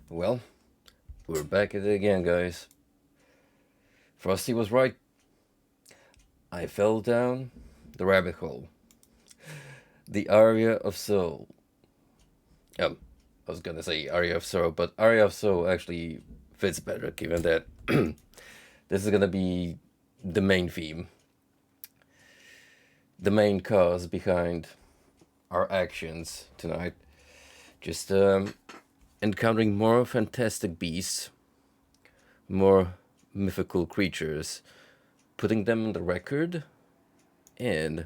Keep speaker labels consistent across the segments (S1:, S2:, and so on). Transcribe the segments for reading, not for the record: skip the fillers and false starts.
S1: Well, we're back at it again, guys. Frosty was right. I fell down the rabbit hole. The Aria of Soul. I was gonna say Aria of Sorrow, but Aria of Soul actually fits better given that this is gonna be the main theme, the main cause behind our actions tonight. Just encountering more fantastic beasts, more mythical creatures, putting them on the record, and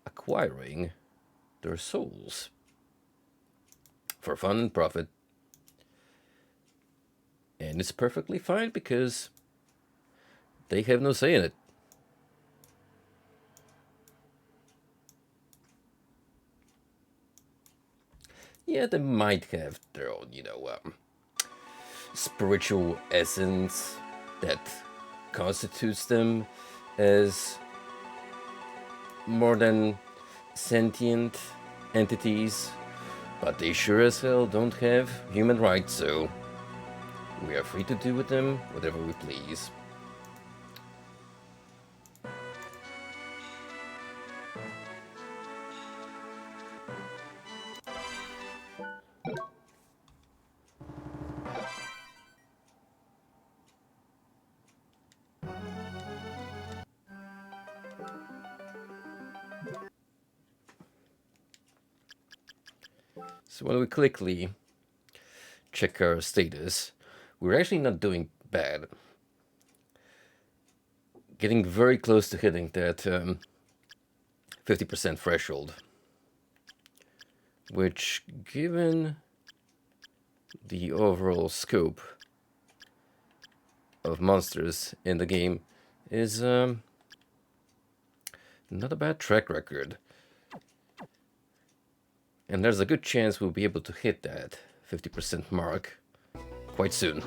S1: acquiring their souls for fun and profit. And it's perfectly fine because they have no say in it. Yeah, they might have their own, spiritual essence that constitutes them as more than sentient entities, but they sure as hell don't have human rights, so we are free to do with them whatever we please. So when we quickly check our status, we're actually not doing bad. Getting very close to hitting that 50% threshold, which, given the overall scope of monsters in the game, is not a bad track record. And there's a good chance we'll be able to hit that 50% mark quite soon.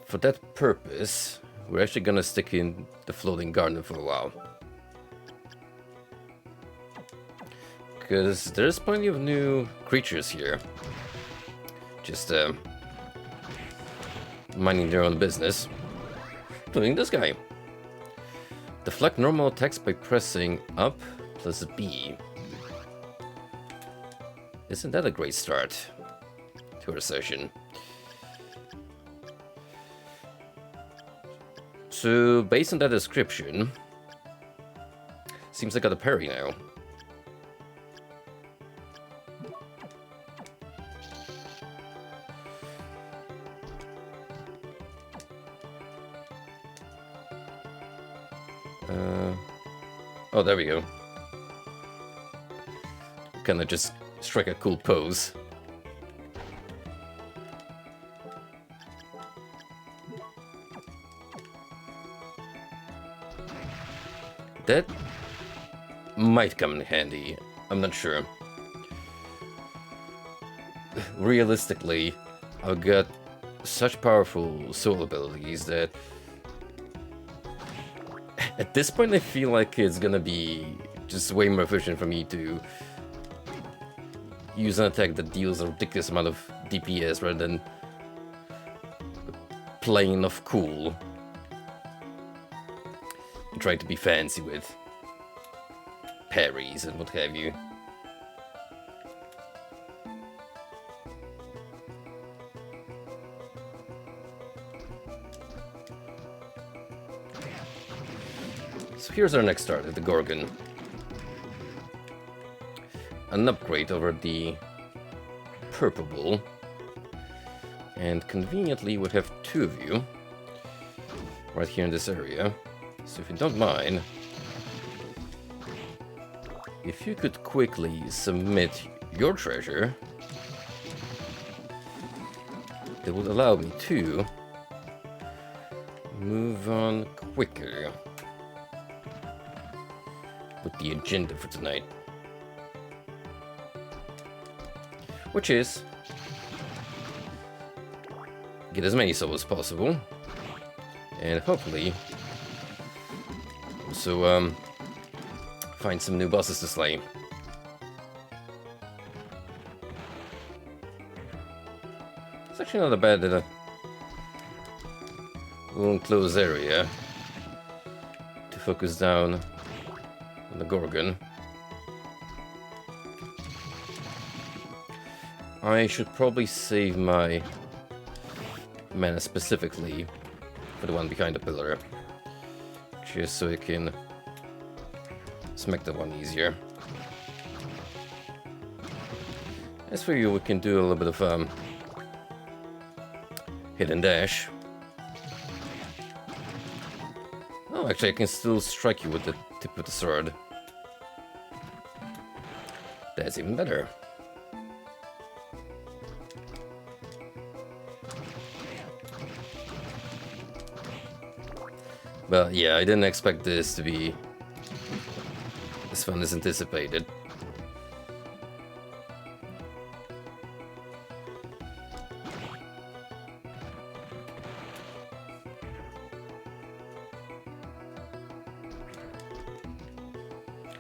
S1: For that purpose, we're actually gonna stick in the floating garden for a while. Because there's plenty of new creatures here. Just minding their own business. Including this guy. Deflect normal attacks by pressing up plus B. Isn't that a great start to our session? So, based on that description, seems I got a parry now. Oh, there we go. Kinda just strike a cool pose. That might come in handy. I'm not sure. Realistically, I've got such powerful soul abilities that at this point I feel like it's gonna be just way more efficient for me to use an attack that deals a ridiculous amount of DPS rather than playing enough cool and trying to be fancy with parries and what have you. So here's our next target, the Gorgon. An upgrade over the purple bull. And conveniently we have two of you right here in this area. So if you don't mind, if you could quickly submit your treasure, it would allow me to move on quicker with the agenda for tonight. Which is get as many souls as possible, and hopefully also find some new bosses to slay. It's actually not a bad little enclosed area to focus down on the Gorgon. I should probably save my mana specifically for the one behind the pillar, just so I can smack the one easier. As for you, we can do a little bit of hit and dash. Oh, actually, I can still strike you with the tip of the sword. That's even better. But yeah, I didn't expect this to be as fun as anticipated.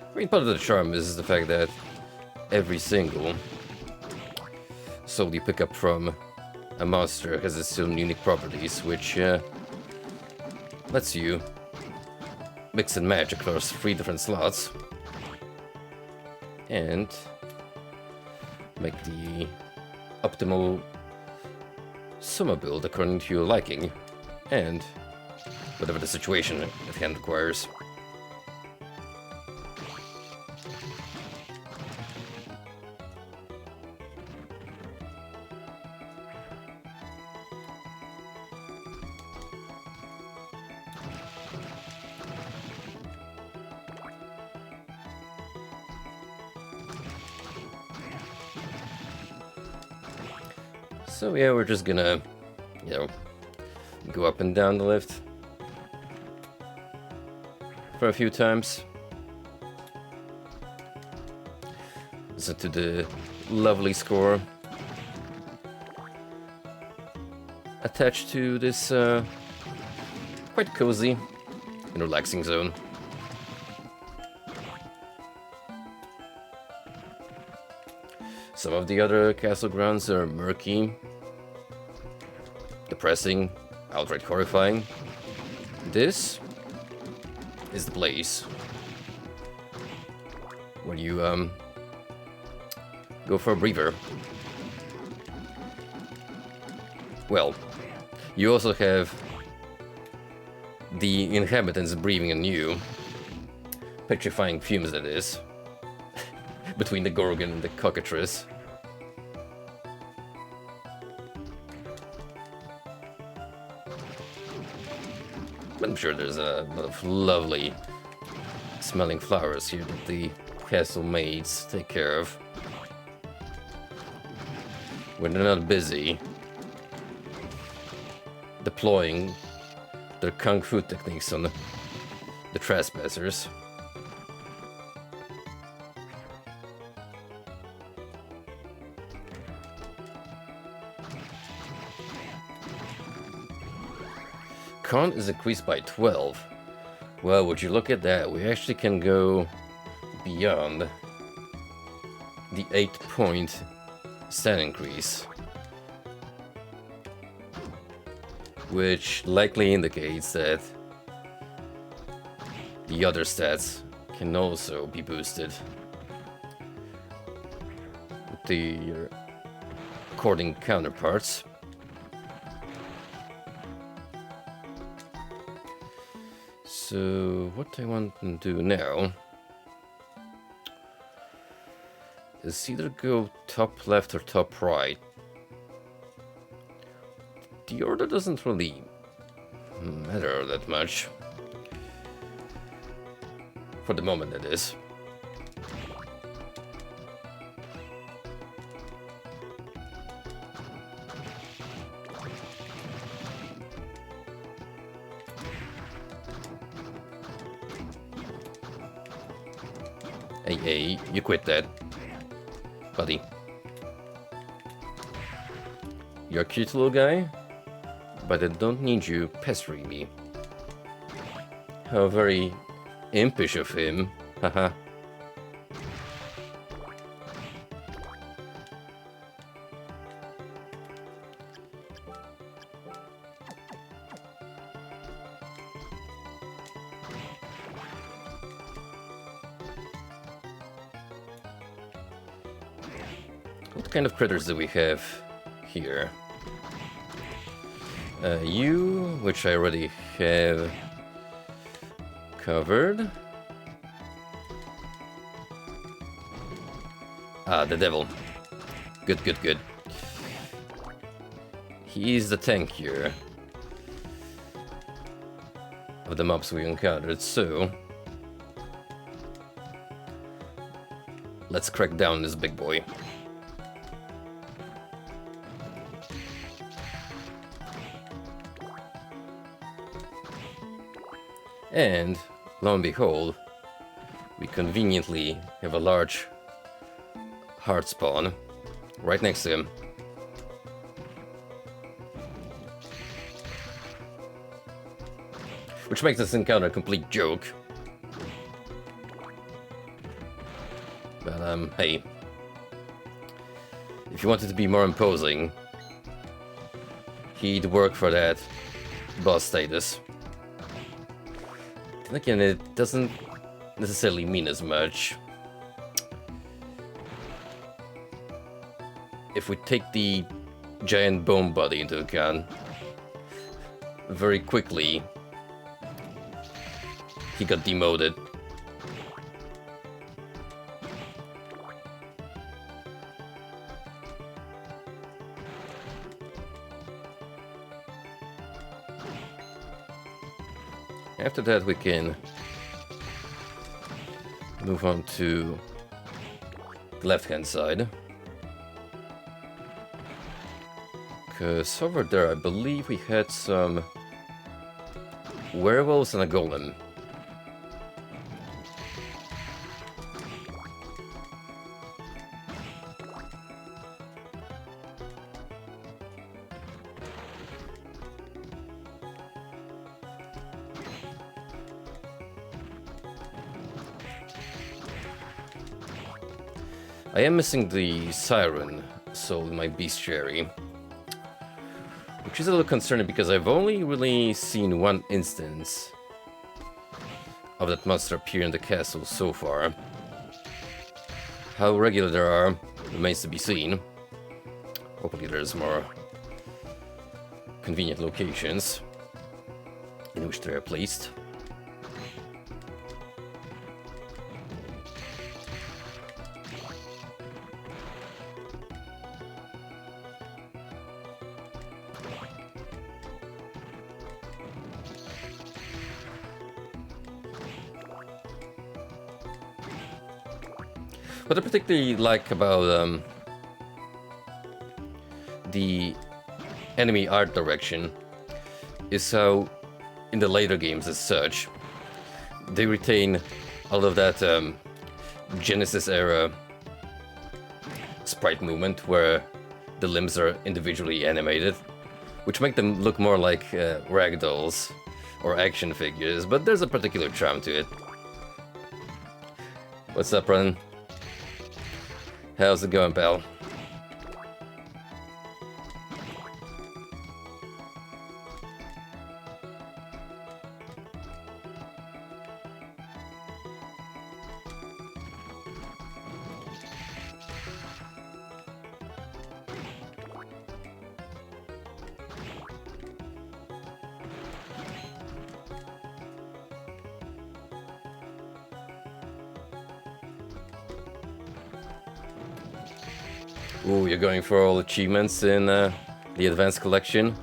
S1: I mean, part of the charm is the fact that every single soul you pick up from a monster has its own unique properties, which lets you mix and match across 3 different slots and make the optimal summa build according to your liking and whatever the situation at hand requires. So yeah, we're just gonna, you know, go up and down the lift for a few times. Listen to the lovely score attached to this quite cozy and relaxing zone. Some of the other castle grounds are murky, depressing, outright horrifying. This is the place where you go for a breather. Well, you also have the inhabitants breathing anew, petrifying fumes that is, between the Gorgon and the Cockatrice. But I'm sure there's a lot of lovely smelling flowers here that the castle maids take care of when they're not busy deploying their kung fu techniques on the trespassers. Con is increased by 12. Well, would you look at that? We actually can go beyond the 8-point stat increase, which likely indicates that the other stats can also be boosted with the according counterparts. So what I want to do now is either go top left or top right. The order doesn't really matter that much. For the moment, it is. Hey, you quit that, buddy. You're a cute little guy, but I don't need you pestering me. How very impish of him, haha. What kind of critters do we have here? You, which I already have covered. Ah, the devil. Good, good, good. He's the tank here of the mobs we encountered, so let's crack down this big boy. And lo and behold, we conveniently have a large heart spawn right next to him. Which makes this encounter a complete joke. But, hey. If you wanted to be more imposing, he'd work for that boss status. And again, it doesn't necessarily mean as much. If we take the giant bone body into account, very quickly he got demoted. After that we can move on to the left-hand side. Because over there I believe we had some werewolves and a golem. I am missing the siren soul in my bestiary, which is a little concerning because I've only really seen one instance of that monster appear in the castle so far. How regular there are remains to be seen. Hopefully there's more convenient locations in which they are placed. What I particularly like about the enemy art direction is how, in the later games as such, they retain all of that Genesis era sprite movement where the limbs are individually animated, which make them look more like ragdolls or action figures, but there's a particular charm to it. What's up, Ron? How's it going, pal? Ooh, you're going for all achievements in the Advanced Collection.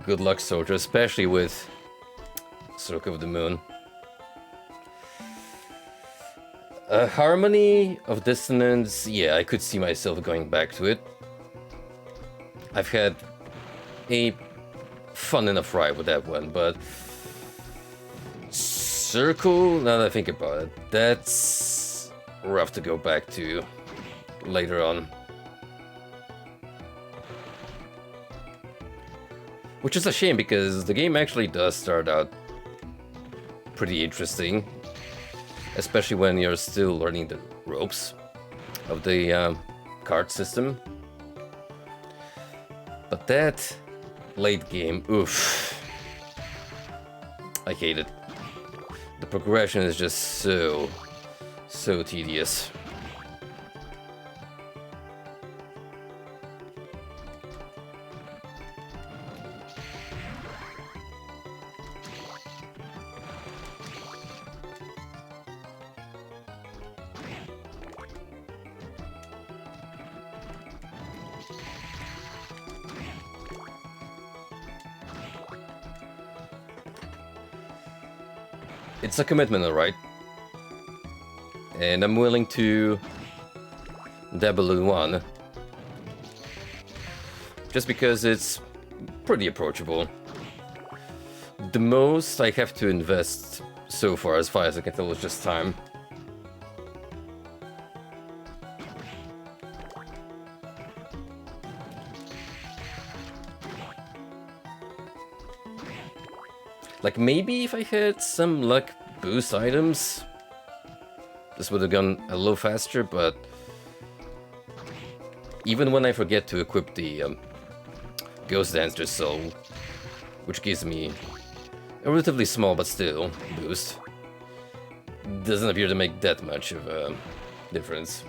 S1: Good luck, soldier, especially with Circle of the Moon. Harmony of Dissonance, yeah, I could see myself going back to it. I've had a fun enough ride with that one, but Circle, now that I think about it, that's rough to go back to later on. Which is a shame because the game actually does start out pretty interesting, especially when you're still learning the ropes of the card system. But that late game, oof, I hate it. The progression is just so tedious. It's a commitment, alright? And I'm willing to dabble in one. Just because it's pretty approachable. The most I have to invest so far, as far as I can tell, is just time. Like, maybe if I had some luck boost items, this would have gone a little faster, but even when I forget to equip the Ghost Dancer's Soul, which gives me a relatively small but still boost, doesn't appear to make that much of a difference.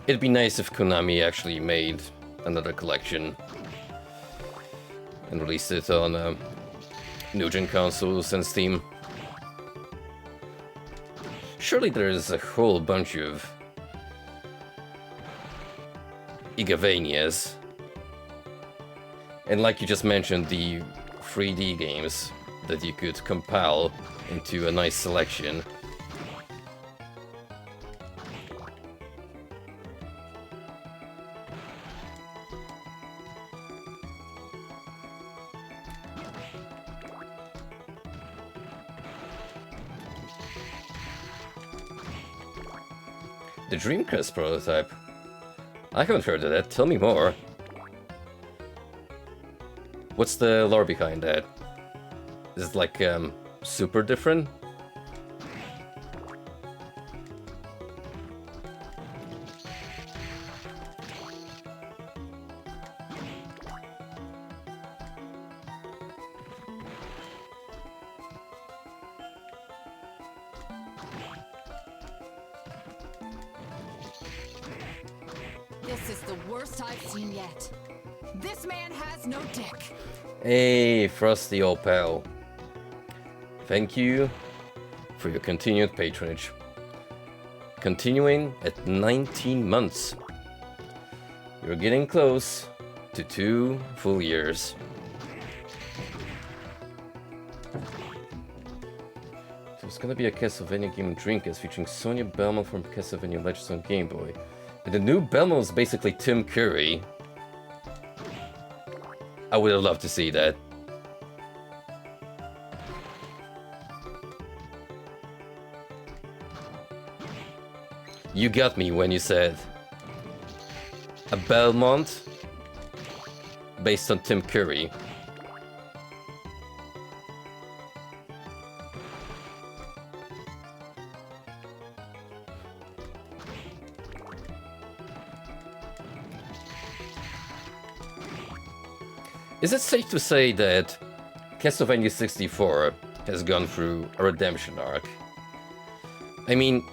S1: It'd be nice if Konami actually made another collection and released it on new-gen consoles and Steam. Surely there's a whole bunch of Igavanias. And like you just mentioned, the 3D games that you could compile into a nice selection. The Dreamcast prototype? I haven't heard of that, tell me more. What's the lore behind that? Is it like, super different?
S2: This is the worst I've seen yet. This man has no dick.
S1: Hey, Frosty old pal. Thank you for your continued patronage. Continuing at 19 months. You're getting close to 2 full years. There's gonna be a Castlevania game on Dreamcast featuring Sonia Belmont from Castlevania Legends on Game Boy. And the new Belmont is basically Tim Curry. I would have loved to see that. You got me when you said a Belmont based on Tim Curry. Is it safe to say that Castlevania 64 has gone through a redemption arc? I mean,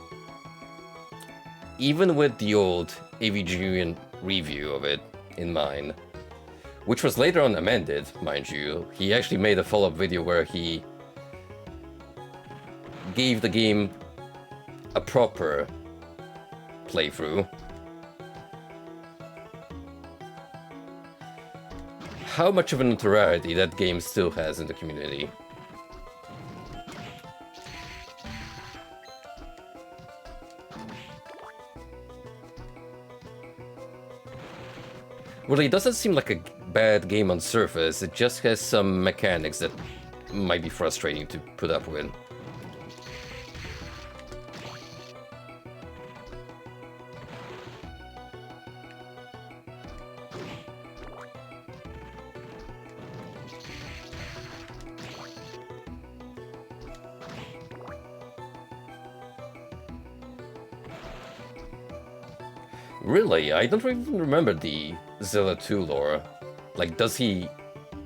S1: even with the old AVG review of it in mind, which was later on amended, mind you, he actually made a follow-up video where he gave the game a proper playthrough. How much of a notoriety that game still has in the community? Well, it doesn't seem like a bad game on surface, it just has some mechanics that might be frustrating to put up with. Really? I don't even remember the Zelda 2 lore. Like, does he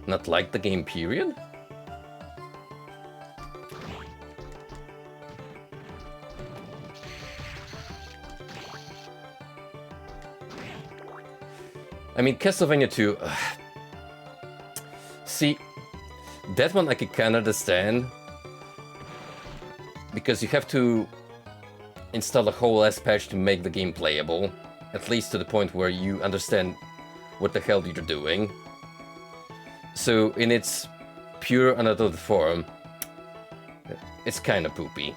S1: not like the game, period? I mean, Castlevania 2... see, that one I could kinda understand. because you have to install a whole ass patch to make the game playable, at least to the point where you understand what the hell you're doing. So in its pure unadulterated form, it's kinda poopy.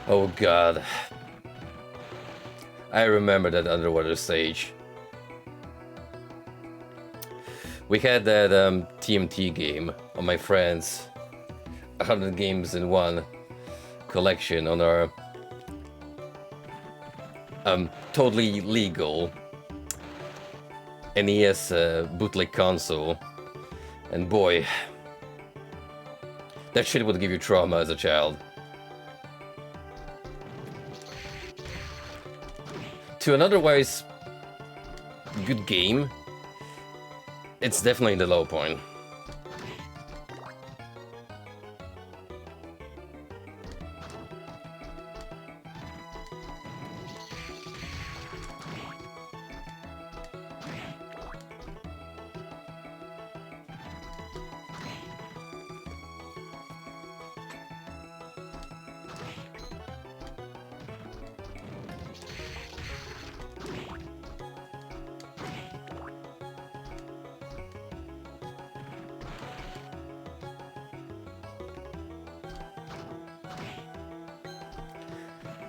S1: Oh god. I remember that underwater stage. We had that TMT game on my friend's 100 games in one collection on our totally legal NES bootleg console, and boy, that shit would give you trauma as a child. To an otherwise good game, it's definitely the low point.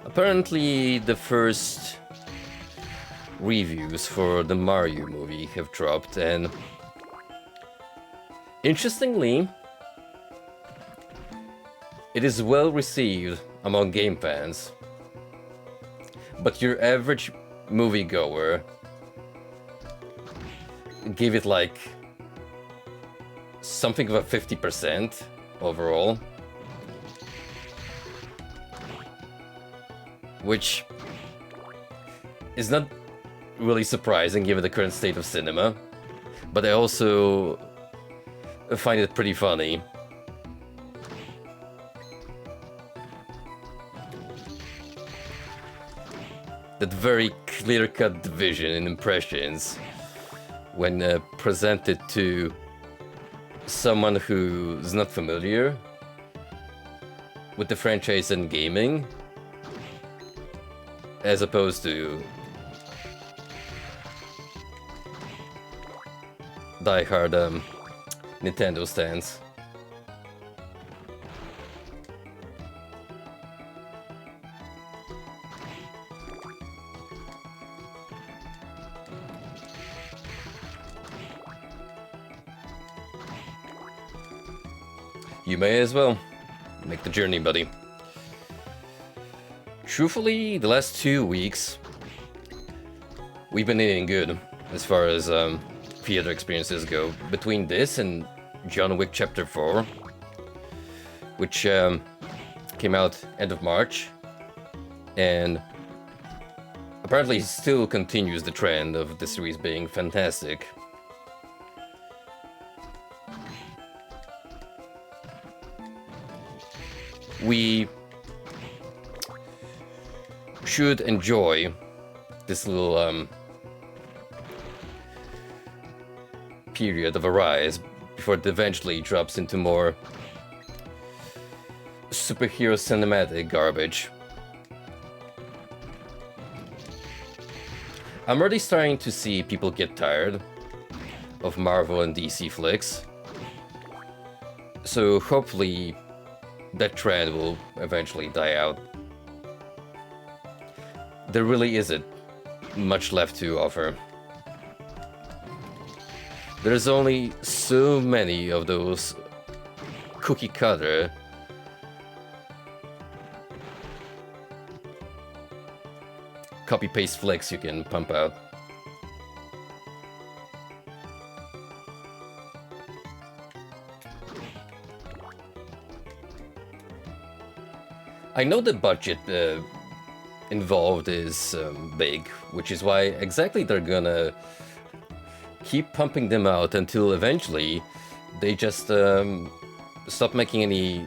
S1: Apparently, the first reviews for the Mario movie have dropped, and interestingly, it is well received among game fans. But your average moviegoer gave it like something of a 50% overall. Which is not really surprising given the current state of cinema, but I also find it pretty funny. That very clear-cut division in impressions when presented to someone who's not familiar with the franchise and gaming, as opposed to die-hard Nintendo stands. You may as well make the journey, buddy. Truthfully, the last 2 weeks, we've been eating good as far as theater experiences go. Between this and John Wick Chapter 4, which came out end of March, and apparently still continues the trend of the series being fantastic. We should enjoy this little period of a rise before it eventually drops into more superhero cinematic garbage. I'm already starting to see people get tired of Marvel and DC flicks, so hopefully that trend will eventually die out. There really isn't much left to offer. There's only so many of those cookie cutter. Copy paste flicks you can pump out. I know the budget involved is big, which is why exactly they're gonna keep pumping them out until eventually they just stop making any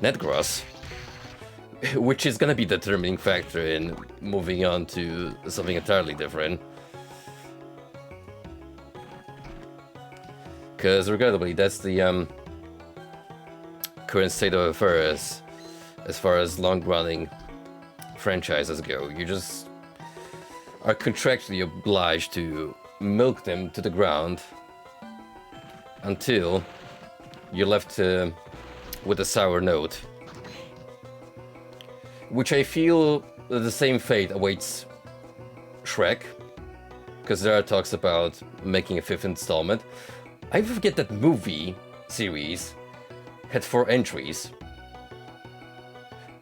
S1: net gross, which is gonna be the determining factor in moving on to something entirely different. Because regrettably, that's the current state of affairs as far as long-running franchises go. You just are contractually obliged to milk them to the ground until you're left with a sour note. Which I feel the same fate awaits Shrek, because there are talks about making a 5th installment. I forget that movie series had 4 entries.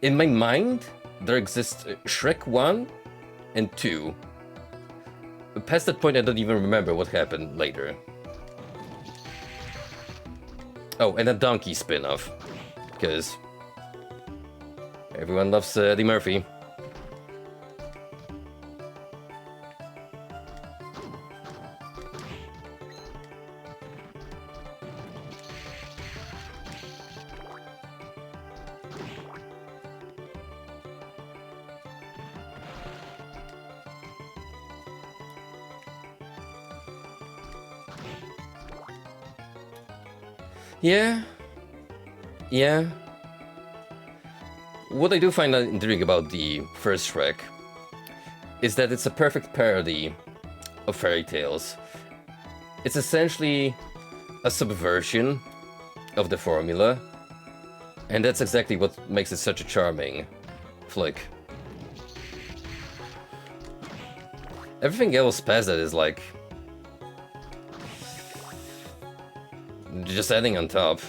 S1: In my mind, there exists Shrek 1 and 2. Past that point, I don't even remember what happened later. Oh, and a Donkey spin-off, because everyone loves Eddie Murphy. Yeah. What I do find intriguing about the first Shrek is that it's a perfect parody of fairy tales. It's essentially a subversion of the formula, and that's exactly what makes it such a charming flick. Everything else past that is like just adding on top.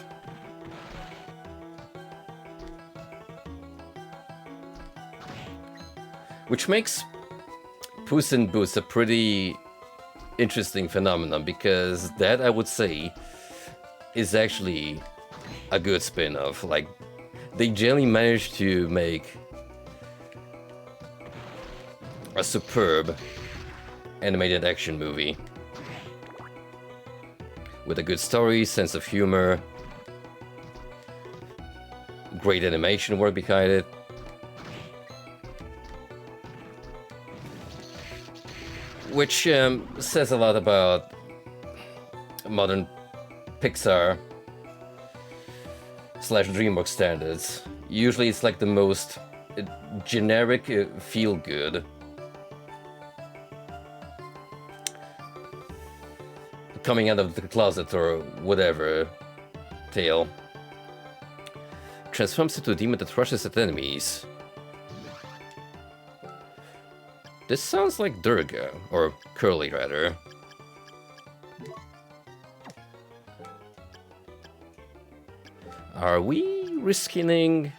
S1: Which makes Puss in Boots a pretty interesting phenomenon, because that, I would say, is actually a good spin-off. Like, they generally managed to make a superb animated action movie with a good story, sense of humor, great animation work behind it. Which says a lot about modern Pixar / DreamWorks standards. Usually it's like the most generic feel-good. Coming out of the closet or whatever tale. Transforms into a demon that rushes at enemies. This sounds like Durga, or Curly rather. Are we risking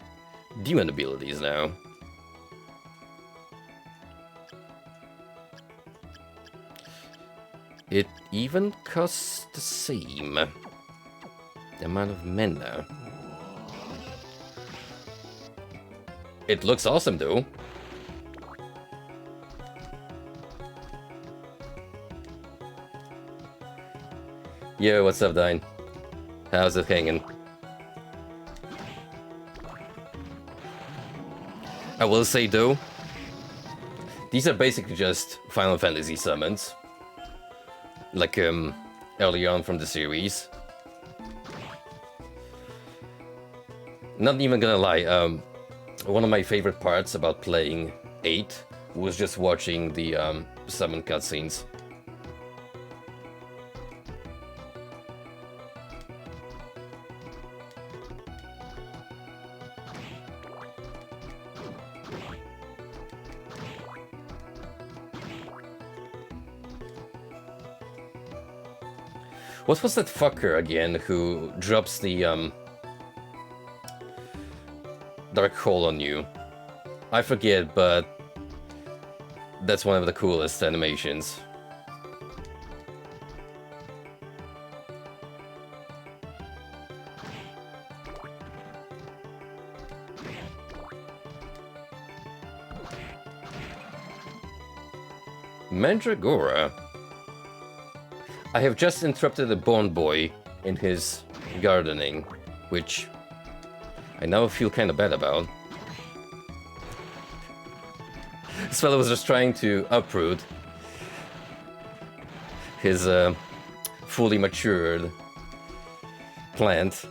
S1: demon abilities now? It even costs the same amount of mana. It looks awesome though. Yo, what's up, Dine? How's it hanging? I will say though, these are basically just Final Fantasy summons. Like early on from the series. Not even gonna lie, one of my favorite parts about playing 8 was just watching the summon cutscenes. What was that fucker again who drops the dark hole on you? I forget, but that's one of the coolest animations. Mandragora. I have just interrupted a born boy in his gardening, which I now feel kind of bad about. This fellow was just trying to uproot his fully matured plant.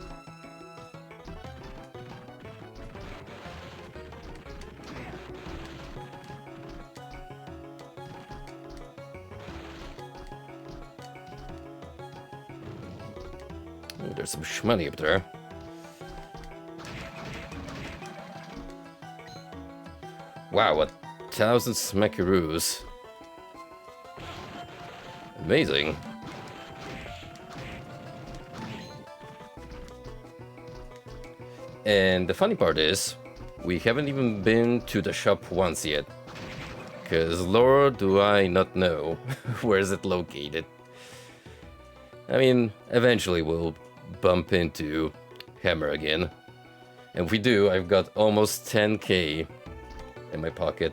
S1: Oh, there's some shmoney up there. Wow, 1,000 smackaroos. Amazing. And the funny part is, we haven't even been to the shop once yet. Because lord do I not know where is it located. I mean, eventually we'll bump into Hammer again. And if we do, I've got almost 10k in my pocket.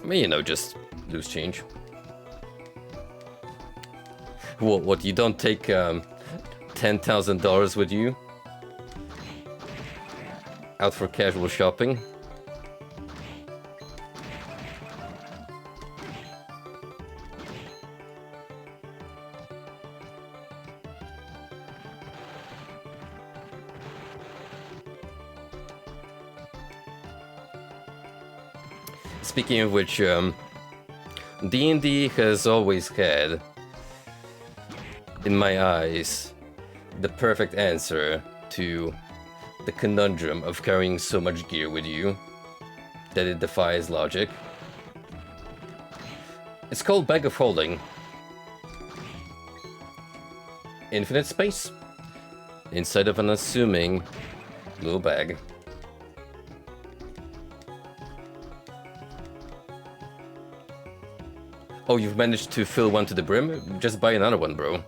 S1: I mean, you know, just loose change. What, you don't take $10,000 with you? Out for casual shopping? Speaking of which, D&D has always had, in my eyes, the perfect answer to the conundrum of carrying so much gear with you that it defies logic. It's called Bag of Holding. Infinite space inside of an unassuming little bag. Oh, you've managed to fill one to the brim? Just buy another one, bro.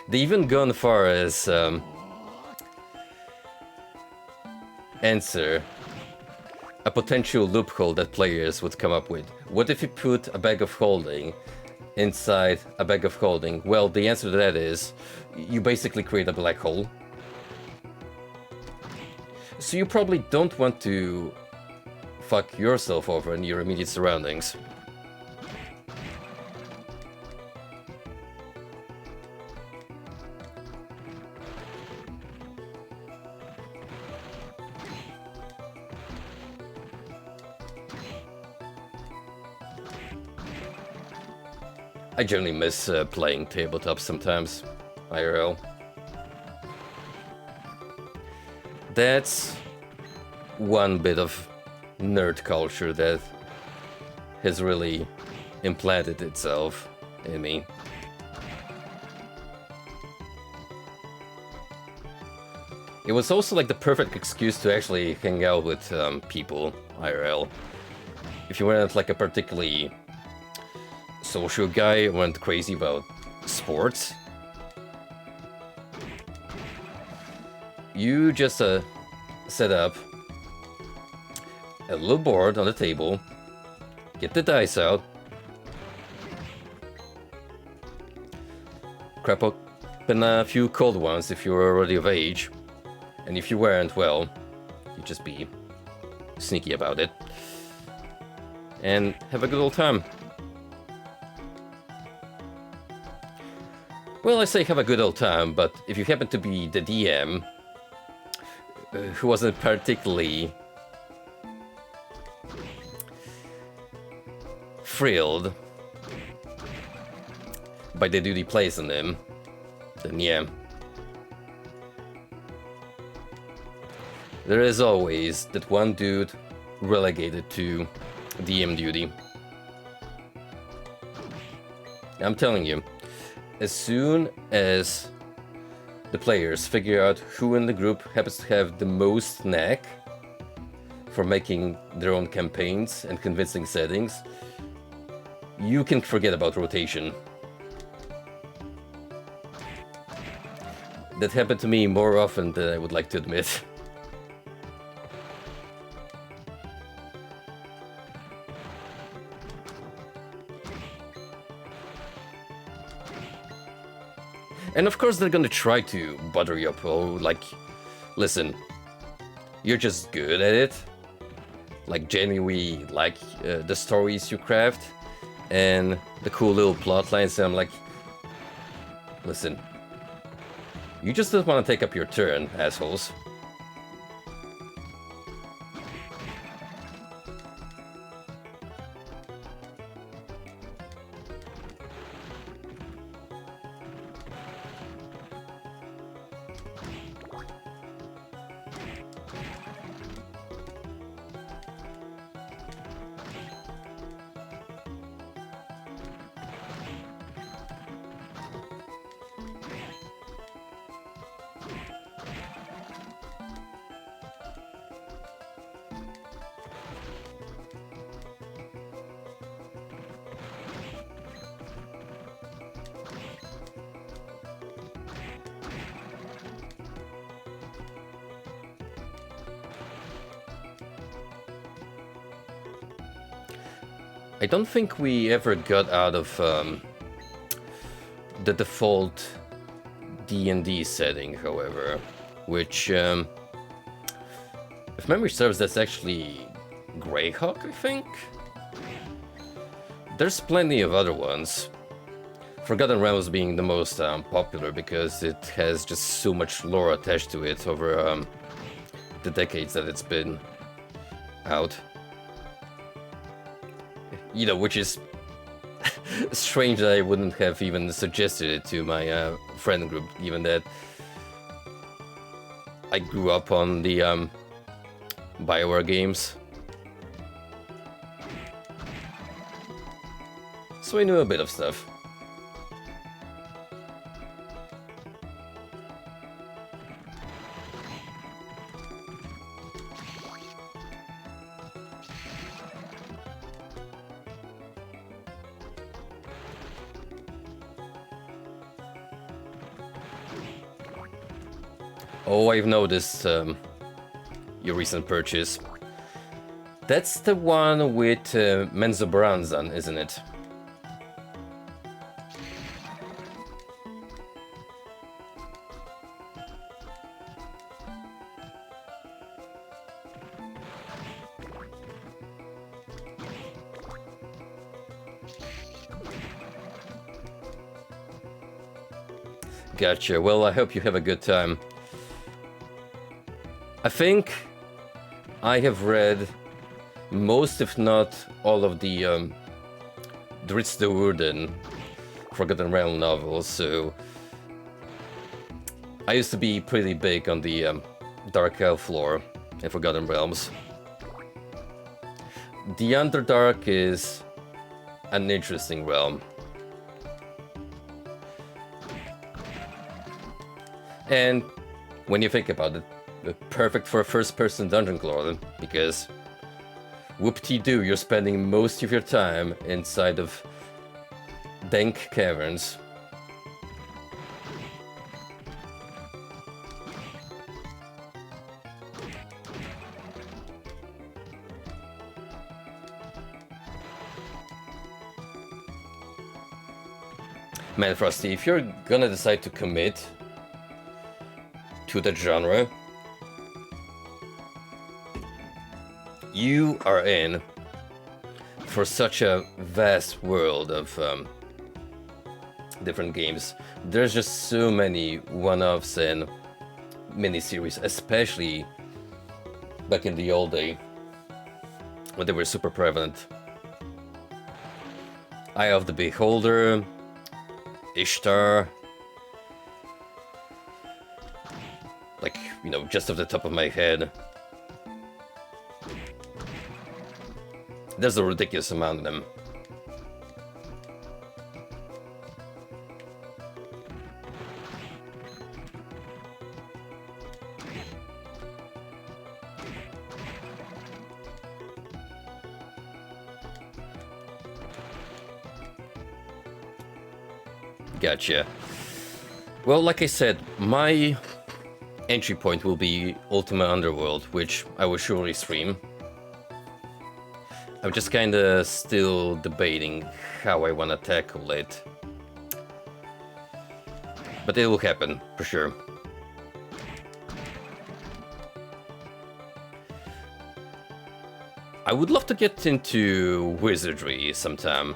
S1: They even gone far as answer a potential loophole that players would come up with. What if you put a bag of holding inside a bag of holding? Well, the answer to that is you basically create a black hole. So you probably don't want to fuck yourself over in your immediate surroundings. I generally miss playing tabletop sometimes, IRL. That's one bit of nerd culture that has really implanted itself in me. It was also like the perfect excuse to actually hang out with people, IRL. If you weren't like a particularly social guy, went crazy about sports, you just set up a little board on the table, get the dice out, crap open a few cold ones if you were already of age, and if you weren't, well, you just be sneaky about it, and have a good old time. Well, I say have a good old time, but if you happen to be the DM, who wasn't particularly thrilled by the duty placed on him, then yeah. there is always that one dude relegated to DM duty. I'm telling you, as soon as the players figure out who in the group happens to have the most knack for making their own campaigns and convincing settings, you can forget about rotation. That happened to me more often than I would like to admit. And of course they're gonna try to butter you up, oh, like, listen, you're just good at it. Like, genuinely like the stories you craft and the cool little plot lines, and I'm like, listen, you just don't want to take up your turn, assholes. I don't think we ever got out of the default D&D setting, however, which, if memory serves, that's actually Greyhawk, I think? There's plenty of other ones. Forgotten Realms being the most popular because it has just so much lore attached to it over the decades that it's been out. You know, which is strange that I wouldn't have even suggested it to my friend group, given that I grew up on the BioWare games. So I knew a bit of stuff. Oh, I've noticed your recent purchase. That's the one with Menzoberranzan, isn't it? Gotcha. Well, I hope you have a good time. I think I have read most, if not all, of the Dritz de Woerden Forgotten Realm novels, so I used to be pretty big on the Dark Elf lore in Forgotten Realms. The Underdark is an interesting realm. And when you think about it, perfect for a first-person dungeon crawler, because whoop-de-doo, you're spending most of your time inside of dank caverns. Man, Frosty, if you're gonna decide to commit to that genre, you are in for such a vast world of different games. There's just so many one-offs and miniseries, especially back in the old day when they were super prevalent. Eye of the Beholder, Ishtar, like, you know, just off the top of my head, There's a ridiculous amount of them. Gotcha. Well, like I said, my entry point will be Ultima Underworld, which I will surely stream. I'm just kinda still debating how I wanna tackle it. But it will happen, for sure. I would love to get into Wizardry sometime.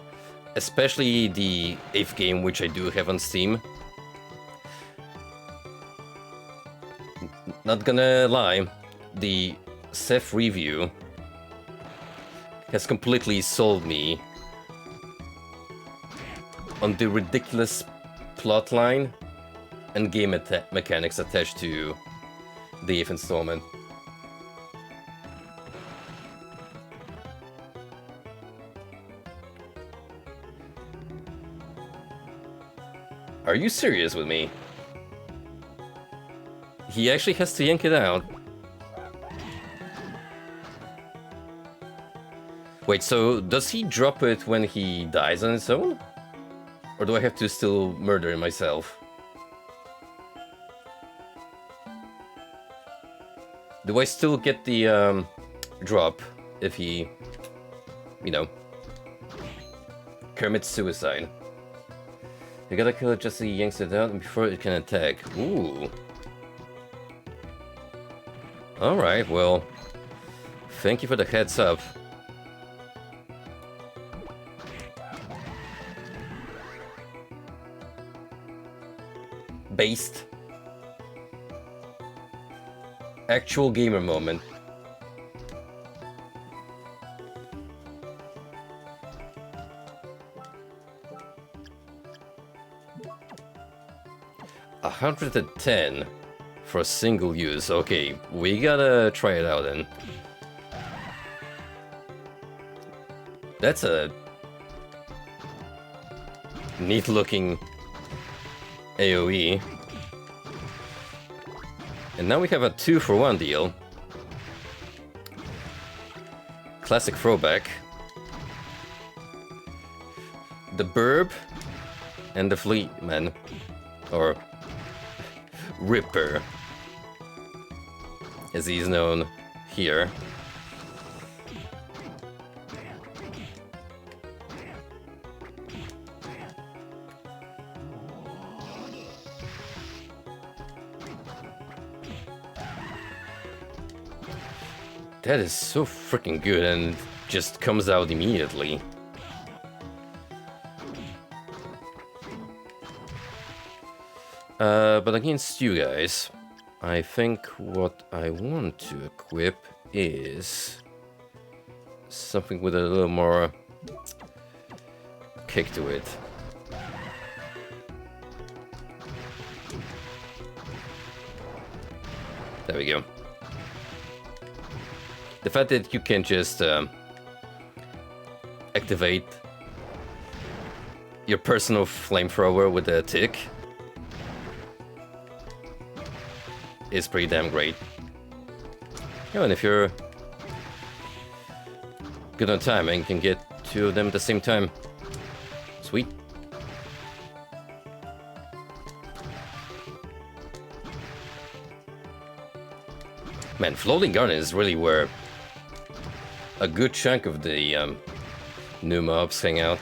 S1: Especially the 8th game, which I do have on Steam. Not gonna lie, the Seth review has completely sold me on the ridiculous plotline and game mechanics attached to the 8th installment. Are you serious with me? He actually has to yank it out. Wait, so does he drop it when he dies on his own? Or do I have to still murder him myself? Do I still get the drop if he, you know, commits suicide? You gotta kill it just so he yanks it out before it can attack. Ooh. Alright, well, thank you for the heads up. Based. Actual gamer moment. $110 for a single use. Okay, we gotta try it out then. That's a neat looking AoE. And now we have a 2-for-1 deal. Classic throwback. The Burb and the Fleetman. Or Ripper, as he's known here. That is so freaking good and just comes out immediately. But against you guys, I think what I want to equip is something with a little more kick to it. There we go. The fact that you can just activate your personal flamethrower with a tick is pretty damn great. Oh, and if you're good on timing, you can get 2 of them at the same time. Sweet. Man, Floating Garden is really where a good chunk of the new mobs hang out.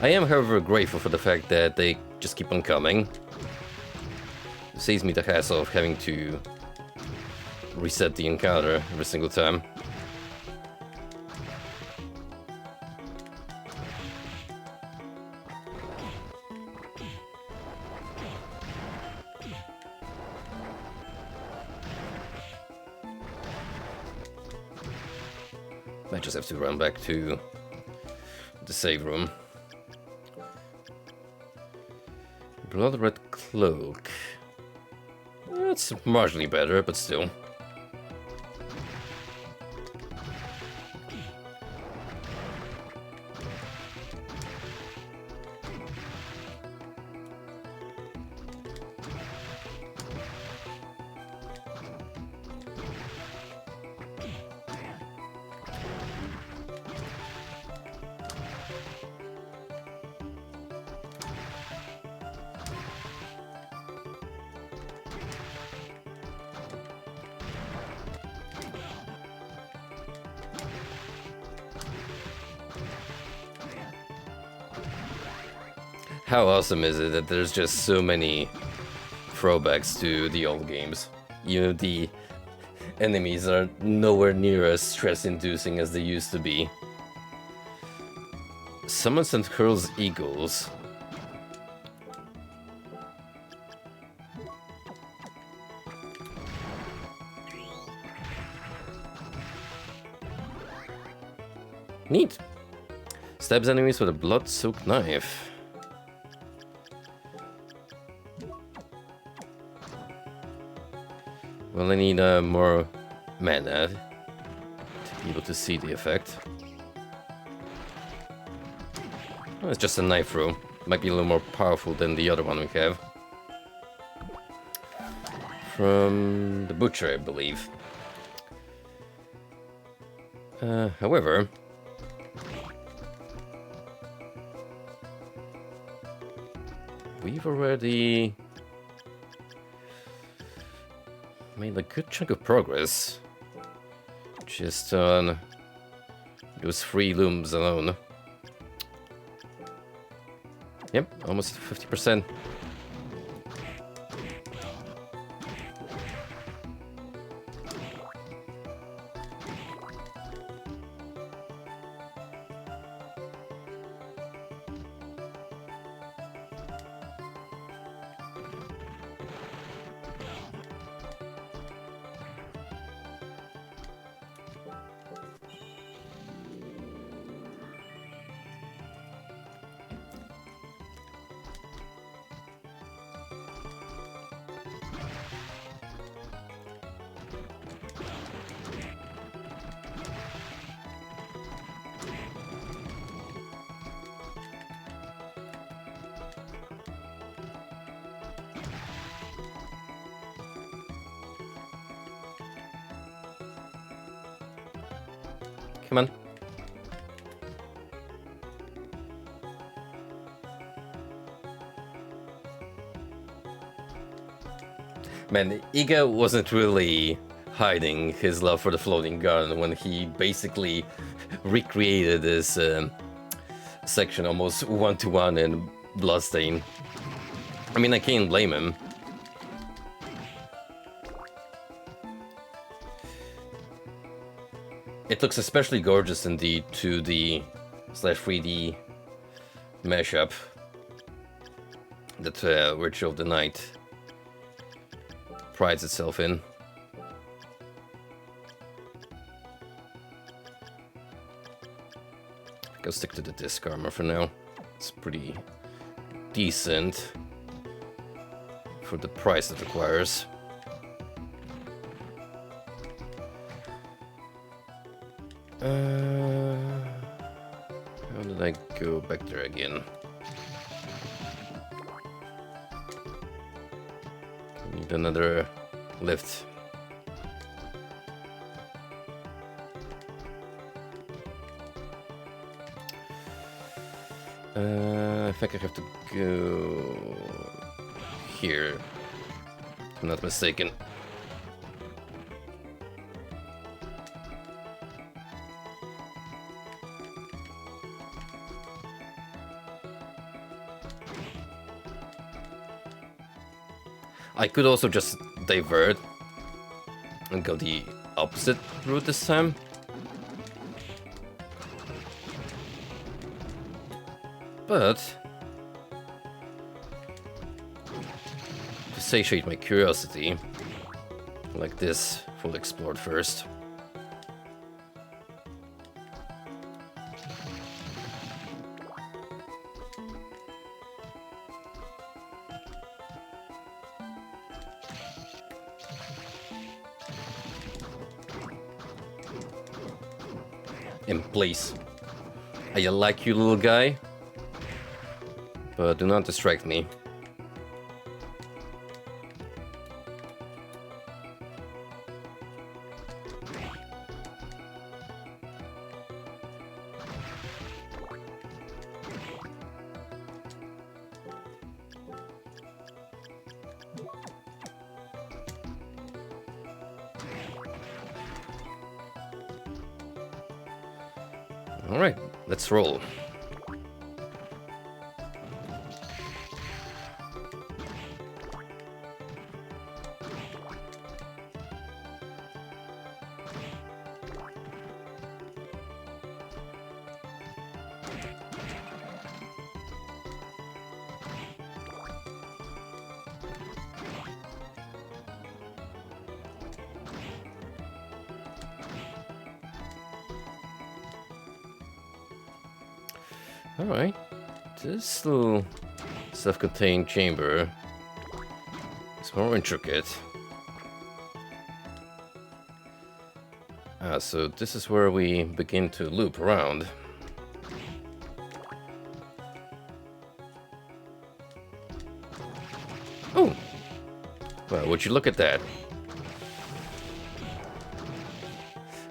S1: I am, however, grateful for the fact that they just keep on coming. It saves me the hassle of having to reset the encounter every single time. I just have to run back to the save room. Blood red cloak. It's marginally better, but still. How awesome is it that there's just so many throwbacks to the old games? You know, the enemies are nowhere near as stress-inducing as they used to be. Summons and hurls eagles. Neat. Stabs enemies with a blood-soaked knife. Well, I need more mana to be able to see the effect. Oh, it's just a knife throw. Might be a little more powerful than the other one we have. From the butcher, I believe. However... we've already... made a good chunk of progress. Just on those 3 looms alone. Yep, almost 50%. Come on. Man, Iga wasn't really hiding his love for the floating garden when he basically recreated this section almost one-to-one in Bloodstain. I mean, I can't blame him. It looks especially gorgeous in the 2D/3D mashup that Ritual of the Night prides itself in. I'll stick to the disc armor for now. It's pretty decent for the price it requires. How did I go back there again? Need another lift. I think I have to go here, if I'm not mistaken. I could also just divert and go the opposite route this time. But to satiate my curiosity, like this, full explored first. in place. I like you, little guy, but do not distract me. Alright, let's roll. Alright, this little self-contained chamber is more intricate. So this is where we begin to loop around. Oh! Well, would you look at that?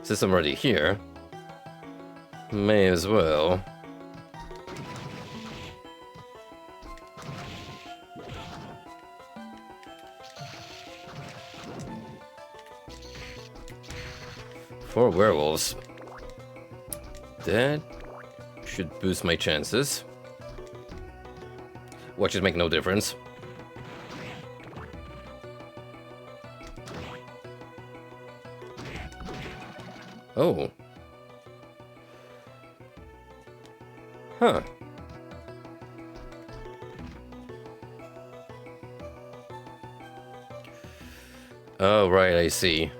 S1: Since I'm already here, may as well. Four werewolves. That should boost my chances. Watch it make no difference. Oh. Huh. Oh, right, I see.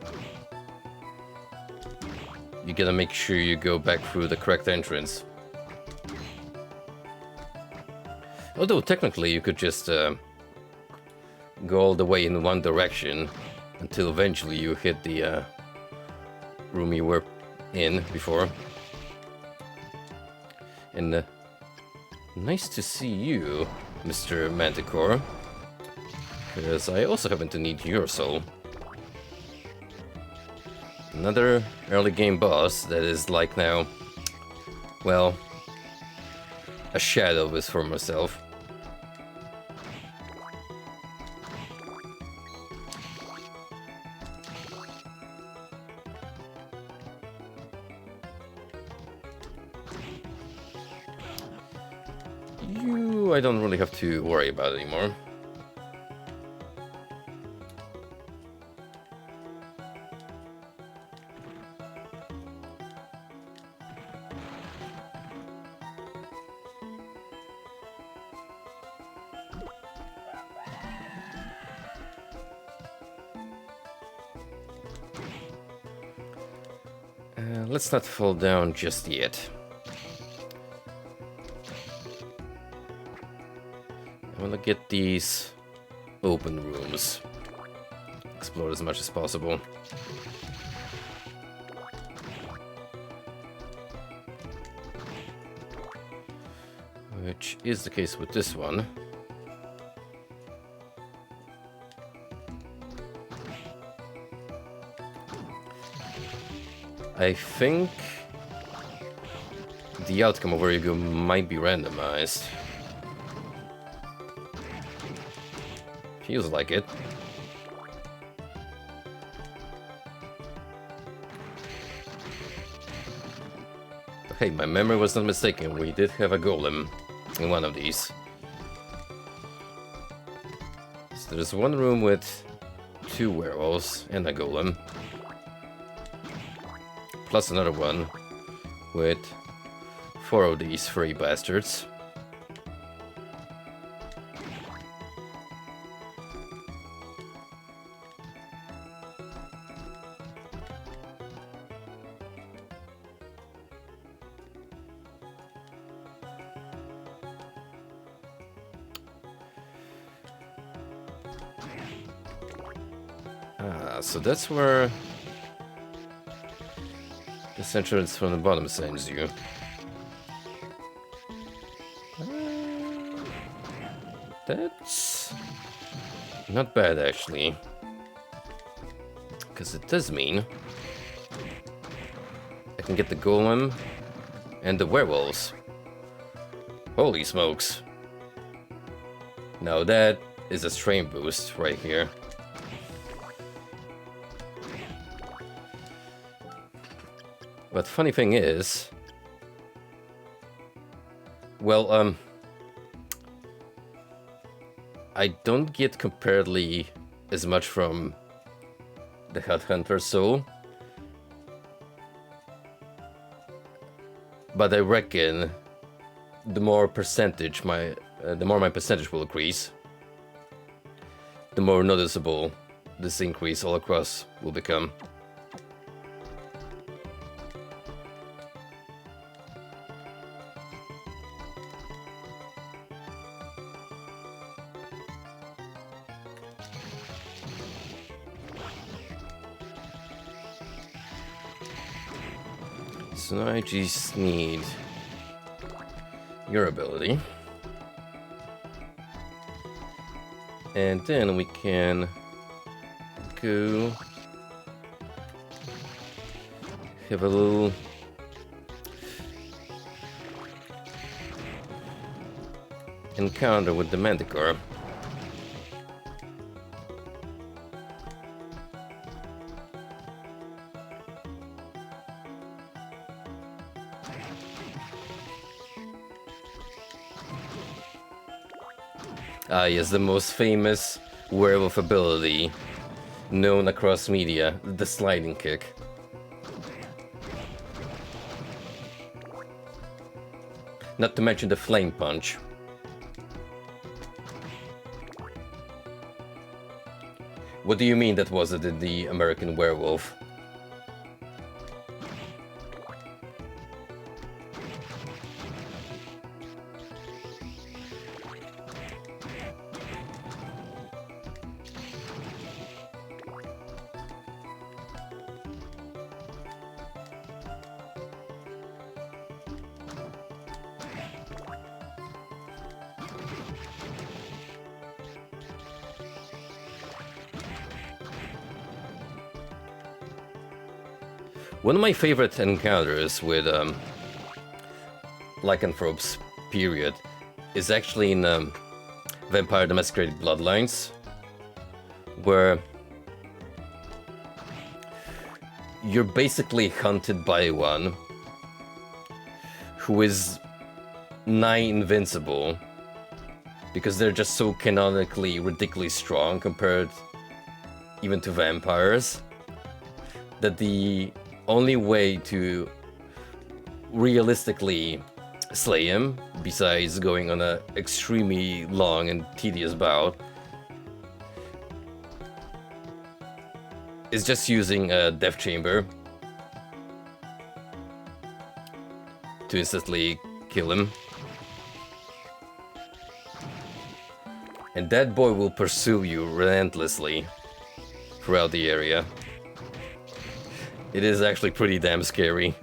S1: You gotta make sure you go back through the correct entrance. Although technically you could just go all the way in one direction until eventually you hit the room you were in before. And nice to see you, Mr. Manticore, because I also happen to need your soul. Another early game boss that is like now, well, a shadow of his former self. You, I don't really have to worry about anymore. Let's not fall down just yet. I want to get these open rooms. Explore as much as possible. Which is the case with this one. I think the outcome of where you go might be randomized. Feels like it. Hey, my memory was not mistaken. We did have a golem in one of these. So there's one room with 2 werewolves and a golem. Plus another one with 4 of these furry bastards. So that's where The center is from the bottom, sends you. That's not bad, actually. Because it does mean I can get the golem and the werewolves. Holy smokes. Now that is a strain boost right here. But funny thing is, well, I don't get comparatively as much from the Headhunter soul, but I reckon the more percentage the more my percentage will increase, the more noticeable this increase all across will become. So now I just need your ability. And then we can go have a little encounter with the Manticore. Ah, yes, the most famous werewolf ability known across media, the sliding kick. Not to mention the flame punch. What do you mean that wasn't in the American Werewolf? One of my favorite encounters with lycanthropes, period, is actually in Vampire the Masquerade Bloodlines, where you're basically hunted by one who is nigh invincible because they're just so canonically ridiculously strong compared even to vampires that the only way to realistically slay him, besides going on an extremely long and tedious bout, is just using a death chamber to instantly kill him. And that boy will pursue you relentlessly throughout the area. It is actually pretty damn scary.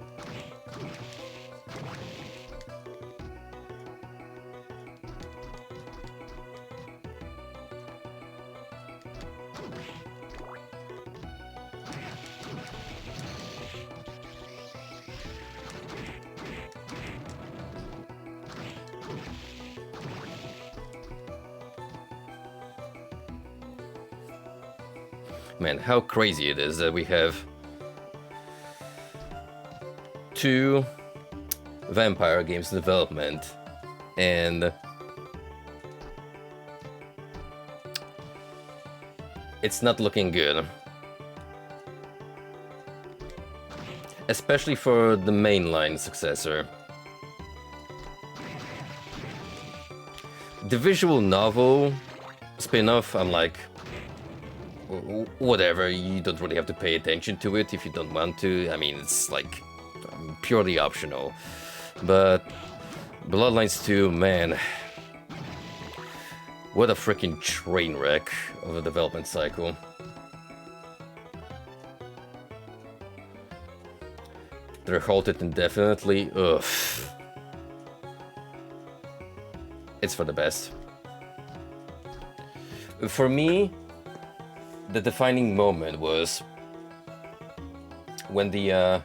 S1: Man, how crazy it is that we have two vampire games in development, and it's not looking good. Especially for the mainline successor. The visual novel spin-off, I'm like, whatever, you don't really have to pay attention to it if you don't want to. I mean, it's like purely optional. But Bloodlines 2, man, what a freaking train wreck of a development cycle. They're halted indefinitely. Ugh. It's for the best. For me, the defining moment was when the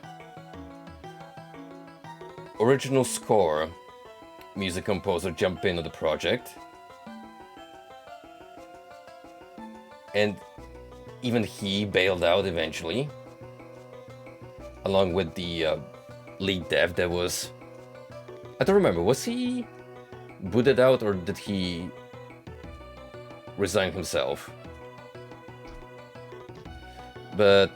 S1: original score music composer jumped into the project, and even he bailed out eventually, along with the lead dev. That was, I don't remember, was he booted out or did he resign himself? But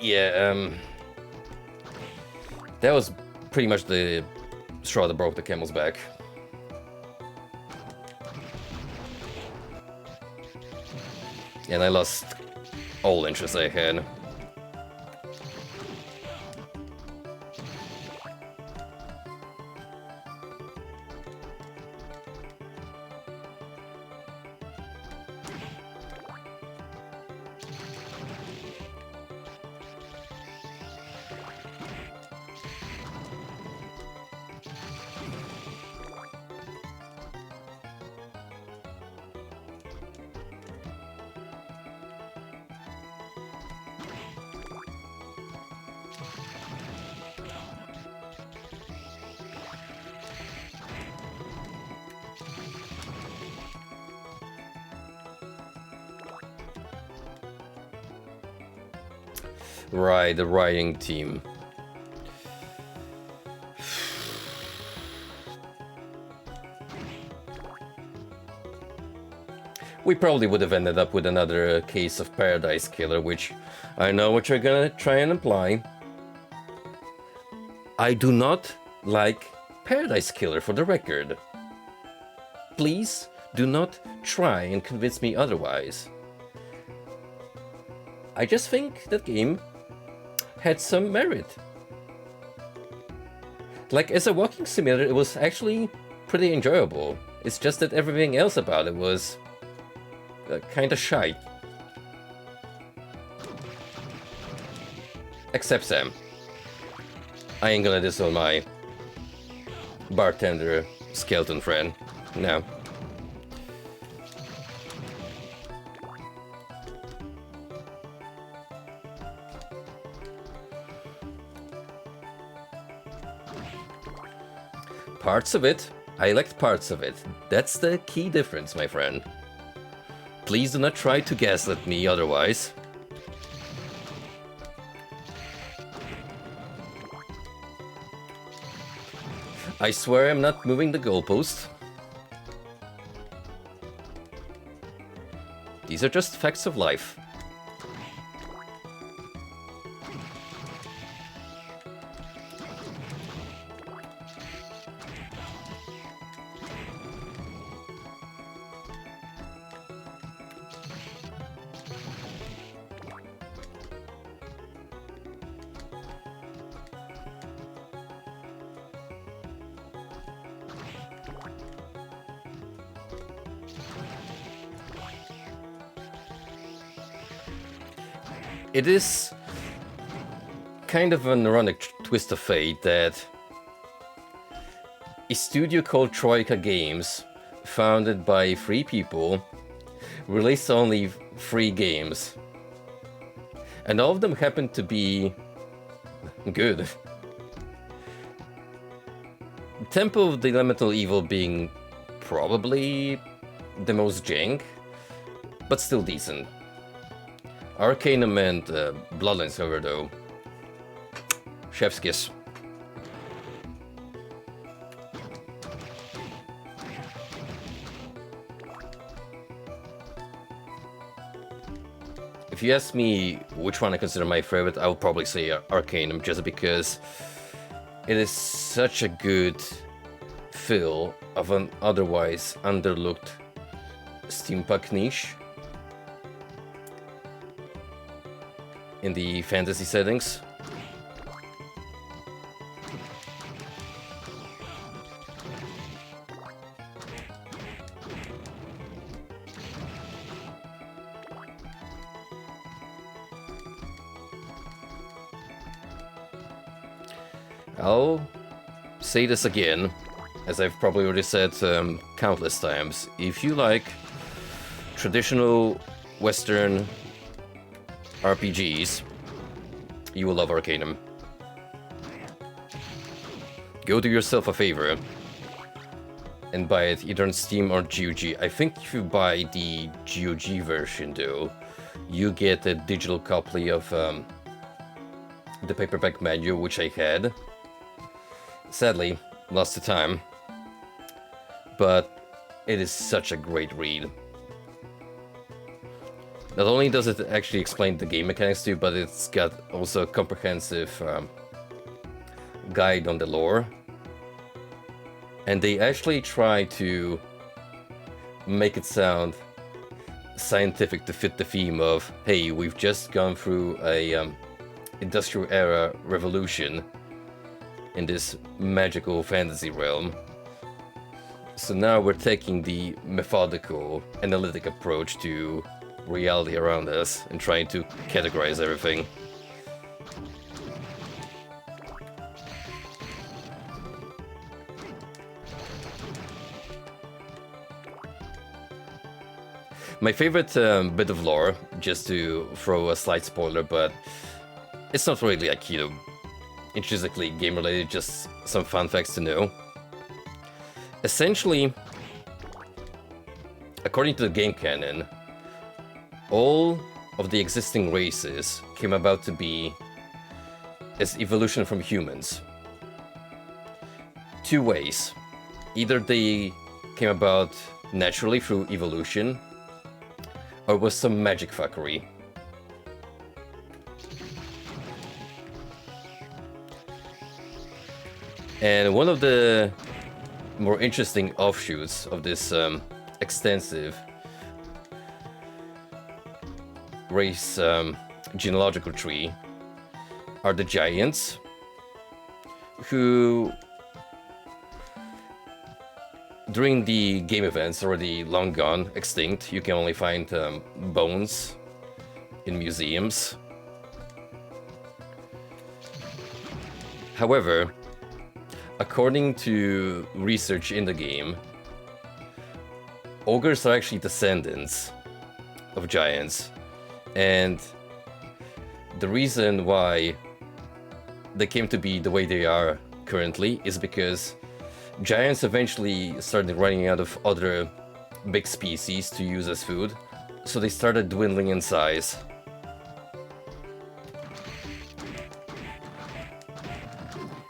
S1: yeah, that was pretty much the straw that broke the camel's back. And I lost all interest I had. Right, the writing team. We probably would have ended up with another case of Paradise Killer, which I know what you're gonna try and imply. I do not like Paradise Killer, for the record. Please do not try and convince me otherwise. I just think that game had some merit. Like, as a walking simulator, it was actually pretty enjoyable. It's just that everything else about it was kinda shite. Except Sam. I ain't gonna diss on my bartender skeleton friend. No. Parts of it. I liked parts of it. That's the key difference, my friend. Please do not try to gaslight me otherwise. I swear I'm not moving the goalpost. These are just facts of life. It is kind of an ironic twist of fate that a studio called Troika Games, founded by 3 people, released only 3 games. And all of them happen to be good. Temple of the Elemental Evil being probably the most jank, but still decent. Arcanum and Bloodlines, however, though, chef's kiss. If you ask me which one I consider my favorite, I would probably say Arcanum, just because it is such a good fill of an otherwise underlooked steampunk niche in the fantasy settings. I'll say this again, as I've probably already said countless times. If you like traditional Western RPGs, you will love Arcanum. Go do yourself a favor and buy it either on Steam or GOG. I think if you buy the GOG version though, you get a digital copy of the paperback manual, which I had. Sadly, lost to time. But it is such a great read. Not only does it actually explain the game mechanics to you, but it's got also a comprehensive guide on the lore. And they actually try to make it sound scientific to fit the theme of, hey, we've just gone through a industrial era revolution in this magical fantasy realm. So now we're taking the methodical, analytic approach to reality around us and trying to categorize everything. My favorite bit of lore, just to throw a slight spoiler, but it's not really like, you know, intrinsically game related, just some fun facts to know. Essentially, according to the game canon, all of the existing races came about to be as evolution from humans. Two ways. Either they came about naturally through evolution, or was some magic fuckery. And one of the more interesting offshoots of this extensive race genealogical tree are the giants, who during the game events already long gone extinct. You can only find bones in museums. However, according to research in the game, ogres are actually descendants of giants, and the reason why they came to be the way they are currently is because giants eventually started running out of other big species to use as food, so they started dwindling in size.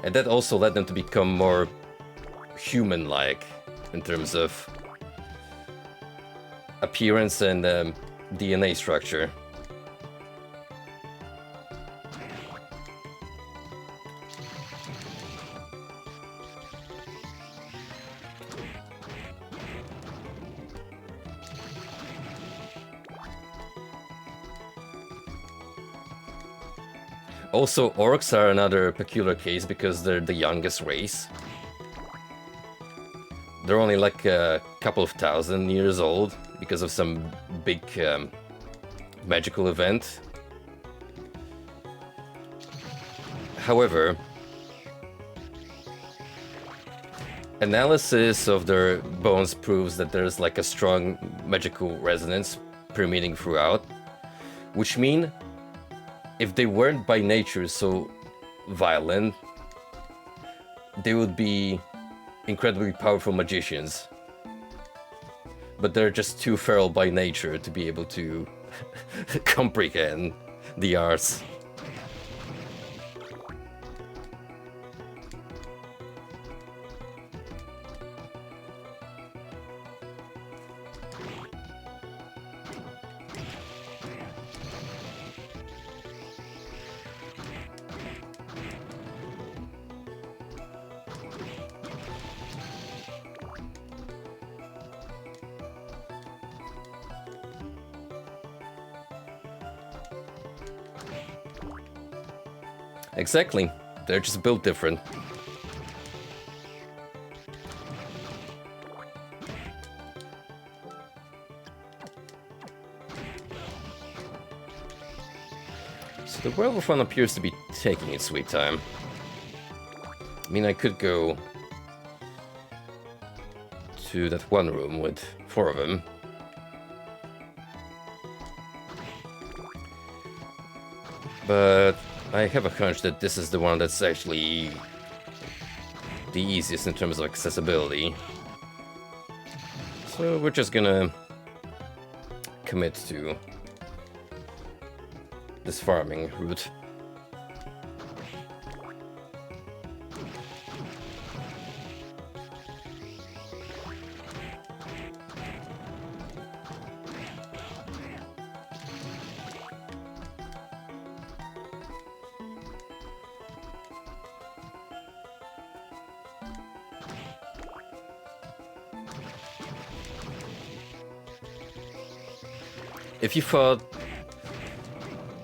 S1: And that also led them to become more human-like in terms of appearance and DNA structure. Also, orcs are another peculiar case because they're the youngest race. They're only like a couple of thousand years old because of some big magical event. However, analysis of their bones proves that there's like a strong magical resonance permeating throughout, which mean if they weren't by nature so violent, they would be incredibly powerful magicians. But they're just too feral by nature to be able to comprehend the arts. Exactly. They're just built different. So the werewolf one appears to be taking its sweet time. I mean, I could go to that one room with 4 of them. But I have a hunch that this is the one that's actually the easiest in terms of accessibility. So we're just gonna commit to this farming route. If you thought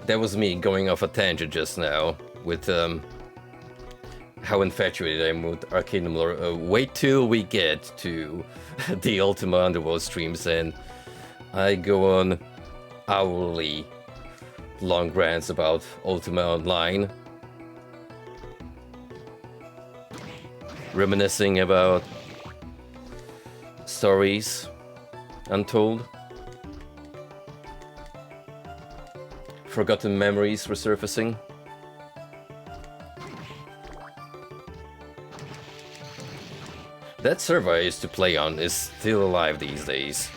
S1: that was me going off a tangent just now with how infatuated I am with Arcanum lore, wait till we get to the Ultima Underworld streams and I go on hourly long rants about Ultima Online, reminiscing about stories untold. Forgotten memories resurfacing. That server I used to play on is still alive these days.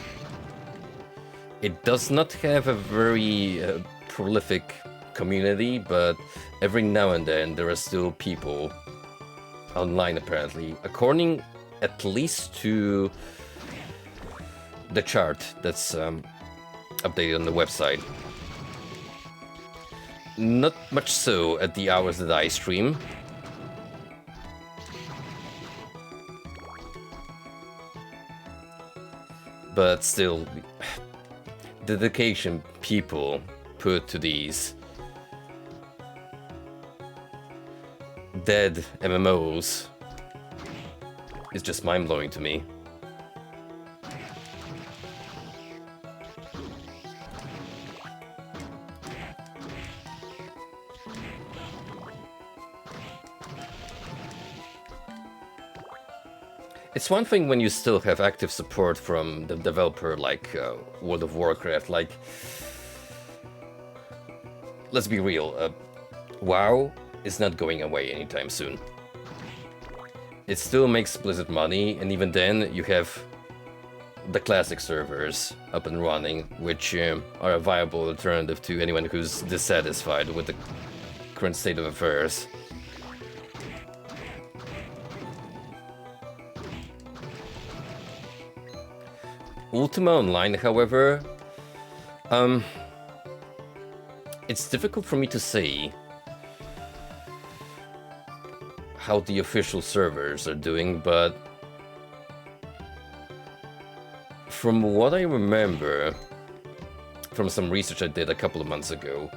S1: It does not have a very prolific community, but every now and then there are still people online apparently, according at least to the chart that's updated on the website. Not much so at the hours that I stream. But still, the dedication people put to these dead MMOs is just mind-blowing to me. It's one thing when you still have active support from the developer like World of Warcraft, like... Let's be real, WoW is not going away anytime soon. It still makes Blizzard money, and even then you have the classic servers up and running, which are a viable alternative to anyone who's dissatisfied with the current state of affairs. Ultima Online, however, it's difficult for me to say how the official servers are doing, but from what I remember from some research I did a couple of months ago,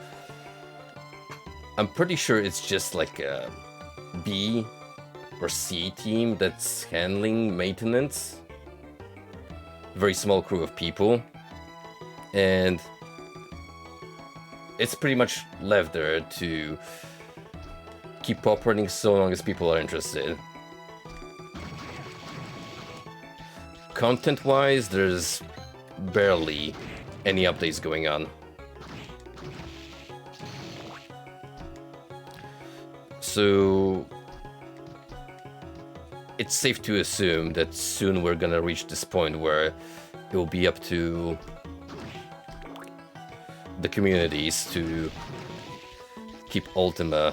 S1: I'm pretty sure it's just like a B or C team that's handling maintenance. Very small crew of people, and it's pretty much left there to keep operating so long as people are interested. Content-wise, there's barely any updates going on. So it's safe to assume that soon we're gonna reach this point where it will be up to the communities to keep Ultima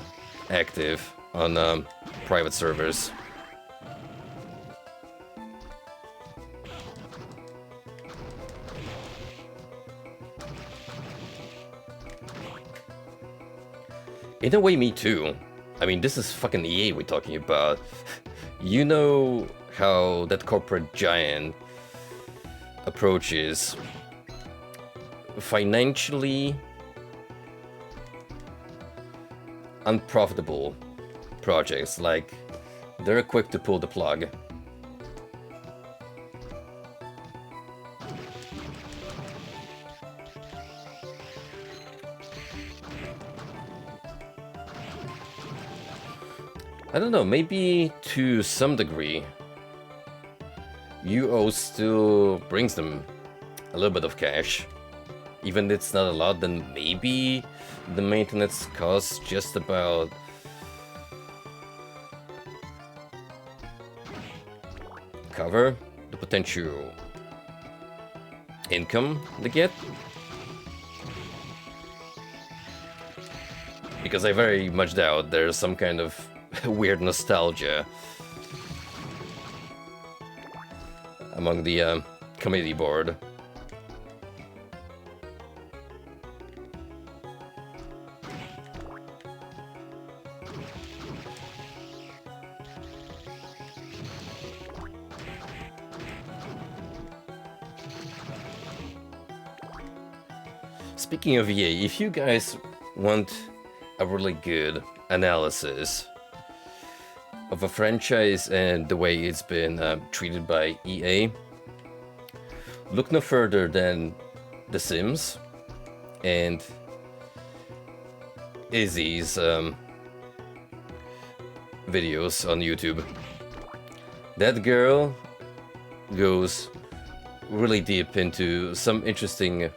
S1: active on private servers. In a way, me too. I mean, this is fucking EA we're talking about. You know how that corporate giant approaches financially unprofitable projects, like they're quick to pull the plug. I don't know, maybe to some degree, UO still brings them a little bit of cash. Even if it's not a lot, then maybe the maintenance costs just about cover the potential income they get. Because I very much doubt there's some kind of weird nostalgia among the committee board. Speaking of EA, if you guys want a really good analysis of a franchise and the way it's been treated by EA, look no further than The Sims and Izzy's videos on YouTube. That girl goes really deep into some interesting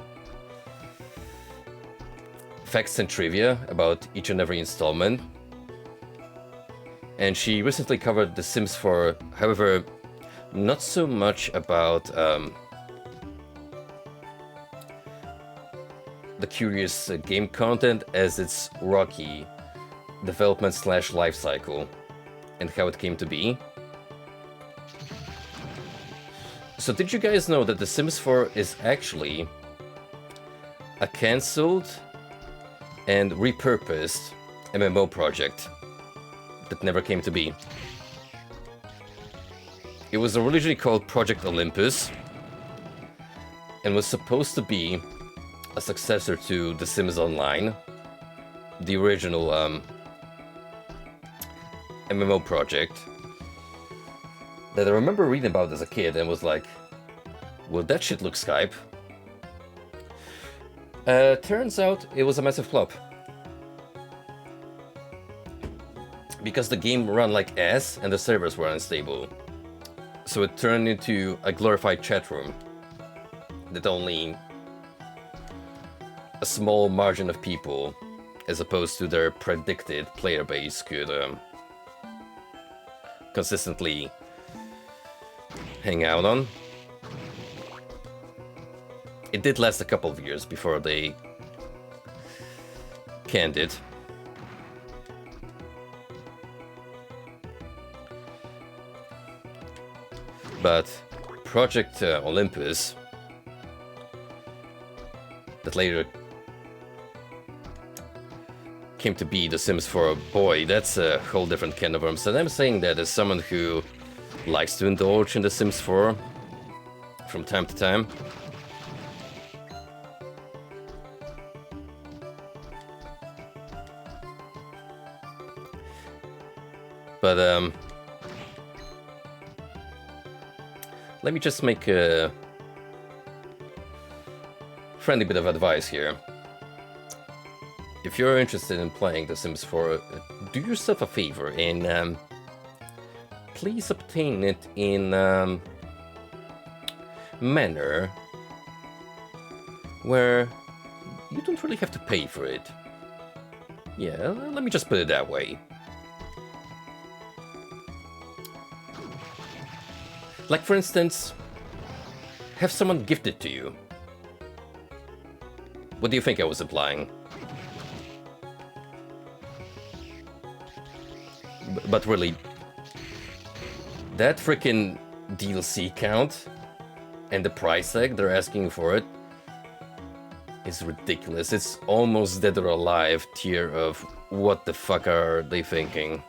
S1: facts and trivia about each and every installment. And she recently covered The Sims 4, however, not so much about the curious game content as its rocky development / life cycle and how it came to be. So did you guys know that The Sims 4 is actually a cancelled and repurposed MMO project that never came to be? It was originally called Project Olympus and was supposed to be a successor to The Sims Online, the original MMO project that I remember reading about as a kid and was like, well, that shit looks Skype. Turns out it was a massive flop. Because the game ran like ass and the servers were unstable. So it turned into a glorified chat room that only a small margin of people, as opposed to their predicted player base, could consistently hang out on. It did last a couple of years before they canned it. But Project Olympus, that later came to be The Sims 4, boy, that's a whole different can of worms. And I'm saying that as someone who likes to indulge in The Sims 4 from time to time. But let me just make a friendly bit of advice here. If you're interested in playing The Sims 4, do yourself a favor and please obtain it in manner where you don't really have to pay for it. Yeah, let me just put it that way. Like, for instance, have someone gift it to you. What do you think I was implying? But really, that freaking DLC count and the price tag they're asking for it is ridiculous. It's almost Dead or Alive tier of what the fuck are they thinking?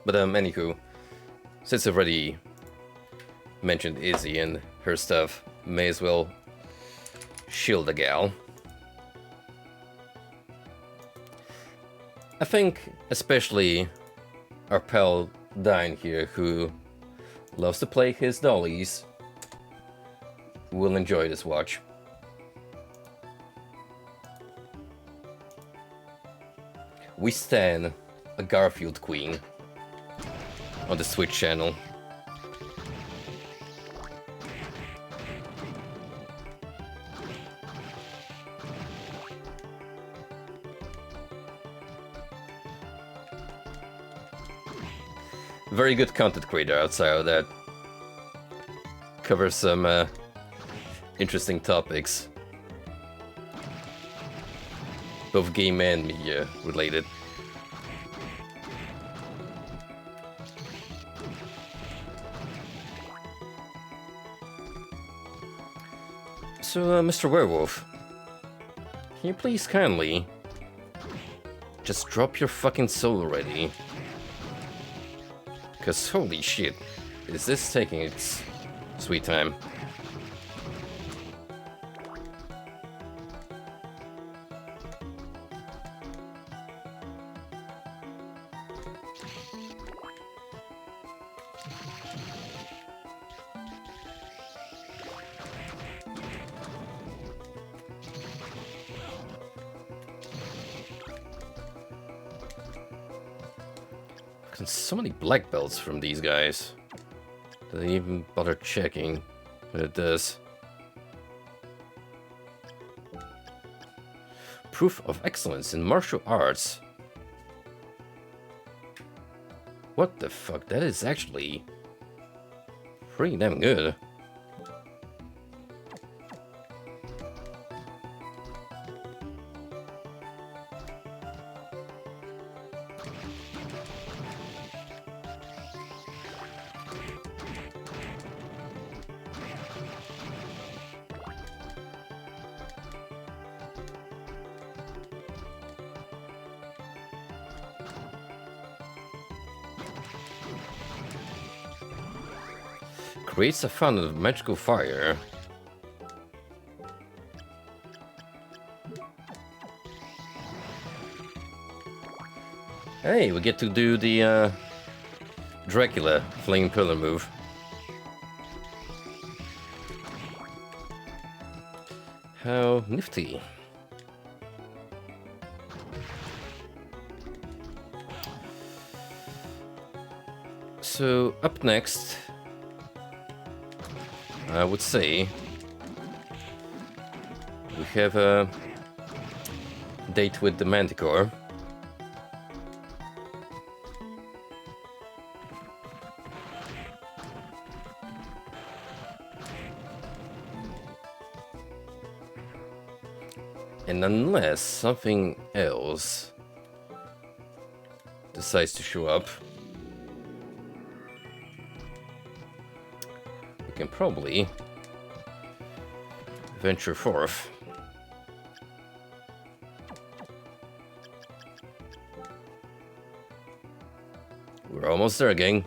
S1: But anywho, since I've already mentioned Izzy and her stuff, may as well shield the gal. I think especially our pal Dine here, who loves to play his dollies will enjoy this watch. We stand a Garfield Queen on the Switch channel. Very good content creator outside of that. Covers some interesting topics. Both game and media related. So, Mr. Werewolf, can you please kindly just drop your fucking soul already? Because holy shit, is this taking its sweet time? So many black belts from these guys. Do they even bother checking? But it does. Proof of excellence in martial arts. What the fuck? That is actually pretty damn good. Creates a fountain of magical fire. Hey, we get to do the Dracula flame pillar move. How nifty. So, up next, I would say we have a date with the Manticore. And unless something else decides to show up, we can probably venture forth. We're almost there, gang.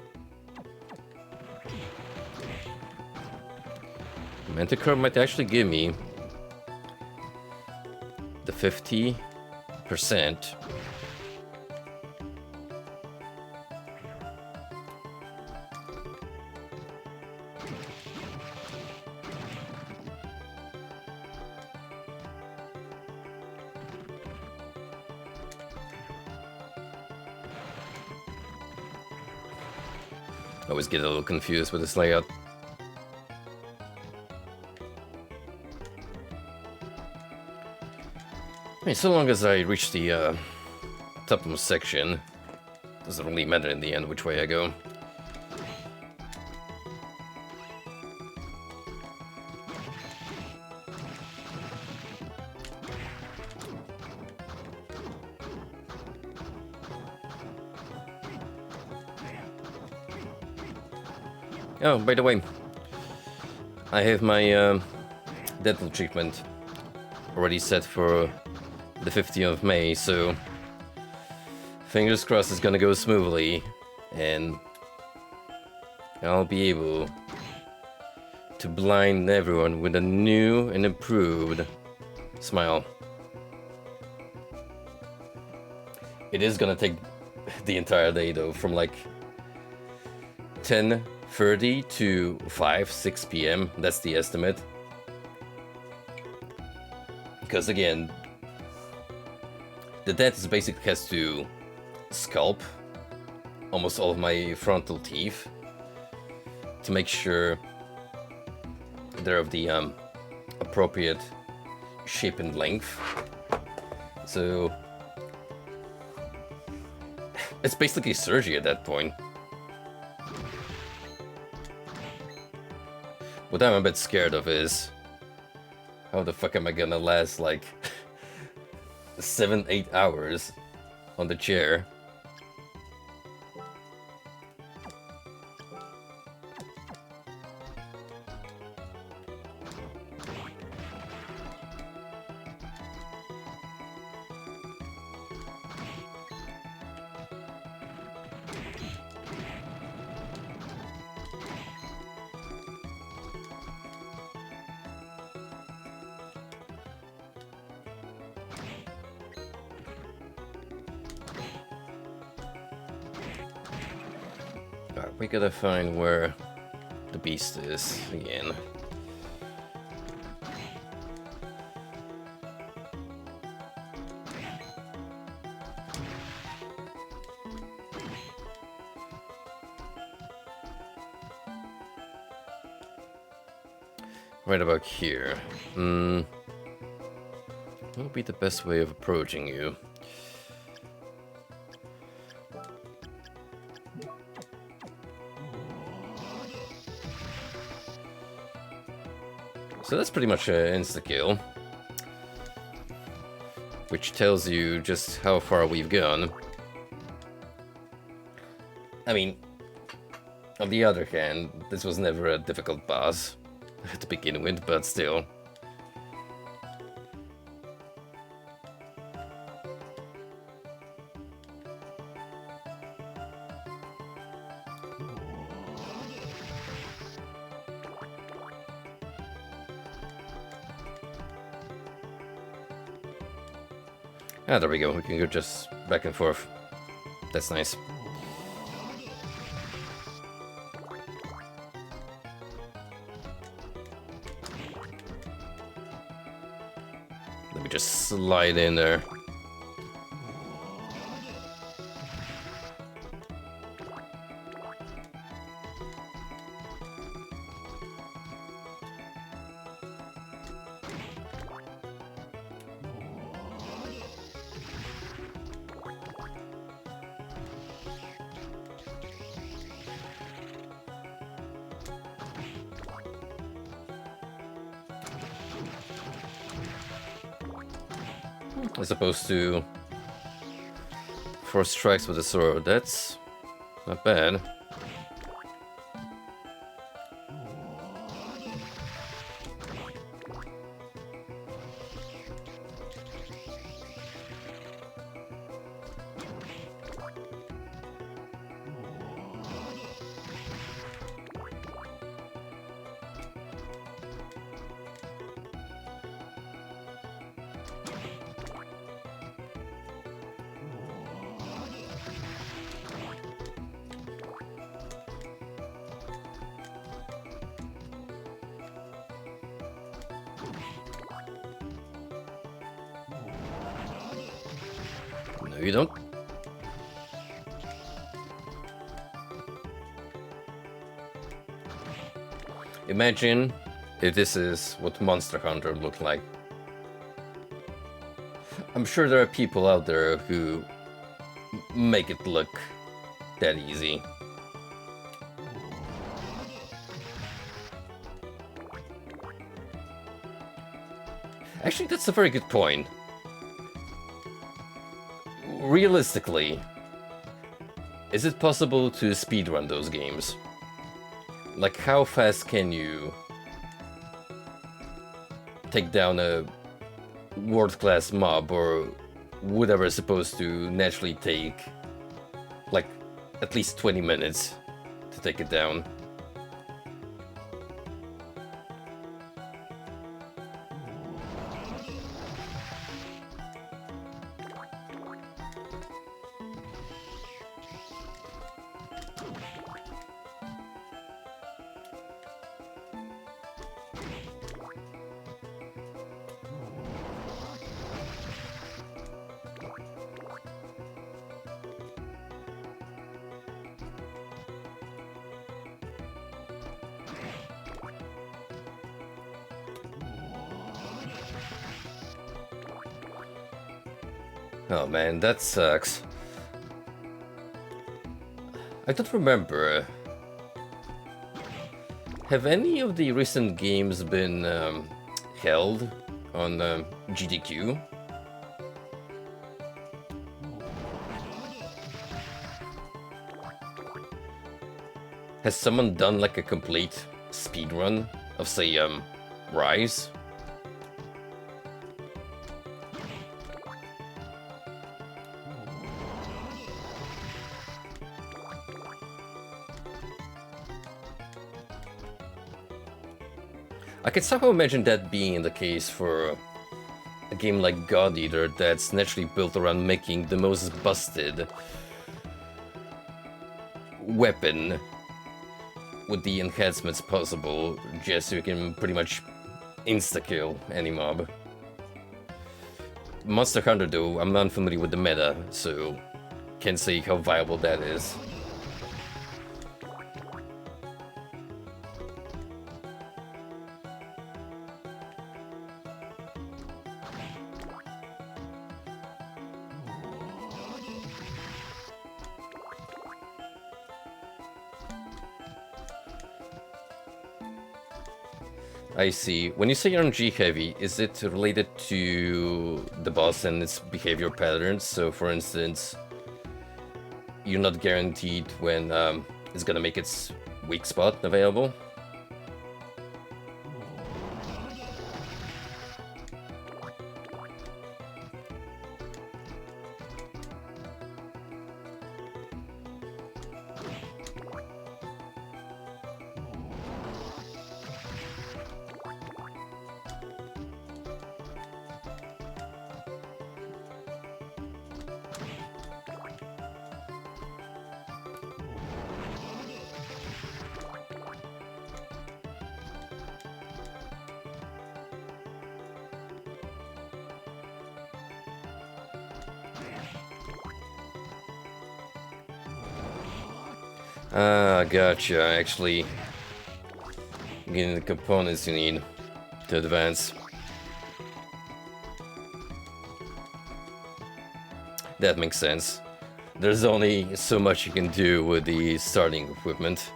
S1: Manticore might actually give me the 50%. I always get a little confused with this layout. I mean, so long as I reach the topmost section, doesn't really matter in the end which way I go. Oh, by the way, I have my dental treatment already set for the 15th of May, so fingers crossed it's gonna go smoothly and I'll be able to blind everyone with a new and improved smile. It is gonna take the entire day though, from like 10:30 to 5, 6 p.m. That's the estimate. Because again, the dentist basically has to sculpt almost all of my frontal teeth to make sure they're of the appropriate shape and length. So it's basically surgery at that point. What I'm a bit scared of is how the fuck am I gonna last like 7-8 hours on the chair? Alright, we gotta find where the beast is again. Right about here. What would be the best way of approaching you? So that's pretty much an insta-kill, which tells you just how far we've gone. I mean, on the other hand, this was never a difficult boss to begin with, but still. Ah, there we go. We can go just back and forth. That's nice. Let me just slide in there. As opposed to 4 strikes with a sword. That's not bad. No, you don't. Imagine if this is what Monster Hunter looked like. I'm sure there are people out there who make it look that easy. Actually, that's a very good point. Realistically, is it possible to speedrun those games? Like, how fast can you take down a world-class mob, or whatever is supposed to naturally take, like, at least 20 minutes to take it down? Oh man, that sucks. I don't remember. Have any of the recent games been held on GDQ? Has someone done like a complete speedrun of, say, Rise? I could somehow imagine that being the case for a game like God Eater that's naturally built around making the most busted weapon with the enhancements possible, just so you can pretty much insta-kill any mob. Monster Hunter though, I'm unfamiliar with the meta, so can't say how viable that is. I see. When you say RNG heavy, is it related to the boss and its behavior patterns? So, for instance, you're not guaranteed when it's gonna make its weak spot available? Ah, gotcha. Actually, getting the components you need to advance. That makes sense. There's only so much you can do with the starting equipment.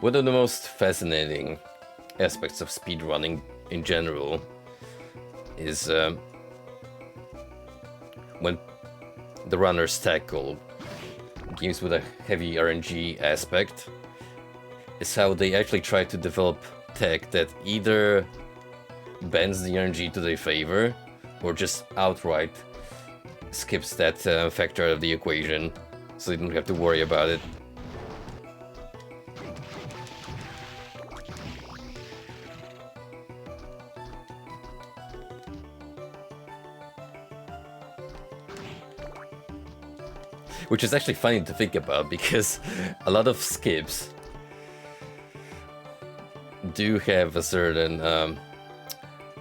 S1: One of the most fascinating aspects of speedrunning in general is when the runners tackle games with a heavy RNG aspect, is how they actually try to develop tech that either bends the RNG to their favor or just outright skips that factor out of the equation, so you don't have to worry about it. Which is actually funny to think about, because a lot of skips do have a certain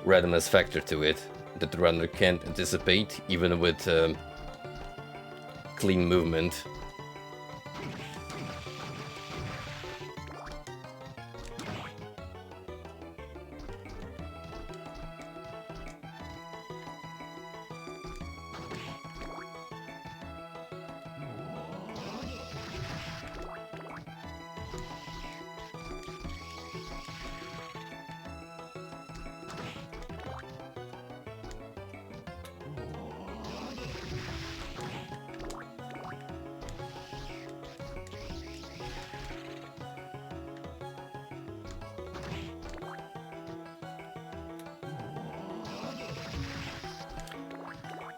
S1: randomness factor to it that the runner can't anticipate, even with clean movement.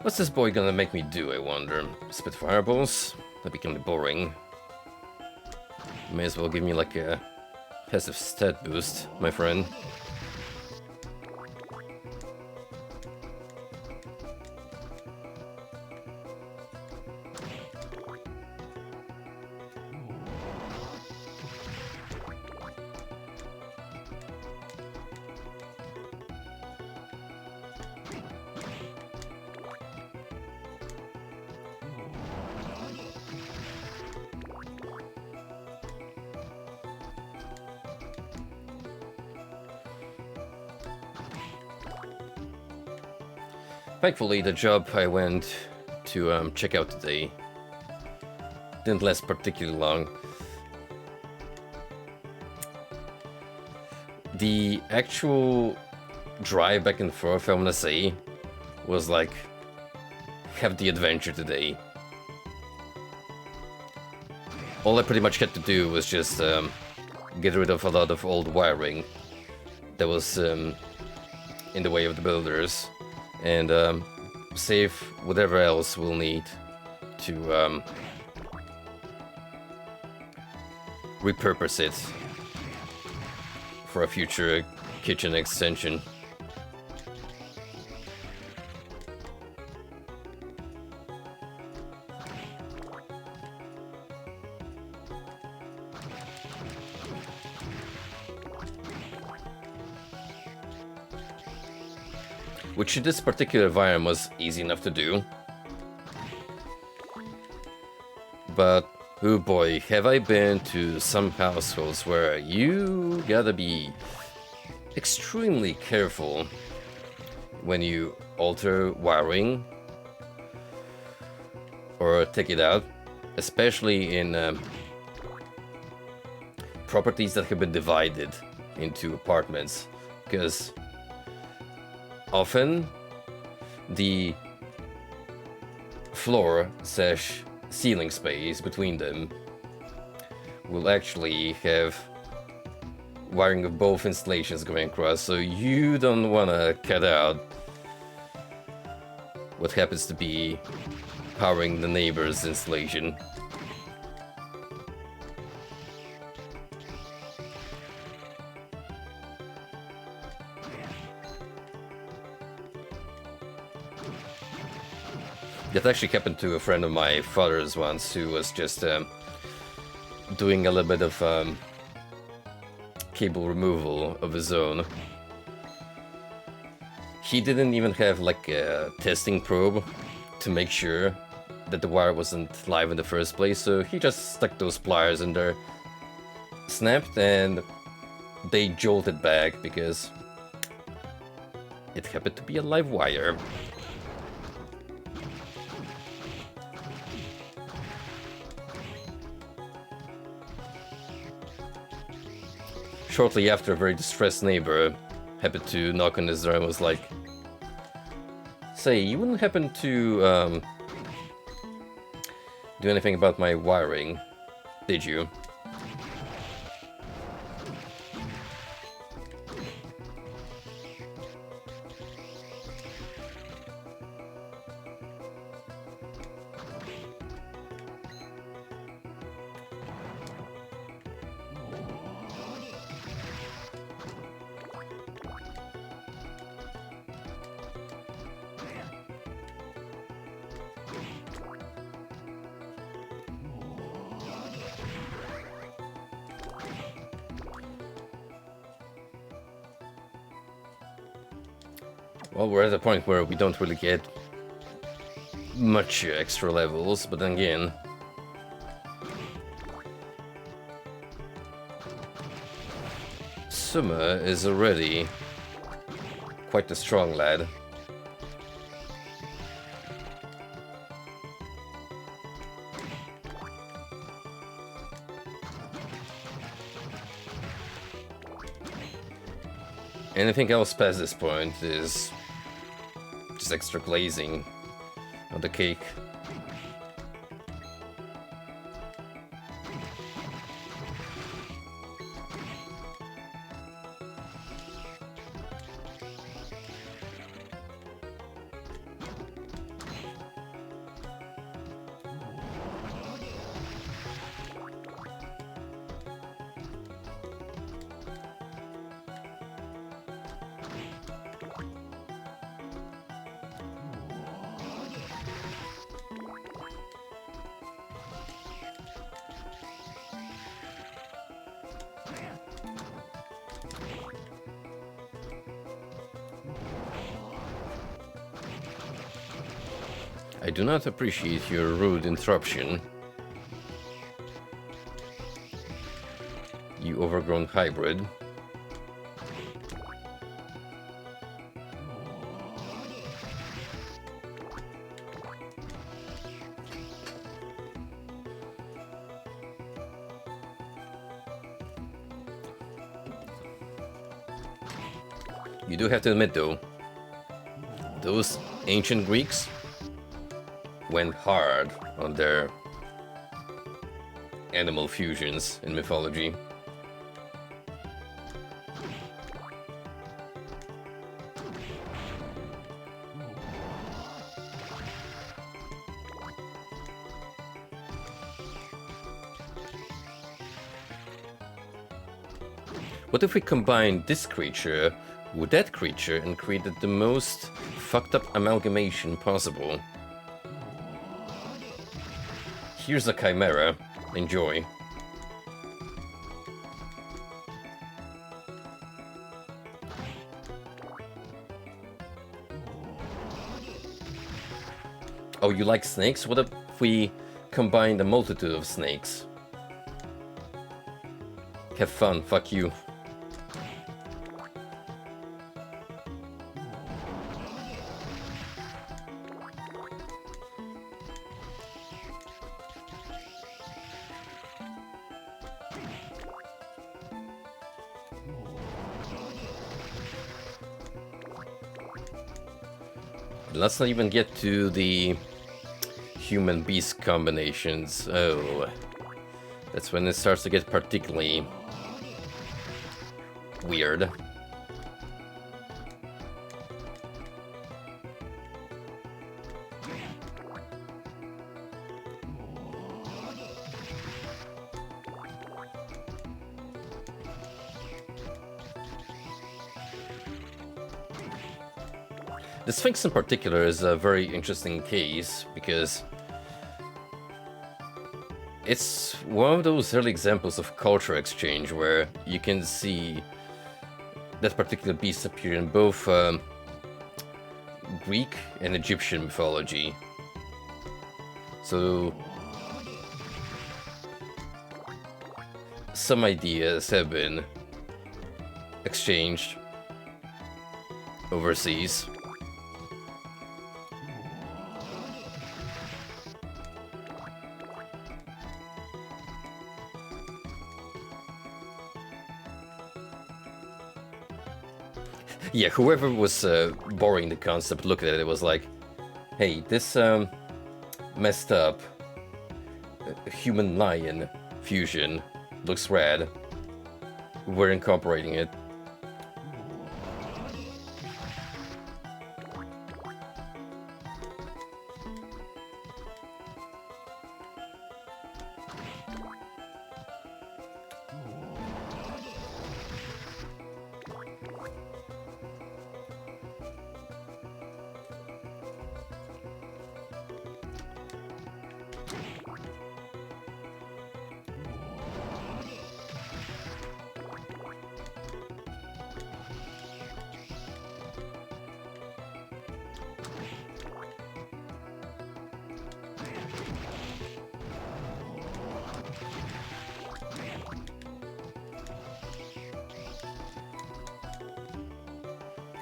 S1: What's this boy gonna make me do, I wonder? Spit fireballs? That became boring. May as well give me like a passive stat boost, my friend. Thankfully, the job I went to check out today didn't last particularly long. The actual drive back and forth, I wanna say, was like half the adventure today. All I pretty much had to do was just get rid of a lot of old wiring that was in the way of the builders, and save whatever else we'll need to repurpose it for a future kitchen extension. Which in this particular environment was easy enough to do. But, oh boy, have I been to some households where you gotta be extremely careful when you alter wiring or take it out, especially in properties that have been divided into apartments, because often the floor slash ceiling space between them will actually have wiring of both installations going across, so you don't want to cut out what happens to be powering the neighbor's installation. That actually happened to a friend of my father's once, who was just doing a little bit of cable removal of his own. He didn't even have like a testing probe to make sure that the wire wasn't live in the first place, so he just stuck those pliers in there, snapped, and they jolted back because it happened to be a live wire. Shortly after, a very distressed neighbor happened to knock on his door and was like, "Say, you wouldn't happen to do anything about my wiring, did you?" Well, we're at a point where we don't really get much extra levels, but then again, Summer is already quite a strong lad. Anything else past this point is just extra glazing on the cake. I do not appreciate your rude interruption, you overgrown hybrid. You do have to admit, though, those ancient Greeks went hard on their animal fusions in mythology. What if we combine this creature with that creature and created the most fucked up amalgamation possible? Here's a chimera. Enjoy. Oh, you like snakes? What if we combine a multitude of snakes? Have fun, fuck you. Let's not even get to the human-beast combinations. Oh, that's when it starts to get particularly weird. The Sphinx in particular is a very interesting case because it's one of those early examples of culture exchange where you can see that particular beast appear in both Greek and Egyptian mythology. So some ideas have been exchanged overseas. Yeah, whoever was borrowing the concept looked at it, it was like, hey, this messed up human-lion fusion looks rad. We're incorporating it.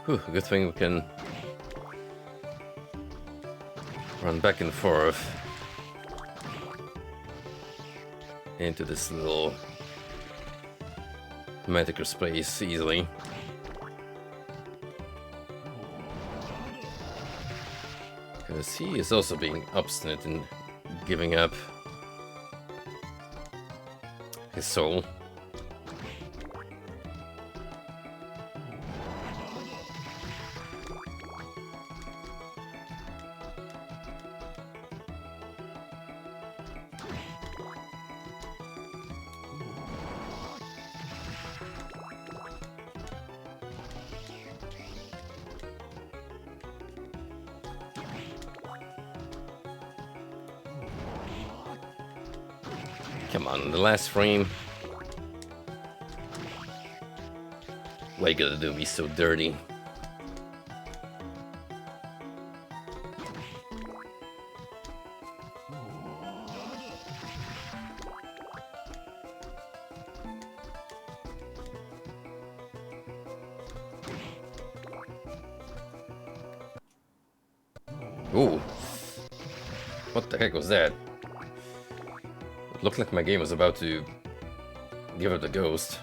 S1: Whew, good thing we can run back and forth into this little Manticore space easily. Because he is also being obstinate in giving up his soul. Come on, the last frame. Why you gotta do me so dirty? Ooh. What the heck was that? It looked like my game was about to give up the ghost.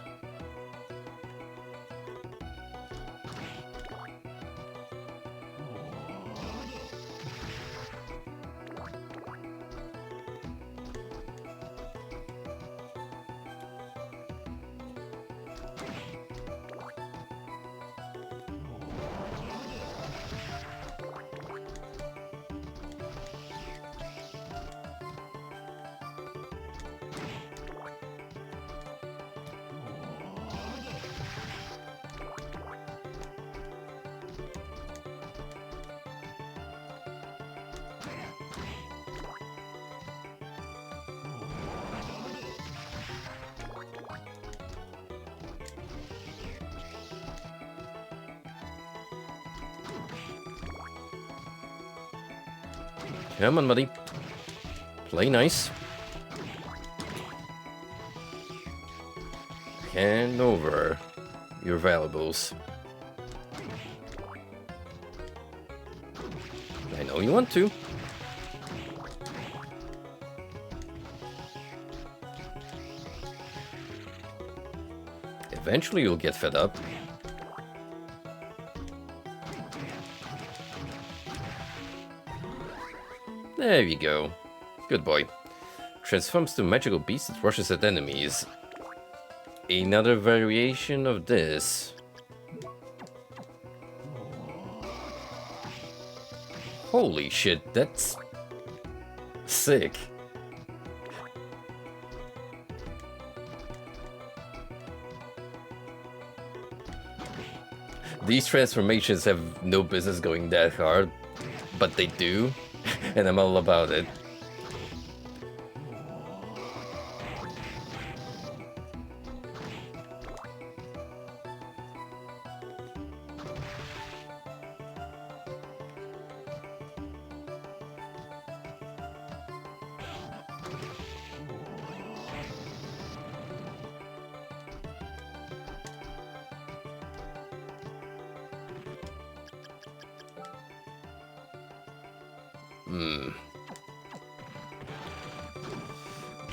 S1: Come on, buddy. Play nice. Hand over your valuables. I know you want to. Eventually you'll get fed up. There you go. Good boy. Transforms to magical beast that rushes at enemies. Another variation of this. Holy shit, that's sick. These transformations have no business going that hard, but they do, and I'm all about it.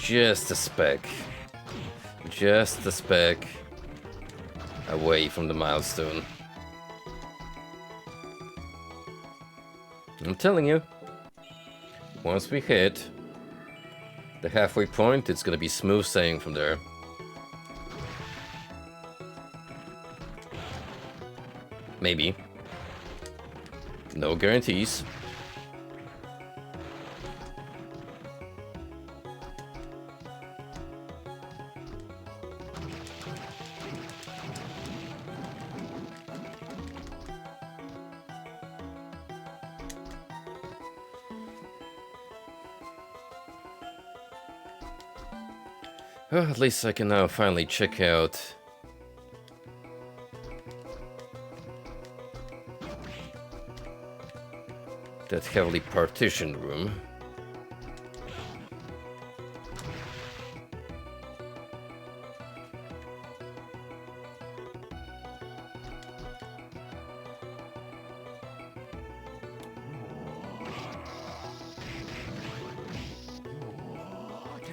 S1: Just a speck. Just a speck away from the milestone. I'm telling you, once we hit the halfway point, it's gonna be smooth sailing from there. Maybe. No guarantees. Well, at least I can now finally check out that heavily partitioned room.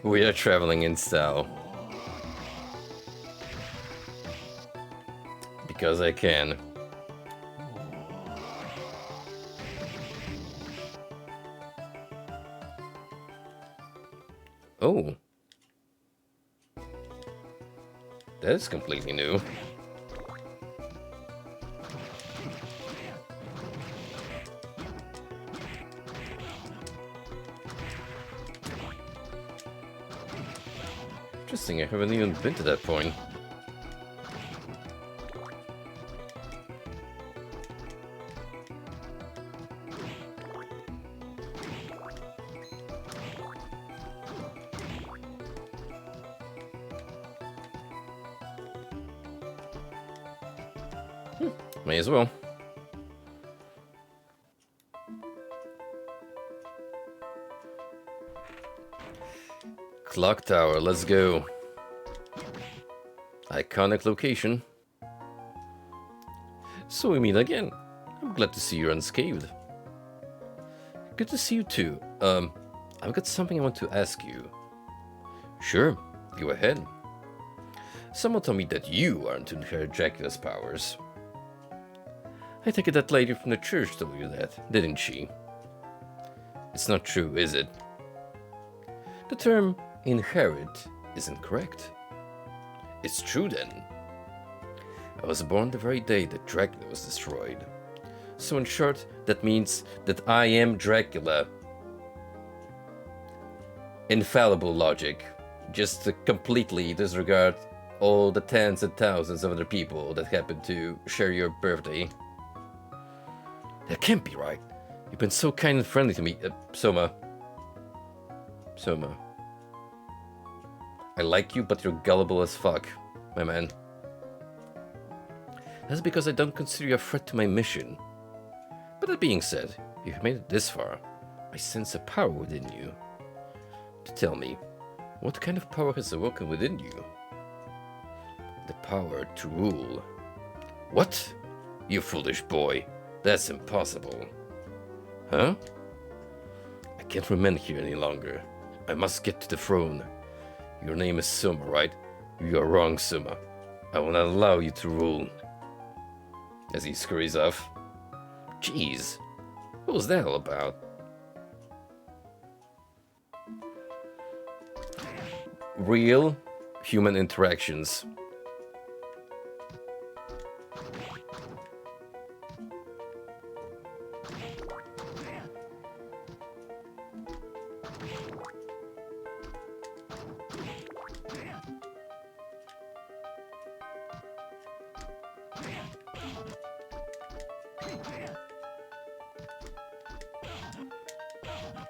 S1: We are traveling in style. Because I can. Oh. That is completely new. Interesting, I haven't even been to that point. May as well. Clock tower, let's go. Iconic location. So we meet again. I'm glad to see you're unscathed. Good to see you too. I've got something I want to ask you. Sure, go ahead. Someone told me that you aren't to inherit Dracula's powers. I take it that lady from the church told you that, didn't she? It's not true, is it? The term inherit isn't correct. It's true then. I was born the very day that Dracula was destroyed. So in short, that means that I am Dracula. Infallible logic. Just to completely disregard all the tens and thousands of other people that happen to share your birthday. That can't be right. You've been so kind and friendly to me, Soma. Soma. I like you, but you're gullible as fuck, my man. That's because I don't consider you a threat to my mission. But that being said, you've made it this far. I sense a power within you. Tell me, what kind of power has awoken within you? The power to rule. What? You foolish boy. That's impossible. Huh? I can't remain here any longer. I must get to the throne. Your name is Suma, right? You are wrong, Suma. I will not allow you to rule. As he scurries off. Jeez, what was that all about? Real human interactions.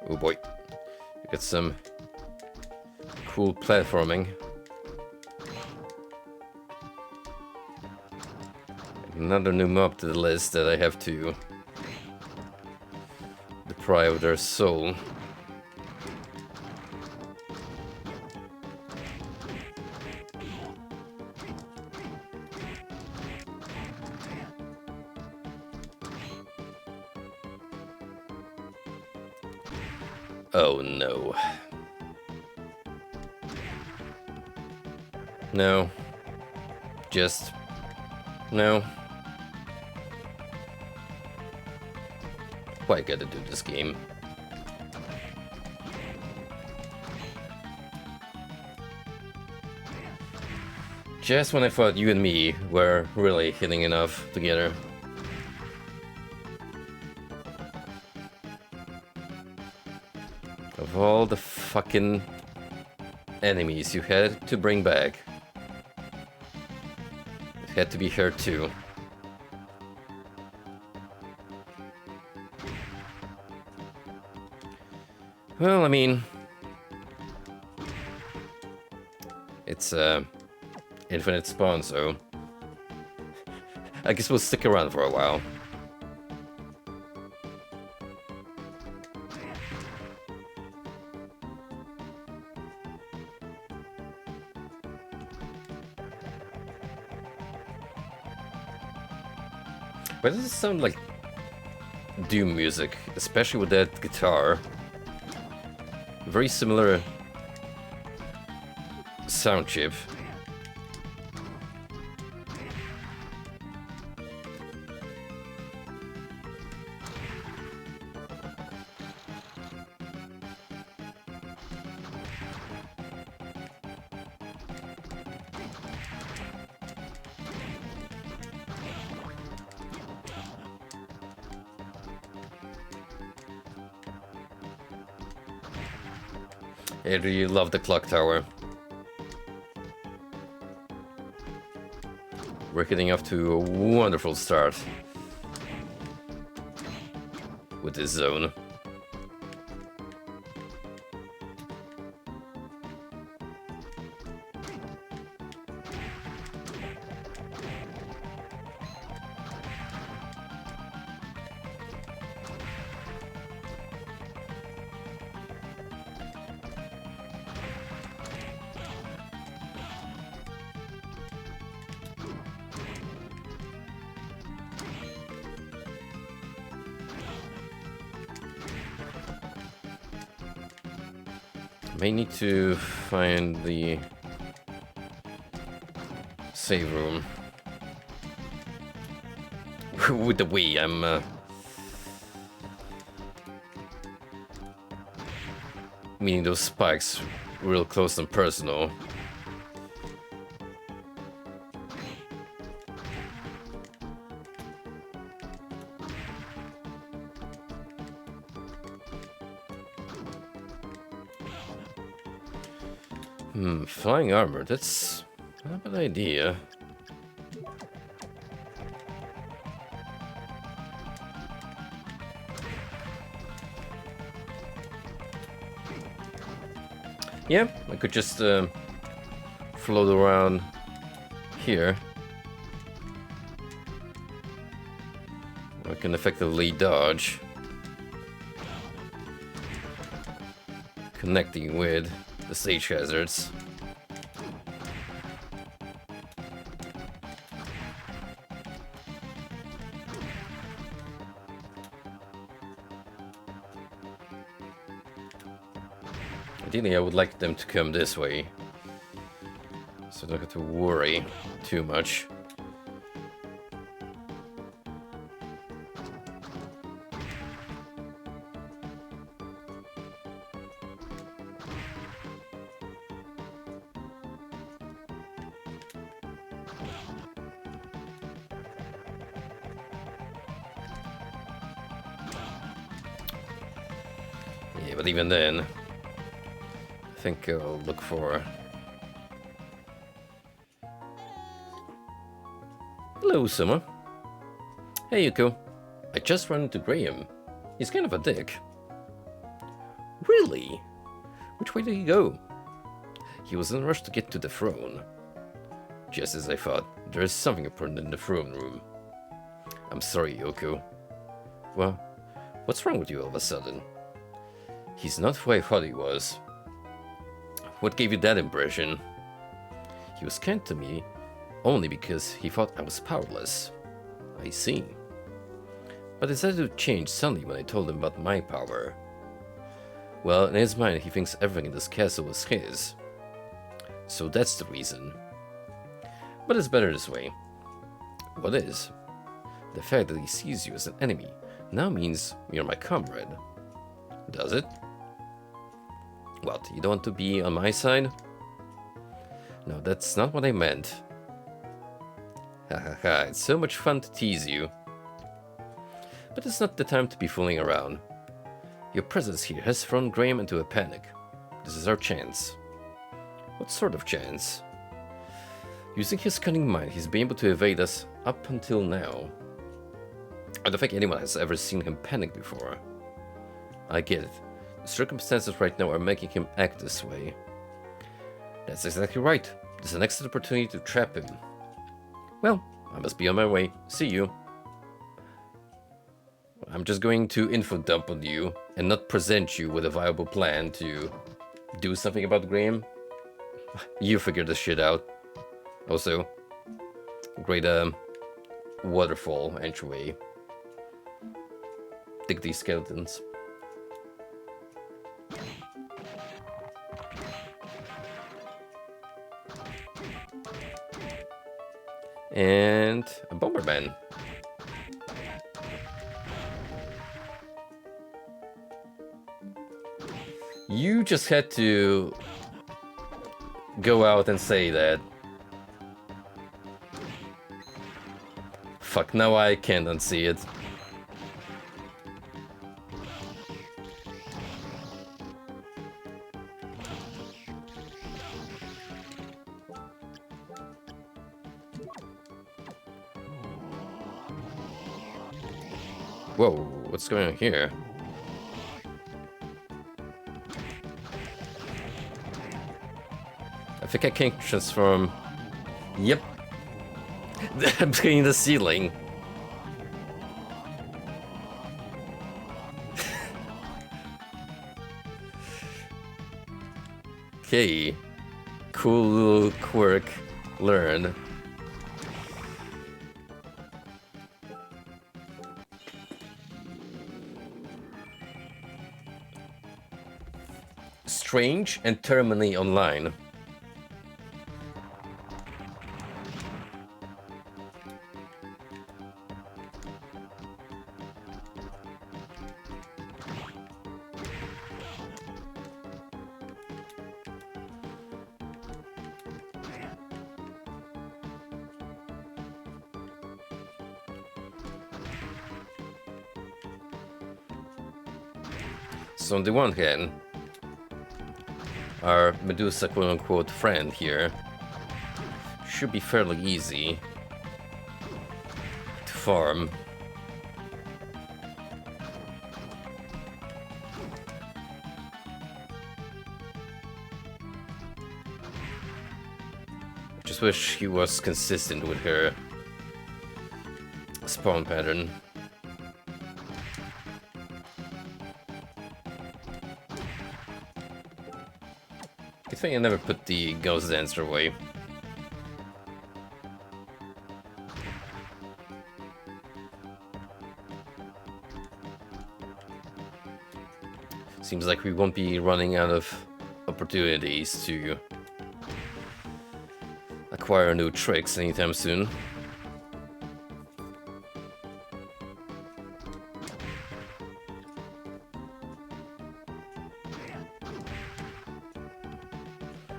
S1: Oh boy, get some cool platforming. Another new mob to the list that I have to deprive their soul. Oh no. No. Just... no. Why I gotta do this game? Just when I thought you and me were really hitting enough together. Of all the fucking enemies you had to bring back, it had to be her too. Well, I mean, it's infinite spawn, so I guess we'll stick around for a while. Why does it sound like Doom music, especially with that guitar? Very similar sound chip. I really love the clock tower. We're getting off to a wonderful start with this zone. May need to find the save room. With the Wii, I'm meaning those spikes real close and personal. Flying armor, that's not a bad idea. Yeah, I could just float around here. I can effectively dodge. connecting with the stage hazards. Ideally, I would like them to come this way, so I don't have to worry too much. Yeah, but even then, I think I'll look for... Hello, Summer. Hey, Yuko. I just ran into Graham. He's kind of a dick. Really? Which way did he go? He was in a rush to get to the throne. Just as I thought, there is something important in the throne room. I'm sorry, Yoko. Well, what's wrong with you all of a sudden? He's not who I thought he was. What gave you that impression? He was kind to me only because he thought I was powerless. I see. But his attitude changed suddenly when I told him about my power. Well, in his mind, he thinks everything in this castle is his. So that's the reason. But it's better this way. What is? The fact that he sees you as an enemy now means you're my comrade. Does it? What, you don't want to be on my side? No, that's not what I meant. Hahaha, it's so much fun to tease you. But it's not the time to be fooling around. Your presence here has thrown Graham into a panic. This is our chance. What sort of chance? Using his cunning mind, he's been able to evade us up until now. I don't think anyone has ever seen him panic before. I get it. The circumstances right now are making him act this way. That's exactly right. There's an excellent opportunity to trap him. Well, I must be on my way. See you. I'm just going to info dump on you and not present you with a viable plan to do something about Graham. You figure this shit out. Also, great waterfall entryway. Dig these skeletons. And a Bomberman. You just had to go out and say that. Fuck, now I can't unsee it. Whoa, what's going on here? I think I can transform. Yep. I'm between the ceiling. Okay. Cool little quirk. Learn. Strange and terminally online. So on the one hand, our Medusa quote-unquote friend here should be fairly easy to farm. Just wish he was consistent with her spawn pattern. think I never put the Ghost Dancer away. Seems like we won't be running out of opportunities to acquire new tricks anytime soon.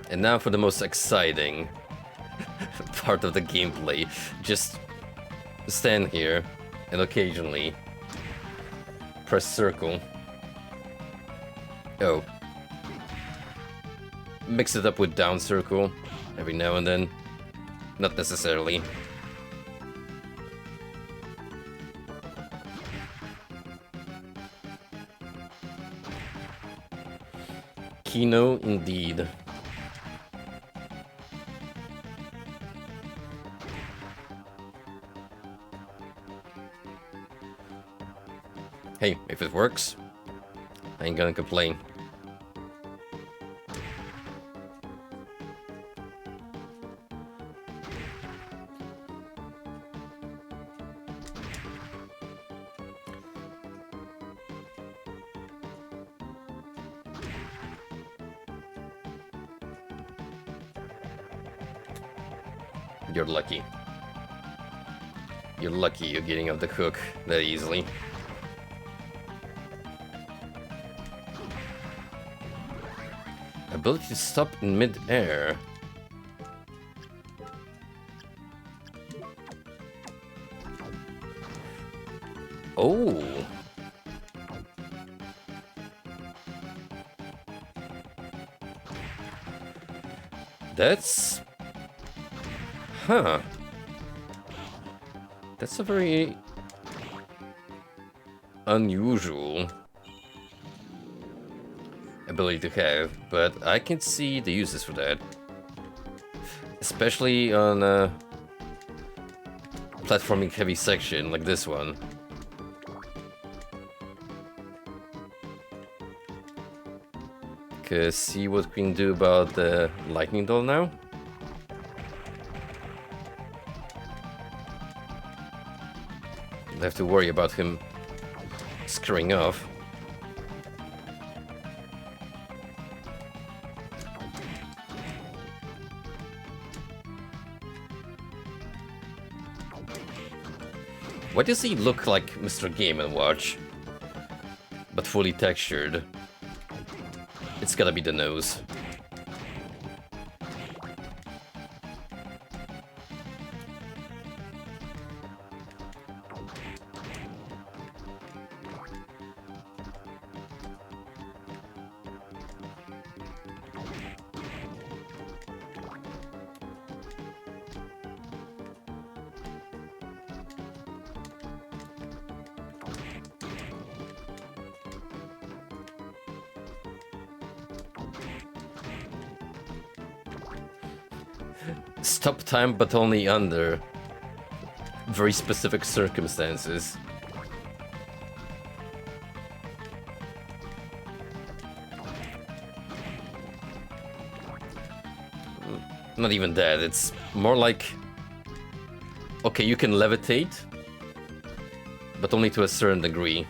S1: And now for the most exciting part of the gameplay. Just stand here and occasionally press circle. Oh. Mix it up with down circle every now and then. Not necessarily. Kino indeed. Hey, if it works, I ain't gonna complain. You're lucky. You're lucky you're getting off the hook that easily. Ability to stop in mid-air. Oh. That's... Huh. That's a very unusual ability to have, but I can see the uses for that. Especially on a platforming heavy section like this one. Cause see what we can do about the lightning doll now? Don't have to worry about him screwing off. Why does he look like Mr. Game & Watch, but fully textured? It's gotta be the nose. Stop time, but only under very specific circumstances. Not even that, it's more like... Okay, you can levitate, but only to a certain degree.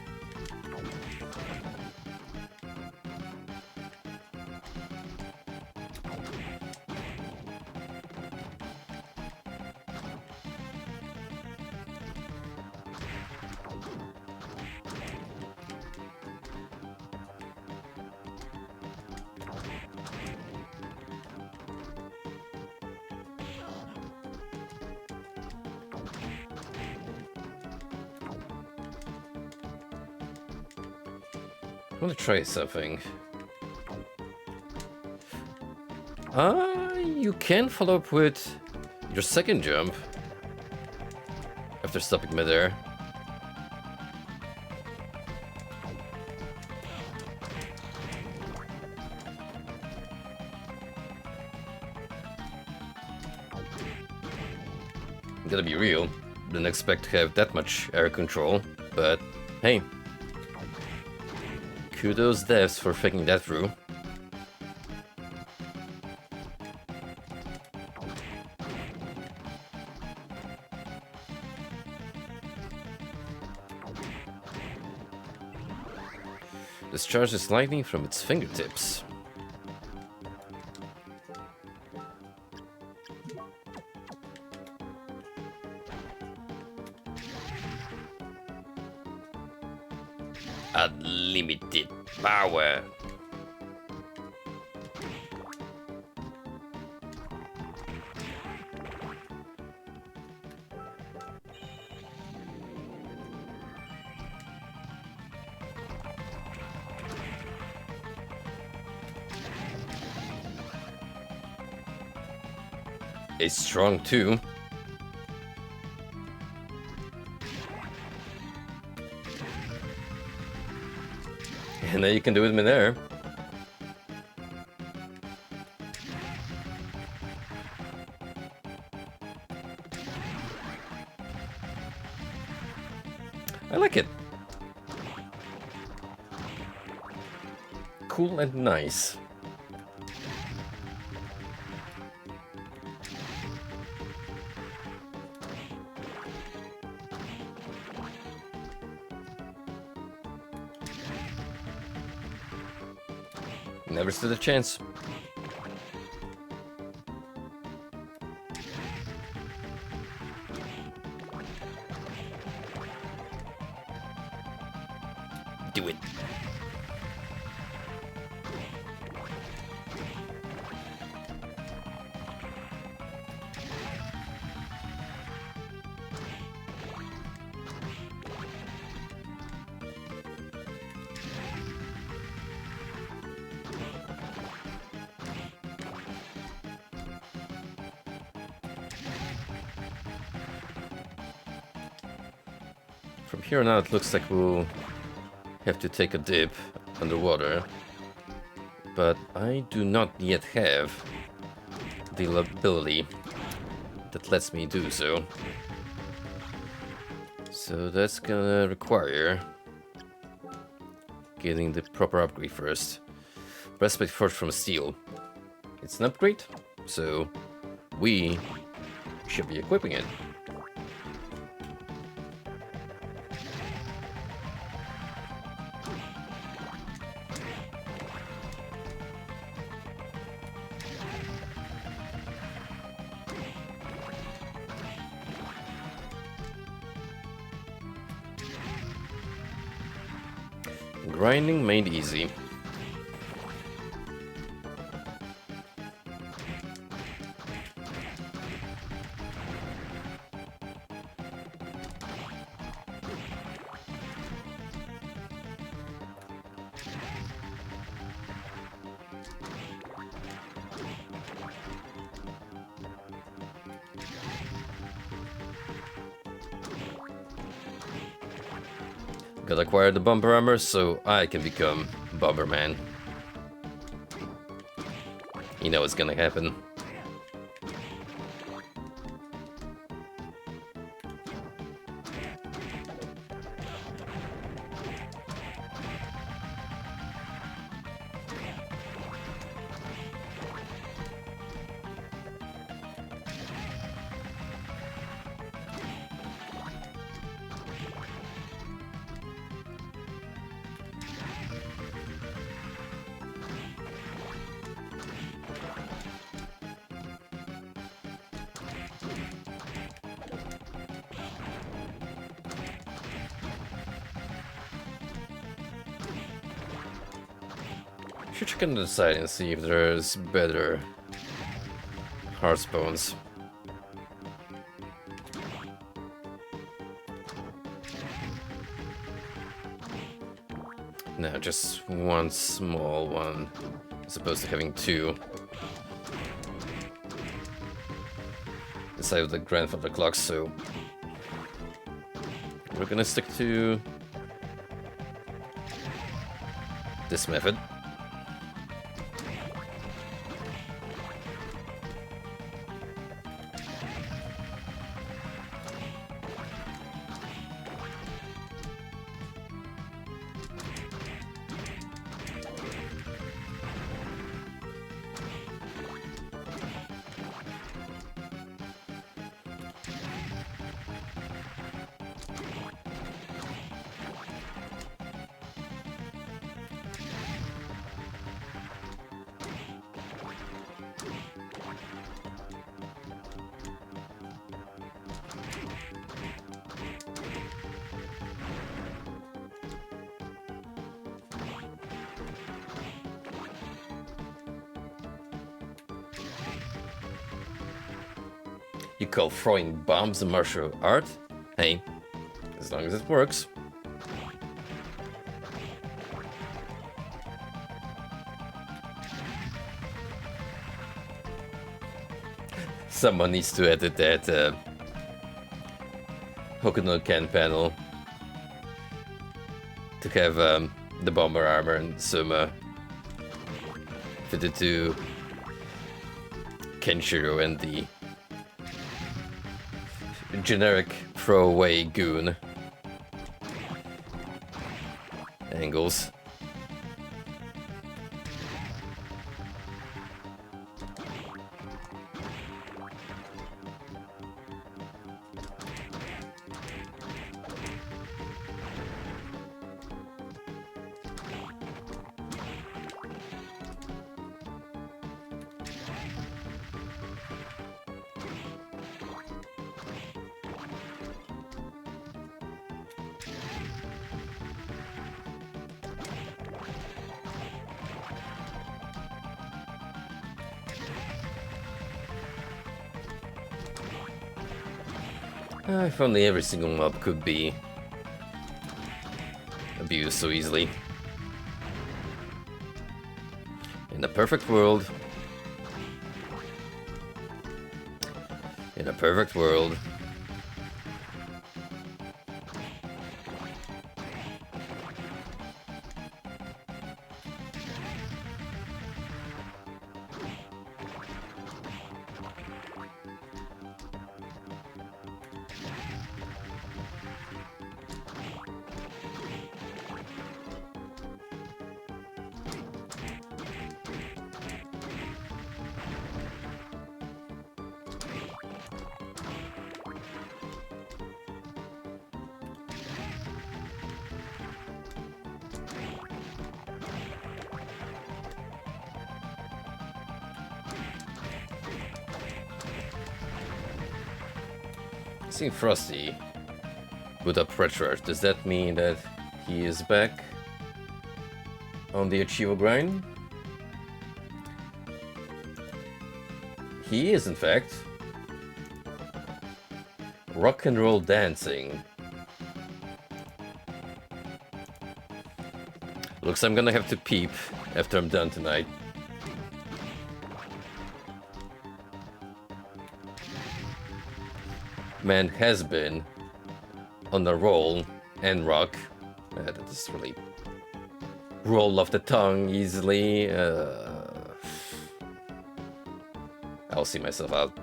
S1: I want to try something. You can follow up with your second jump after stopping midair. Gotta be real, didn't expect to have that much air control, but hey. Kudos devs for thinking that through. Discharges lightning from its fingertips. Unlimited power. It's strong too. And then you can do it in midair. I like it. Cool and nice. Never stood a chance. Do it. From here on out, it looks like we'll have to take a dip underwater, but I do not yet have the ability that lets me do so. So that's gonna require getting the proper upgrade first. Breastplate forged from steel. It's an upgrade, so we should be equipping it. Grinding made easy. Gotta acquire the bumper armor so I can become Bomberman. You know what's gonna happen. Should check on the side and see if there's better heart bones. No, just one small one, as opposed to having two. Inside of the grandfather clock, so we're gonna stick to this method. You call throwing bombs a martial art? Hey, as long as it works. Someone needs to edit that Hokuno Ken panel to have the bomber armor and some fitted to Kenshiro and the generic throwaway goon angles. If only every single mob could be abused so easily. In a perfect world. In a perfect world. Seeing Frosty put up red charge, does that mean that he is back on the Achivo grind? He is, in fact. Rock and roll dancing. Looks I'm gonna have to peep after I'm done tonight. Man has been on the roll and rock. That is really roll off the tongue easily. I'll see myself out.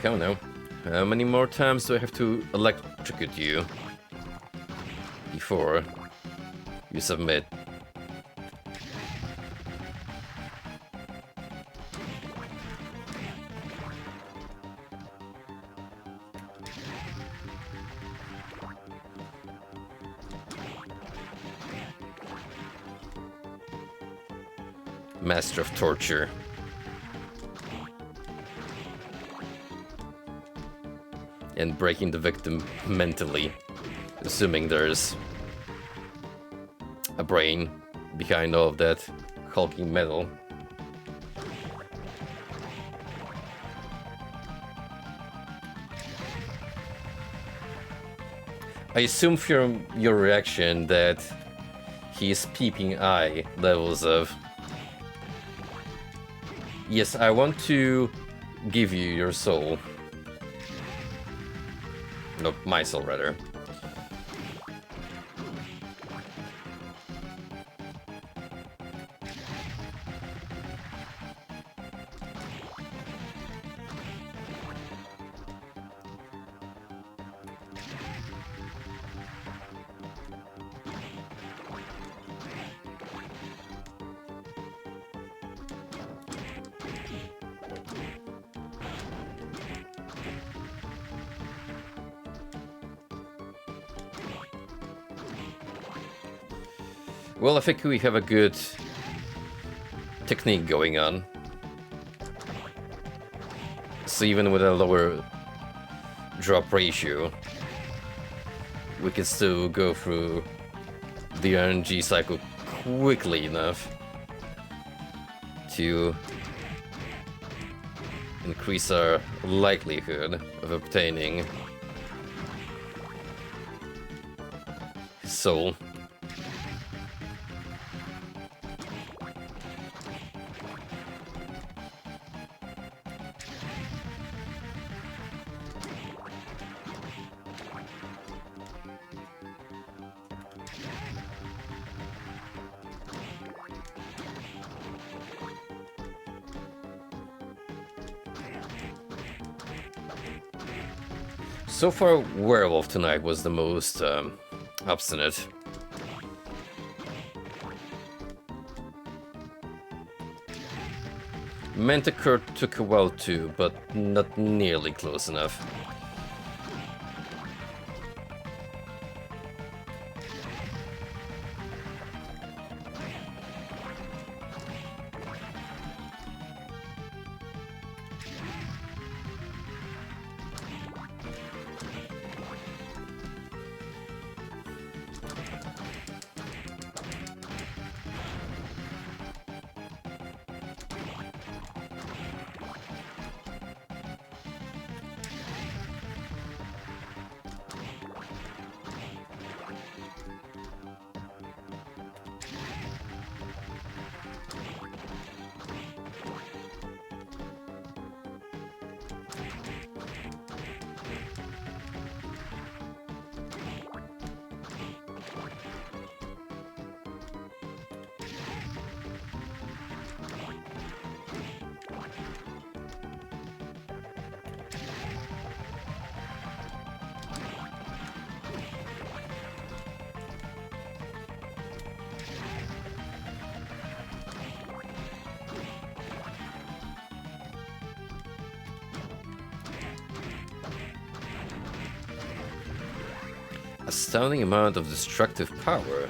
S1: Come now. How many more times do I have to electrocute you before you submit? Master of torture. And breaking the victim mentally, assuming there's a brain behind all of that hulking metal. I assume from your reaction that he's peeping eye levels of, yes, I want to give you your soul. No, my soul, rather. Well, I think we have a good technique going on. So even with a lower drop ratio, we can still go through the RNG cycle quickly enough to increase our likelihood of obtaining soul. So far, Werewolf tonight was the most obstinate. Manticore took a while too, but not nearly close enough. Astounding amount of destructive power.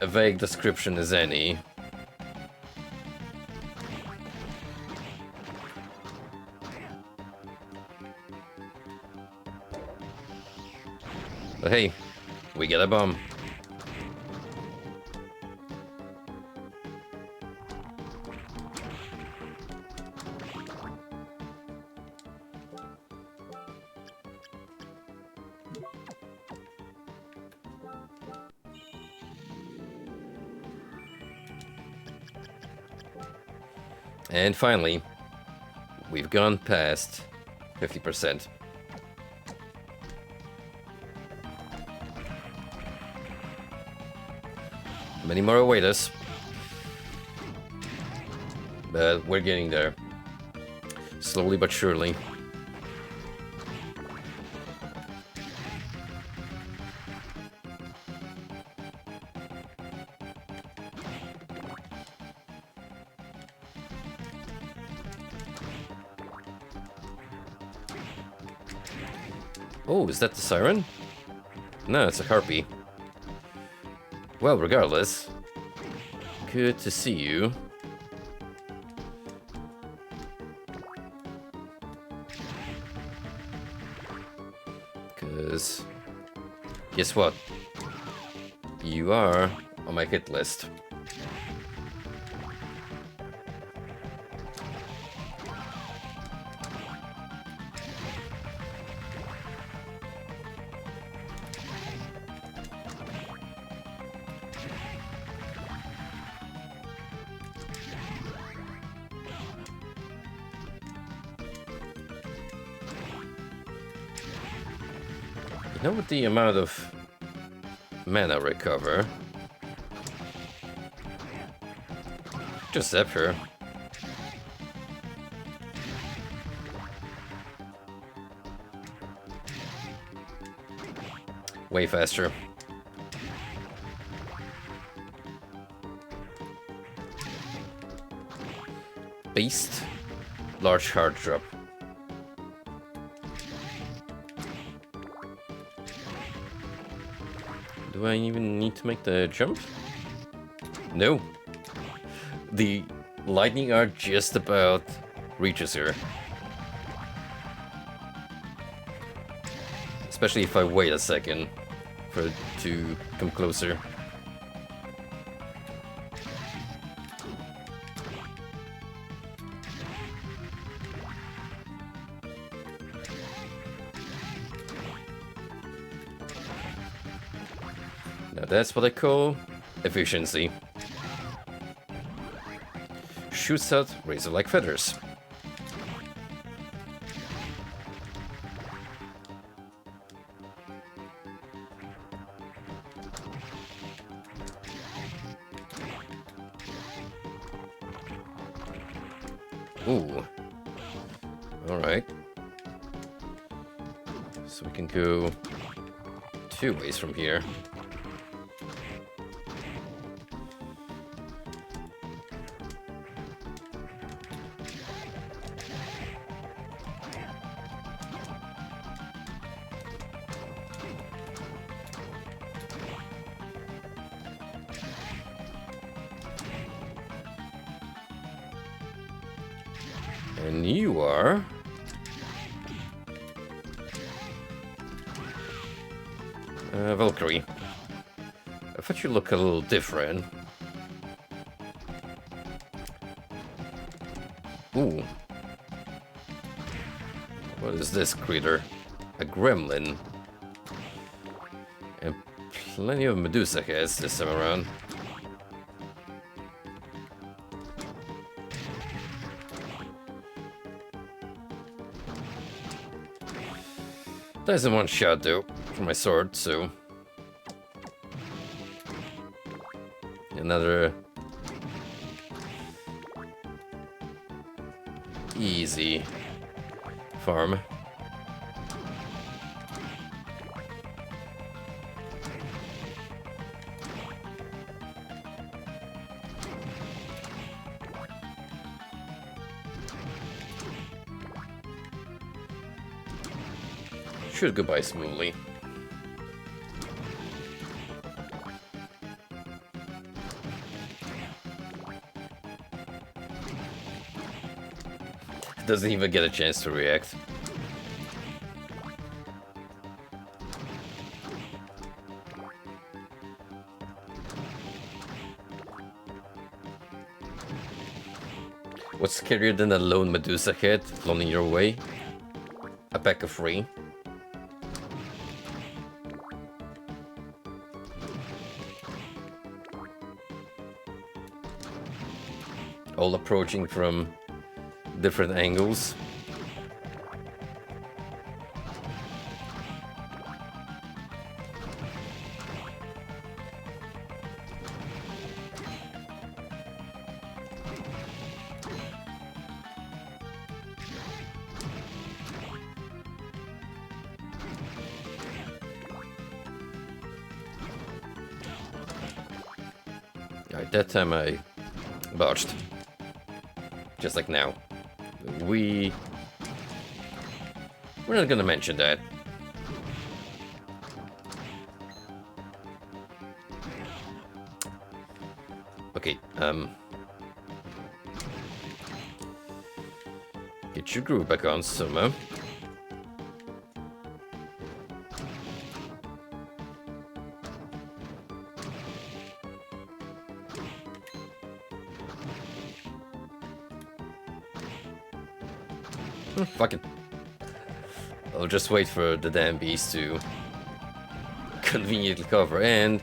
S1: A vague description as any. But hey, we get a bomb. And finally, we've gone past 50%. Many more await us, but we're getting there. Slowly but surely. Oh, is that the siren? No, it's a harpy. Well, regardless, good to see you. Because, guess what? You are on my hit list. You know, with the amount of mana recover, just zap her. Way faster. Beast, large hard drop. Do I even need to make the jump? No. The lightning arc just about reaches her. Especially if I wait a second for it to come closer. Now that's what I call efficiency. Shoots out razor-like feathers. Ooh. Alright. So we can go 2 ways from here. And you are... Valkyrie. I thought you look a little different. Ooh. What is this creature? A gremlin. And plenty of Medusa heads this time around. That's in one shot though, for my sword, so... Another... easy farm. Should go by smoothly. Doesn't even get a chance to react. What's scarier than a lone Medusa head floating your way? A pack of 3. All approaching from different angles. Alright, that time I botched. Just like now. We're not gonna mention that. Okay, get your groove back on, Soma. Fuck it. I'll just wait for the damn beast to conveniently cover, and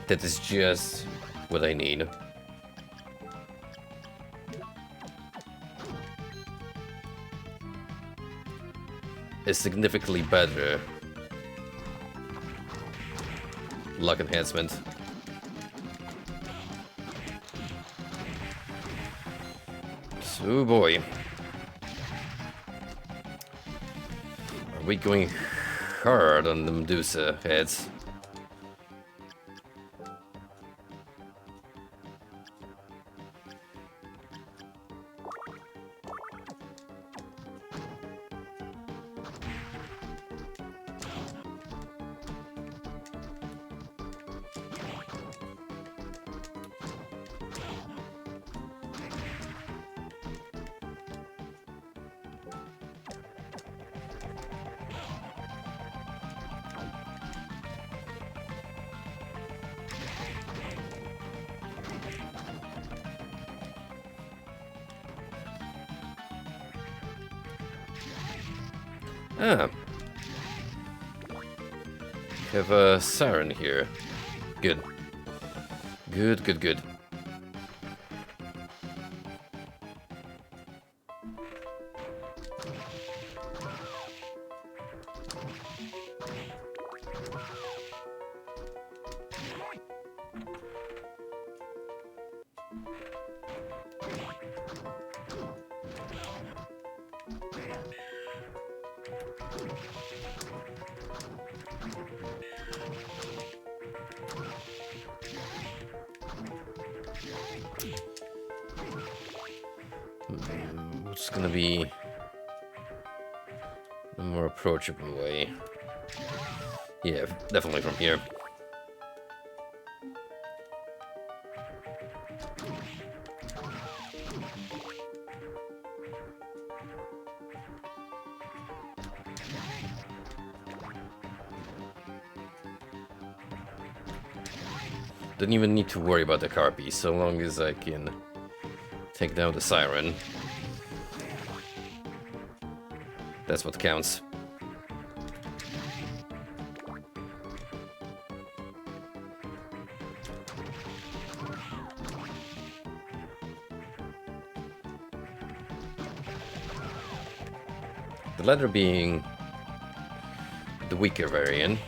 S1: that is just what I need. A significantly better luck enhancement. So boy. Are we going hard on the Medusa heads? Ah, have a siren here. Good. Good, good, good. What's gonna be a more approachable way? Yeah, definitely from here. Don't even need to worry about the car piece, so long as I can take down the siren. That's what counts. The latter being the weaker variant.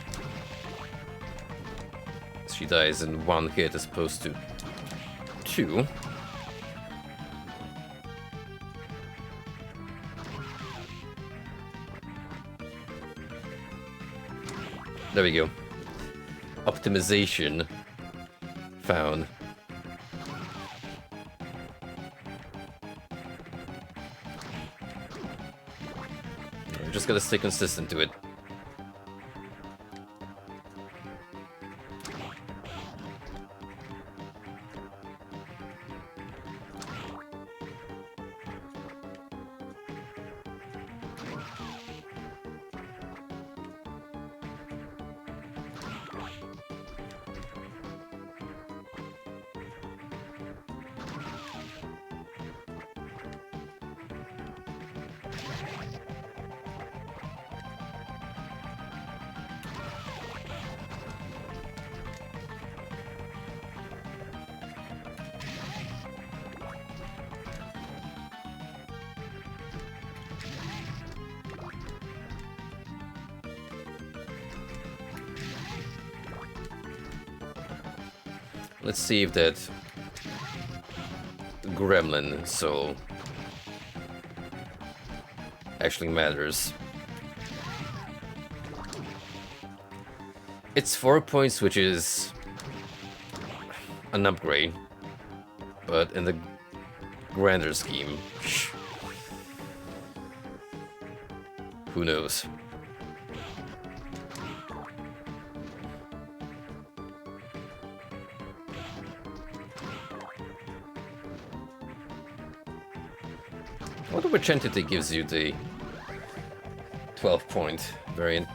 S1: She dies in one hit as opposed to two. There we go. Optimization found. I'm just gotta stay consistent to it. Let's see if that gremlin soul actually matters. It's 4 points, which is an upgrade, but in the grander scheme, who knows? I wonder which entity gives you the 12-point variant.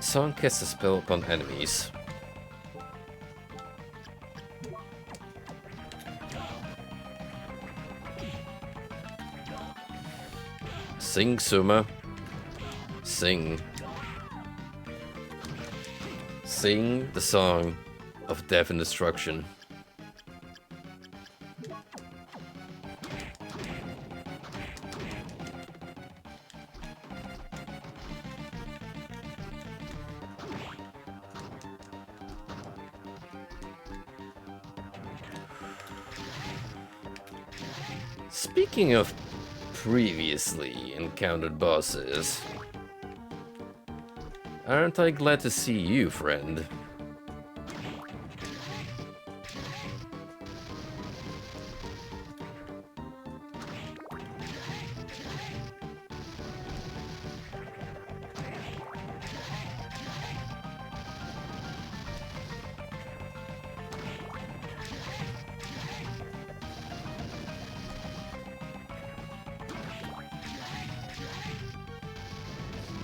S1: Song casts a spell upon enemies. Sing, Suma. Sing. Sing the song of death and destruction. Speaking of previously encountered bosses, aren't I glad to see you, friend?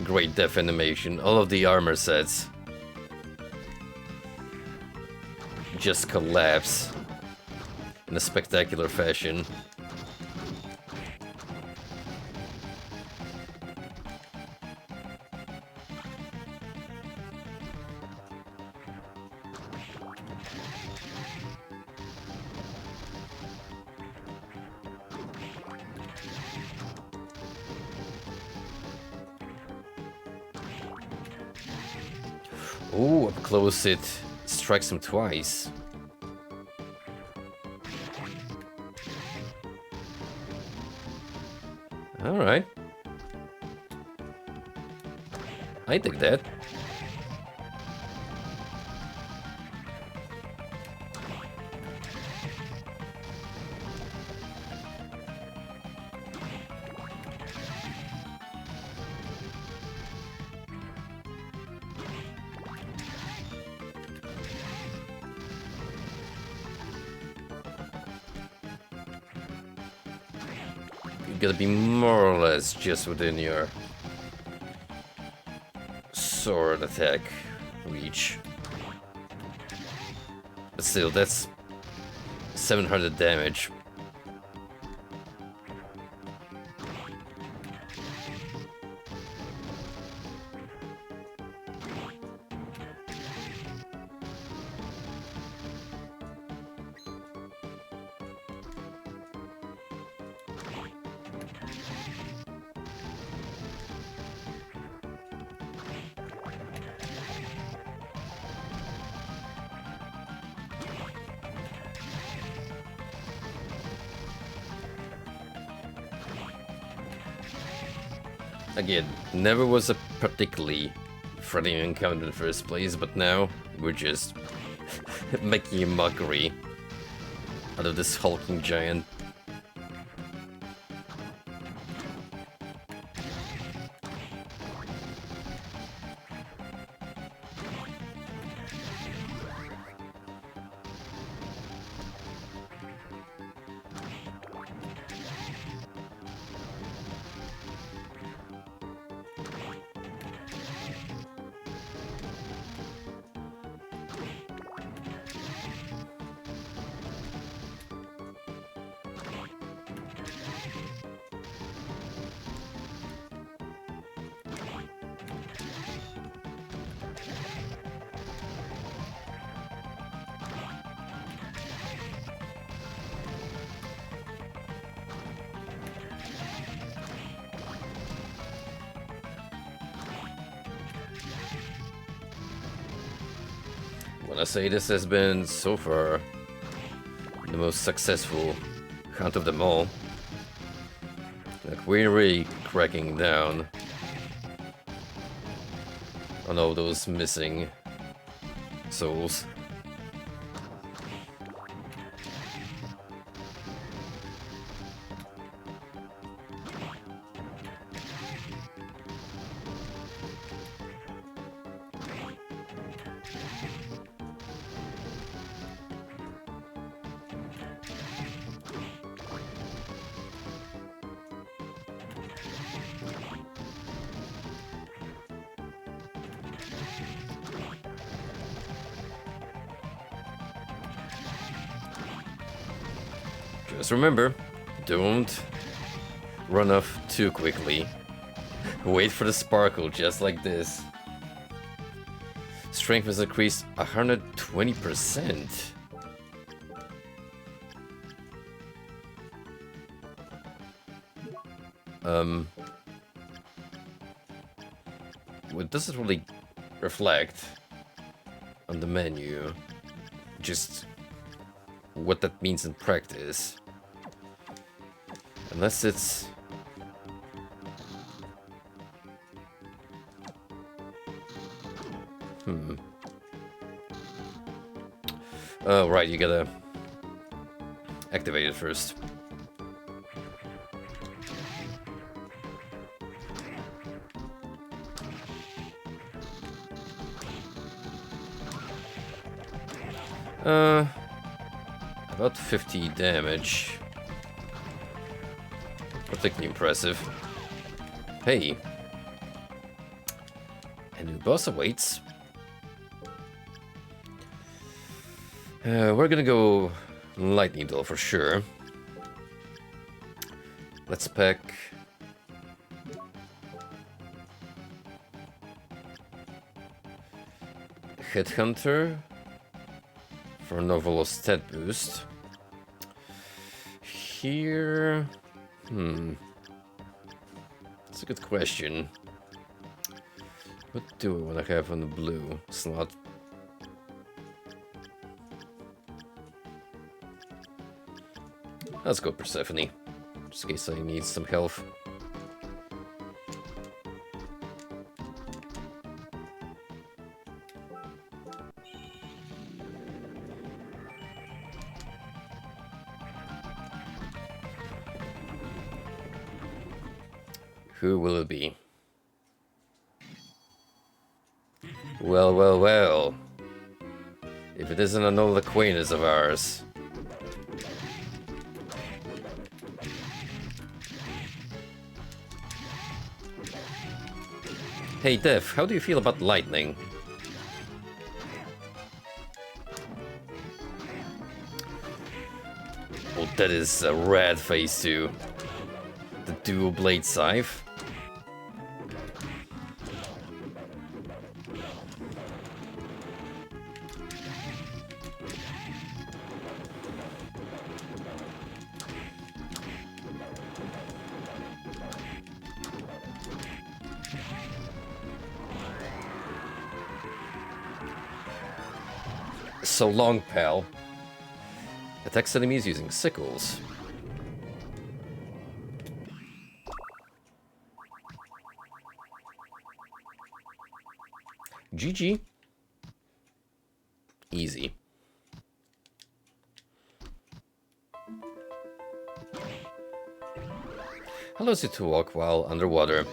S1: Great death animation. All of the armor sets just collapse in a spectacular fashion. Oh, up close it strikes him twice. Alright. I dig that. You gotta be more or less just within your sword attack reach. But still, that's 700 damage. Again, never was a particularly threatening encounter in the first place, but now we're just making a mockery out of this hulking giant. When I say this has been, so far, the most successful hunt of them all. Like, we're really cracking down on all those missing souls. Just remember, don't run off too quickly. Wait for the sparkle, just like this. Strength has increased 120%. What does it really reflect on the menu? Just what that means in practice. Unless it's... Oh, right, you gotta activate it first. About 50 damage. Particularly impressive. Hey. A new boss awaits. We're gonna go Lightning Needle for sure. Let's pack... Headhunter for Novel stat boost. Here... That's a good question. What do I want to have on the blue slot? Let's go Persephone, just in case I need some health. Who will it be? Well, well, well. If it isn't an old acquaintance of ours. Hey, Dev, how do you feel about lightning? Oh, that is a rad phase 2. The dual blade scythe. So long, pal. Attacks enemies using sickles. GG. Easy. Allows you to walk while underwater.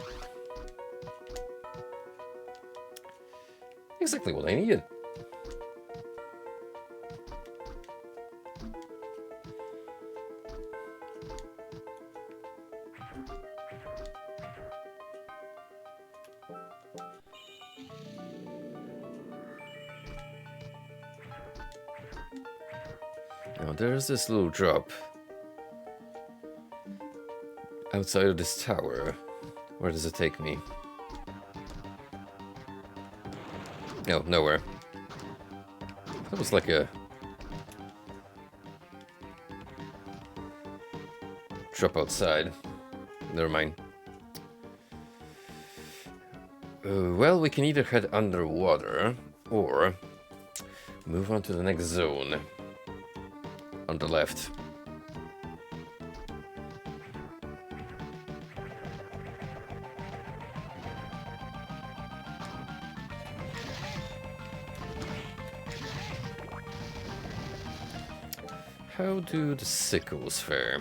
S1: Exactly what I needed. Now there's this little drop outside of this tower. Where does it take me? No, nowhere. That was like a drop outside. Never mind. Well, we can either head underwater or move on to the next zone on the left. How do the sickles fare?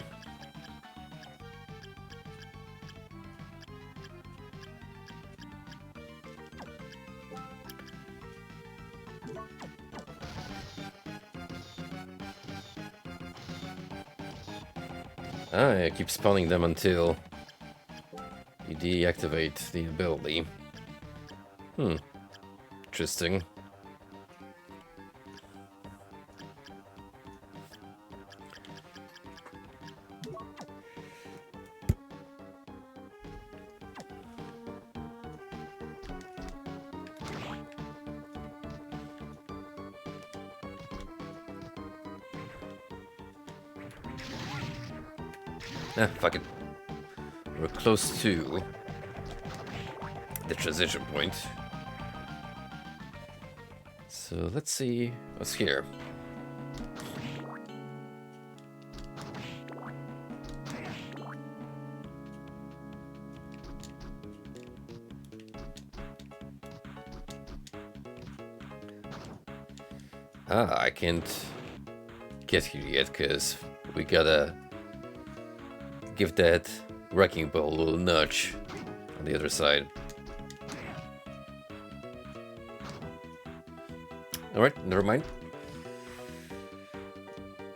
S1: I keep spawning them until you deactivate the ability. Interesting. Ah, fuck it. We're close to the transition point. So let's see what's here. Ah, I can't get here yet because we gotta give that wrecking ball a little nudge on the other side. Alright, never mind.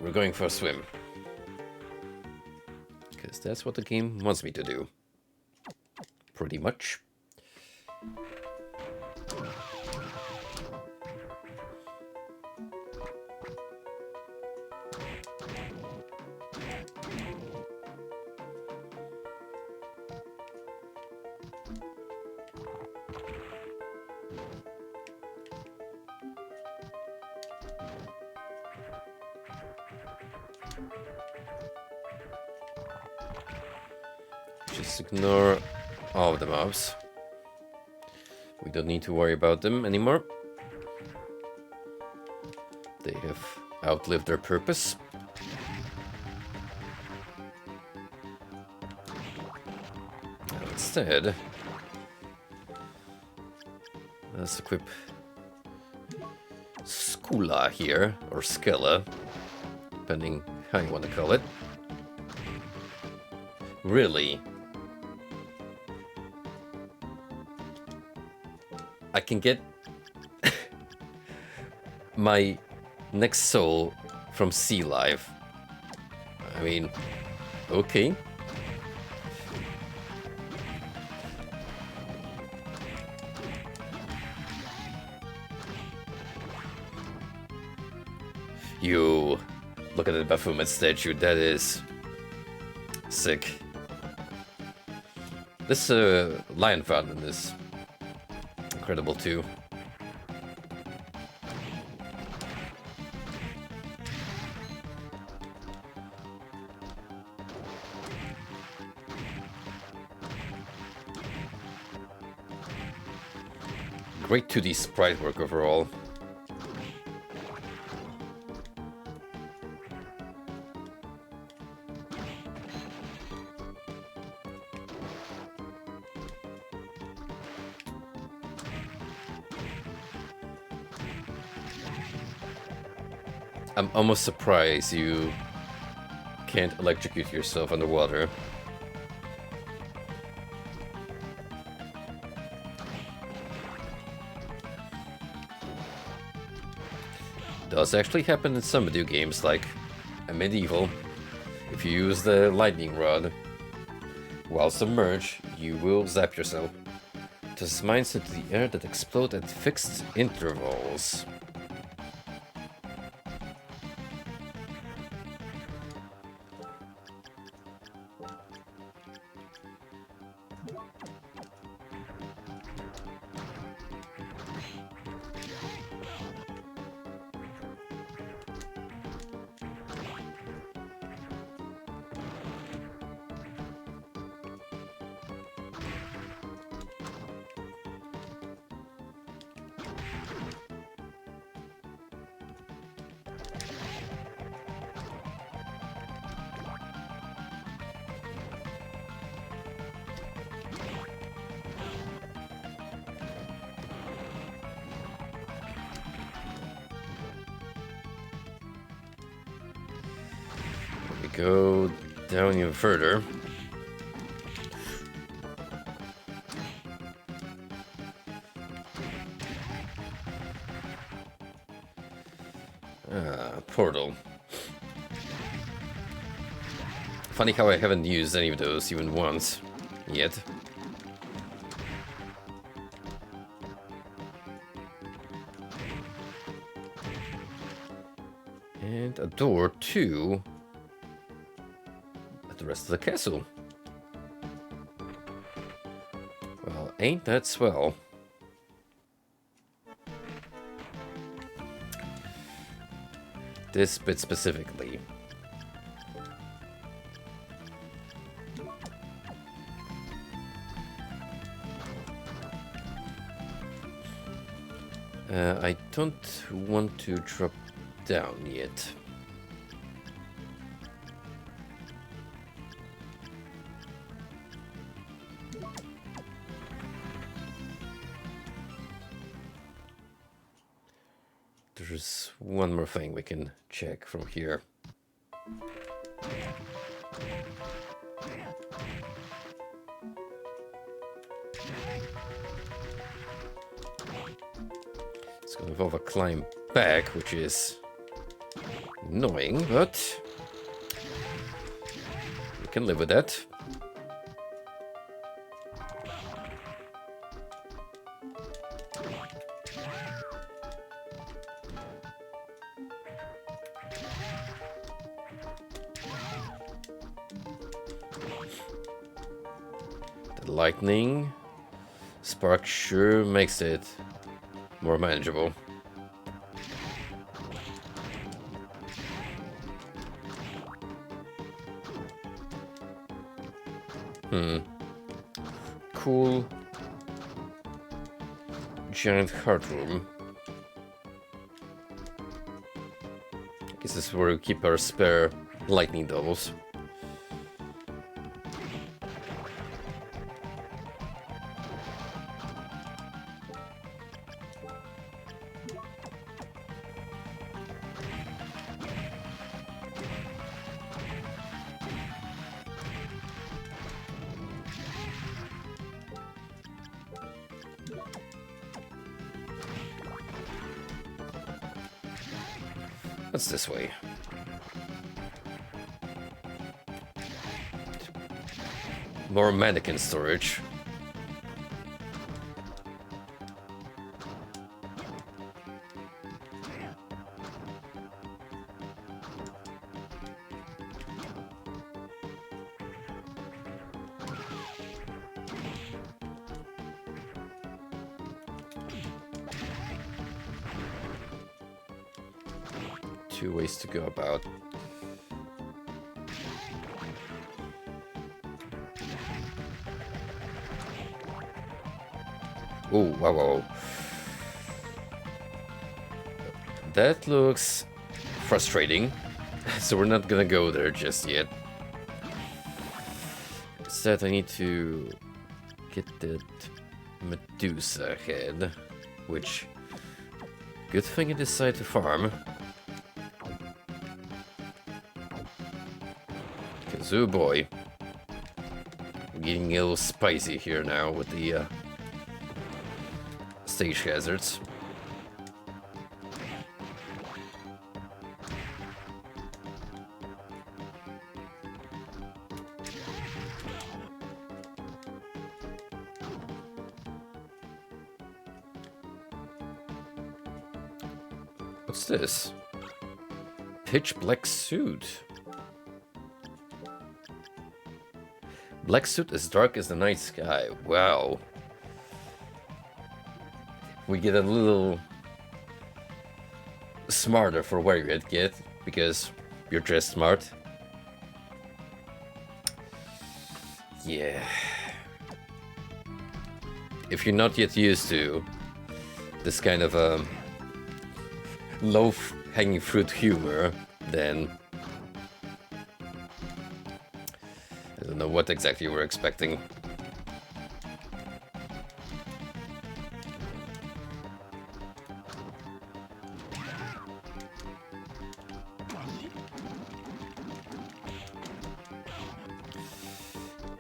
S1: We're going for a swim. Because that's what the game wants me to do. Pretty much. Just ignore all of the mobs. We don't need to worry about them anymore. They have outlived their purpose. Now instead, let's equip Skula here, or Skella, depending how you want to call it. Really? I can get my next soul from Sea Life. I mean, okay. You look at the Baphomet statue, that is sick. This lion fountain is incredible too. Great 2D sprite work overall. I'm almost surprised you can't electrocute yourself underwater. Does actually happen in some video games like a Medieval. If you use the lightning rod while submerged, you will zap yourself. Toss mines into the air that explode at fixed intervals. Go down even further. Portal. Funny how I haven't used any of those even once yet. And a door to the rest of the castle. Well, ain't that swell? This bit specifically. I don't want to drop down yet. There's one more thing we can check from here. It's going to involve a climb back, which is annoying, but we can live with that. Lightning spark sure makes it more manageable. Cool. giant heart room. This is where we keep our spare lightning doubles. What's this way? More mannequin storage. Two ways to go about. Oh, wow, wow. That looks frustrating, so we're not gonna go there just yet. Instead, I need to get that Medusa head, which, good thing I decided to farm. Because, oh boy, we're getting a little spicy here now with the stage hazards. What's this? Pitch black suit. Black suit as dark as the night sky. Wow. We get a little smarter for where you get, because you're dressed smart. Yeah. If you're not yet used to this kind of low-hanging fruit humor, then I don't know what exactly you were expecting.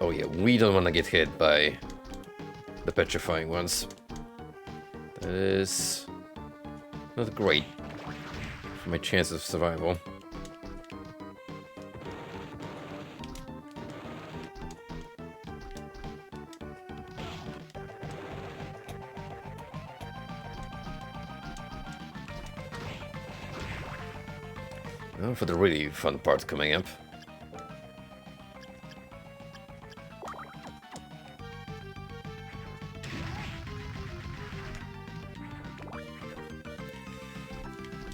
S1: Oh yeah, we don't want to get hit by the petrifying ones. That is not great for my chance of survival. Now for the really fun part coming up.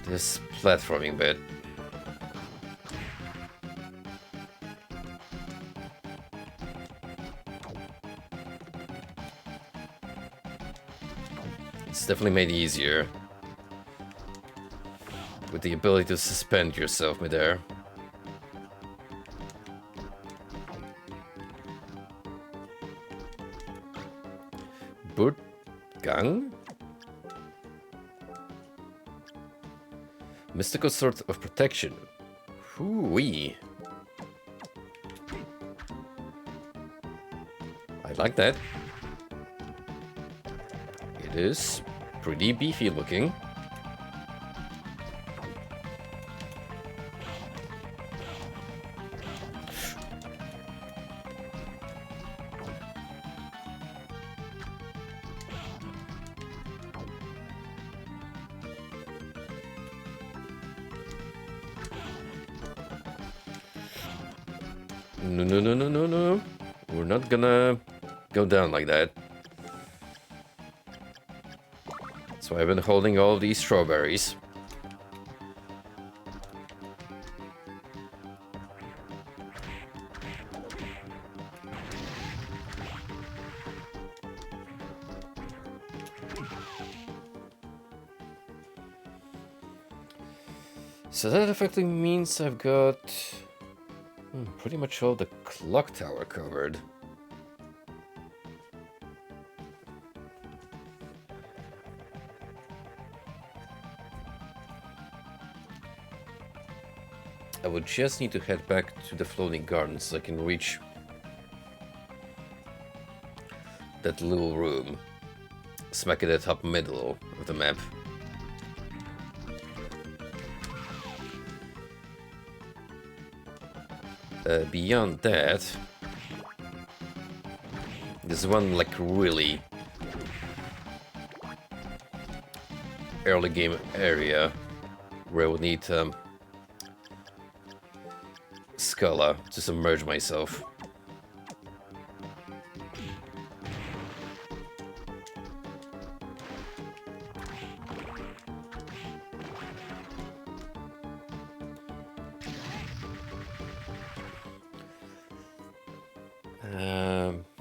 S1: This platforming bit. It's definitely made easier with the ability to suspend yourself midair. Boot Gang? Mystical sort of protection. Hoo-wee. I like that. It is pretty beefy looking. No, no, no, no, no, no. We're not gonna go down like that. That's why I've been holding all these strawberries. So that effectively means I've got pretty much all the clock tower covered. I would just need to head back to the floating gardens so I can reach that little room. Smack at the top middle of the map. Beyond that, there's one like really early game area where I would need Scala to submerge myself.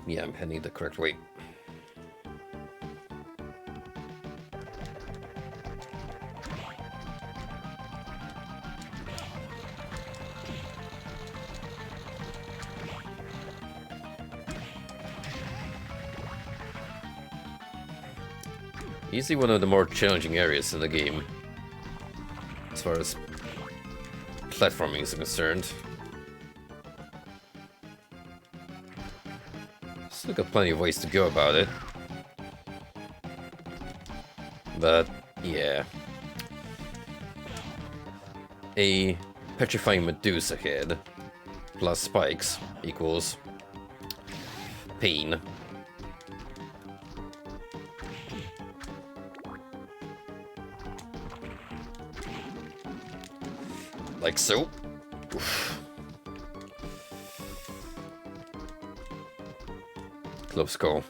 S1: Yeah, I'm heading the correct way. Easily one of the more challenging areas in the game, as far as platforming is concerned. Still got plenty of ways to go about it. But, yeah. A petrifying Medusa head plus spikes equals pain. Like so. Oof. Close call.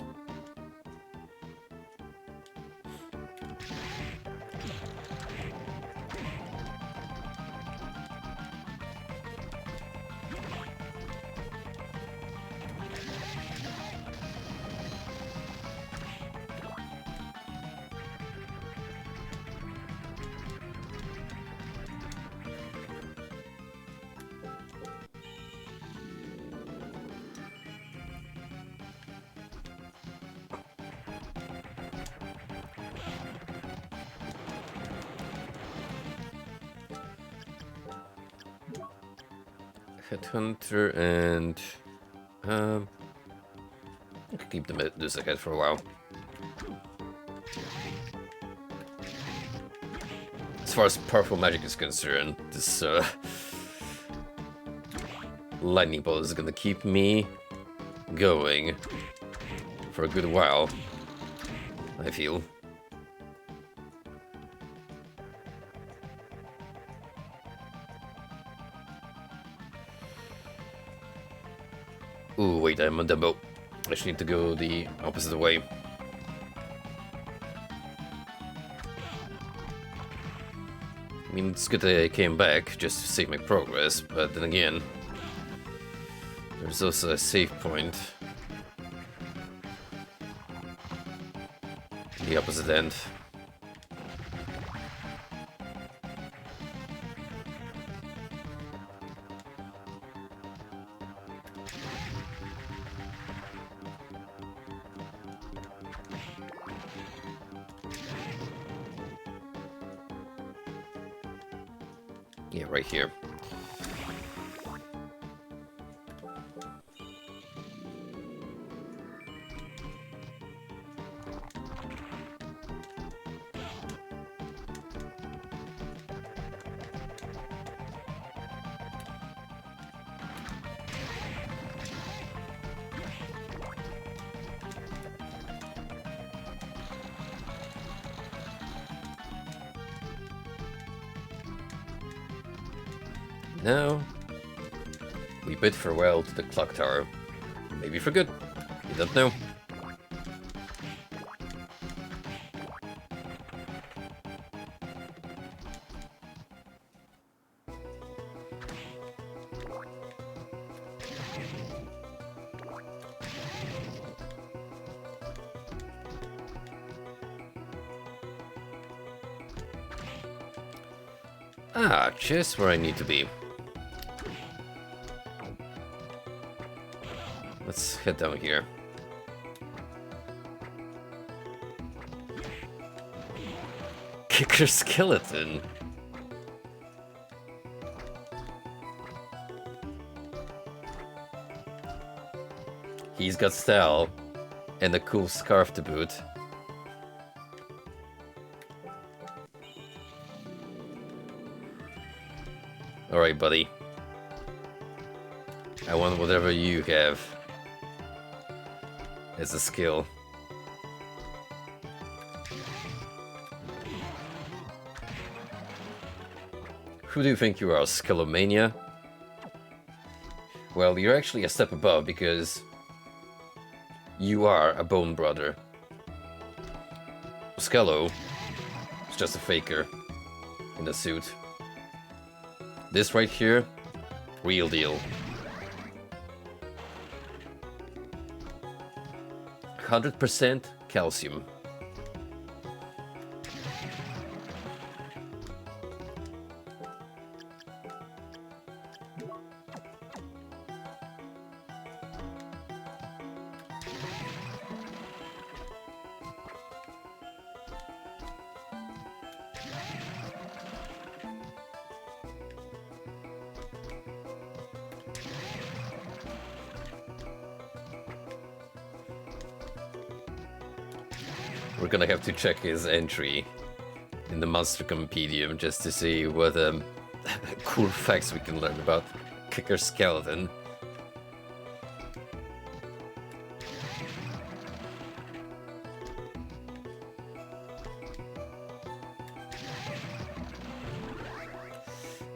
S1: Headhunter and I could keep the Medusa head for a while. As far as powerful magic is concerned, this lightning bolt is gonna keep me going for a good while, I feel. Ooh, wait, I'm on the boat. I should need to go the opposite way. I mean, it's good that I came back just to save my progress, but then again, there's also a save point. The opposite end. Yeah, right here. Now, we bid farewell to the clock tower. Maybe for good. You don't know. Ah, just where I need to be. Let's head down here. Kicker skeleton. He's got style and a cool scarf to boot. Alright, buddy. I want whatever you have as a skill. Who do you think you are, Skellomania? Well, you're actually a step above because you are a bone brother. Skello is just a faker in a suit. This right here, real deal. 100% calcium. We're gonna have to check his entry in the Monster Compendium just to see what cool facts we can learn about Kicker Skeleton.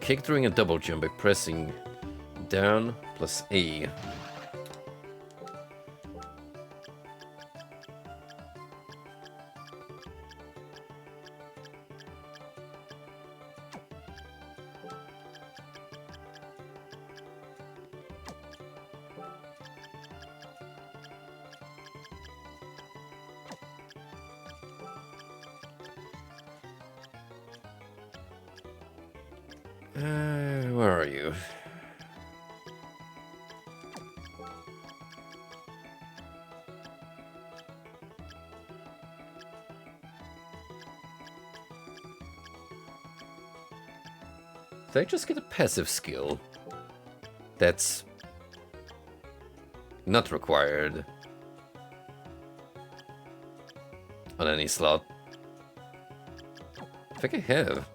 S1: Kick during a double jump by pressing down plus A. Where are you? Did I just get a passive skill? That's not required on any slot. I think I have.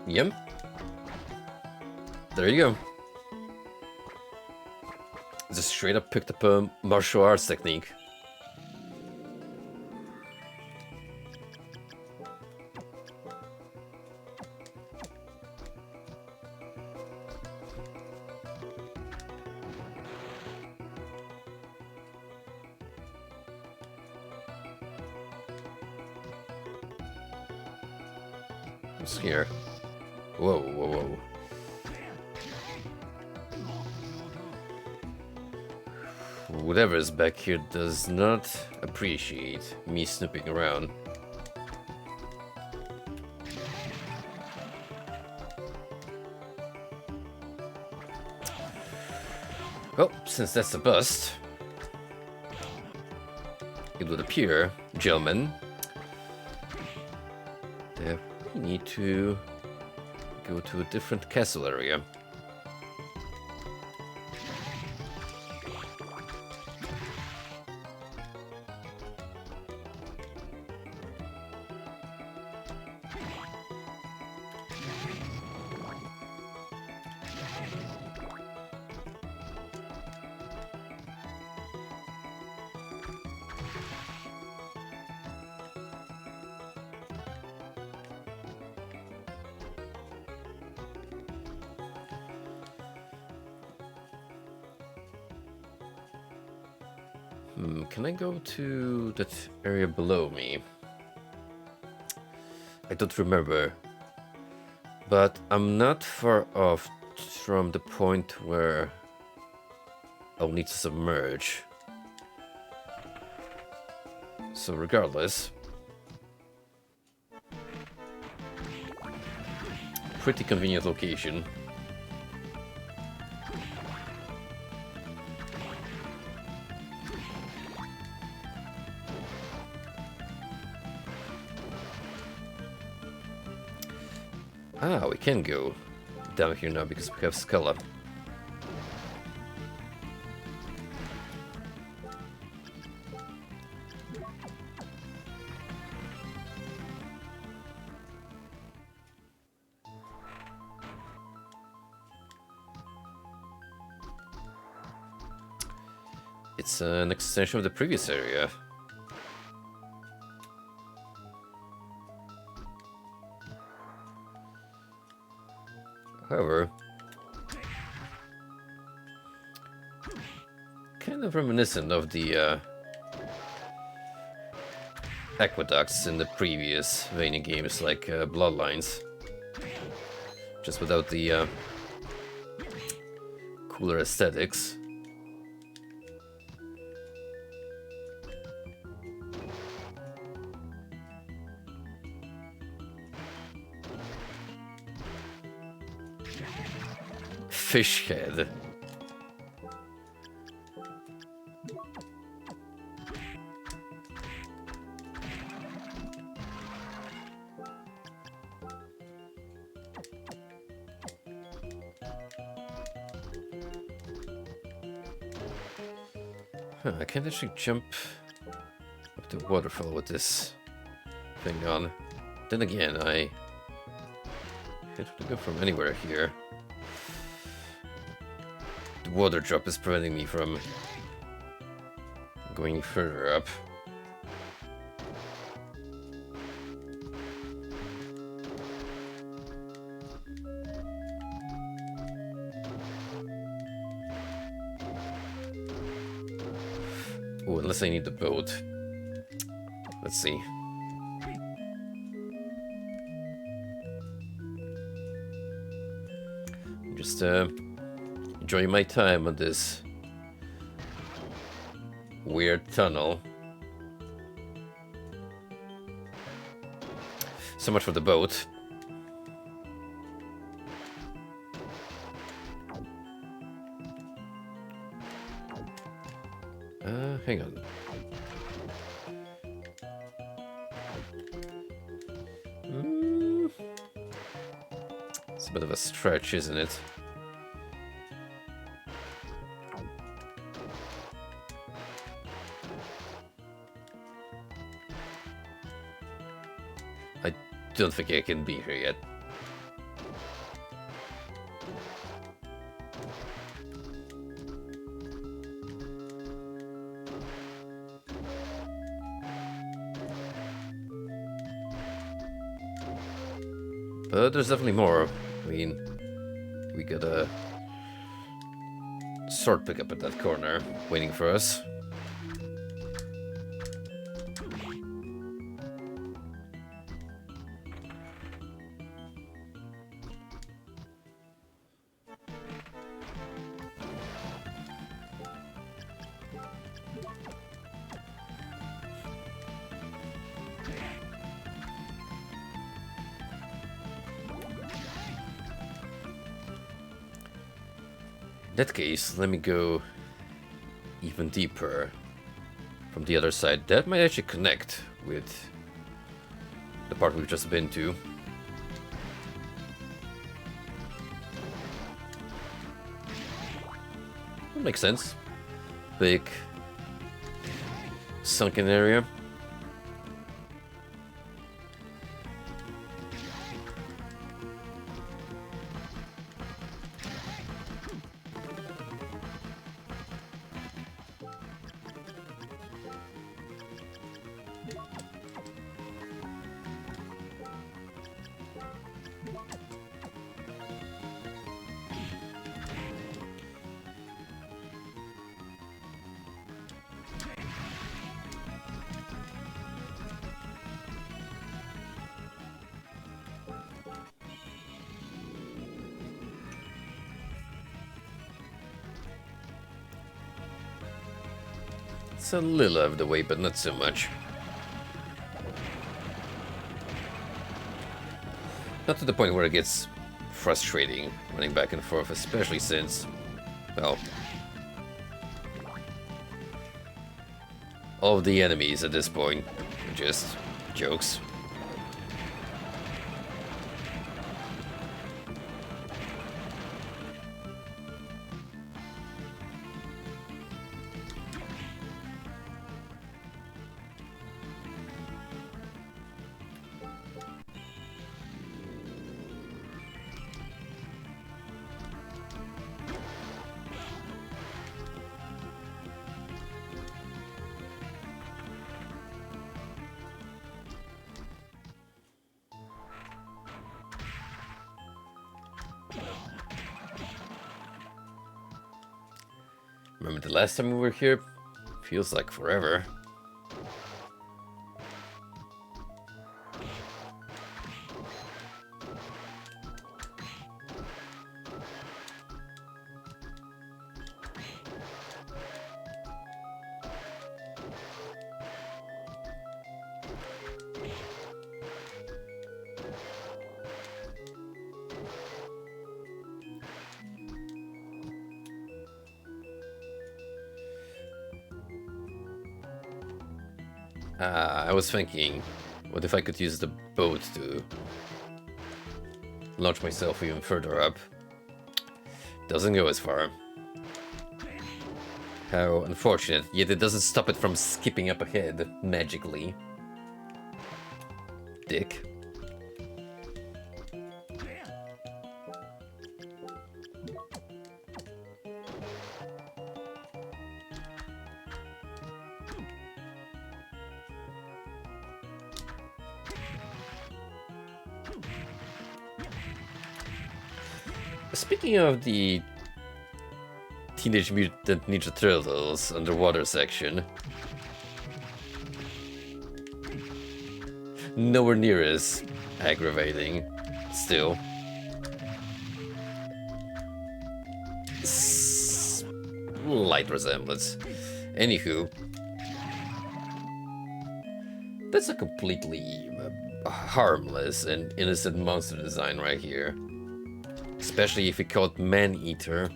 S1: Yep. There you go. Just straight up picked up a martial arts technique. What's here? Whoa, whoa, whoa. Whatever is back here does not appreciate me snooping around. Well, since that's a bust, it would appear, gentlemen, that we need to go to a different castle area. Can I go to that area below me? I don't remember. But I'm not far off from the point where I'll need to submerge. So regardless, pretty convenient location. Ah, we can go down here now because we have Scala. It's an extension of the previous area. However, kind of reminiscent of the aqueducts in the previous Vania games, like Bloodlines, just without the cooler aesthetics. Fish head. Huh, I can't actually jump up the waterfall with this thing on. Then again, I can't really go from anywhere here. The water drop is preventing me from going further up. Oh, unless I need the boat. Let's see. Just enjoying my time on this weird tunnel. So much for the boat. Hang on. It's a bit of a stretch, isn't it? I don't think I can be here yet. But there's definitely more. I mean, we got a sword pickup at that corner waiting for us. In that case, let me go even deeper from the other side. That might actually connect with the part we've just been to. That makes sense. Big sunken area. It's a little out of the way, but not so much. Not to the point where it gets frustrating running back and forth, especially since, well, all of the enemies at this point are just jokes. Remember the last time we were here? Feels like forever. I was thinking, what if I could use the boat to launch myself even further up? Doesn't go as far. How unfortunate, yet it doesn't stop it from skipping up ahead magically. Dick. Speaking of the Teenage Mutant Ninja Turtles underwater section, nowhere near as aggravating, still. Slight resemblance. Anywho, that's a completely harmless and innocent monster design right here. Especially if you call it Man-Eater.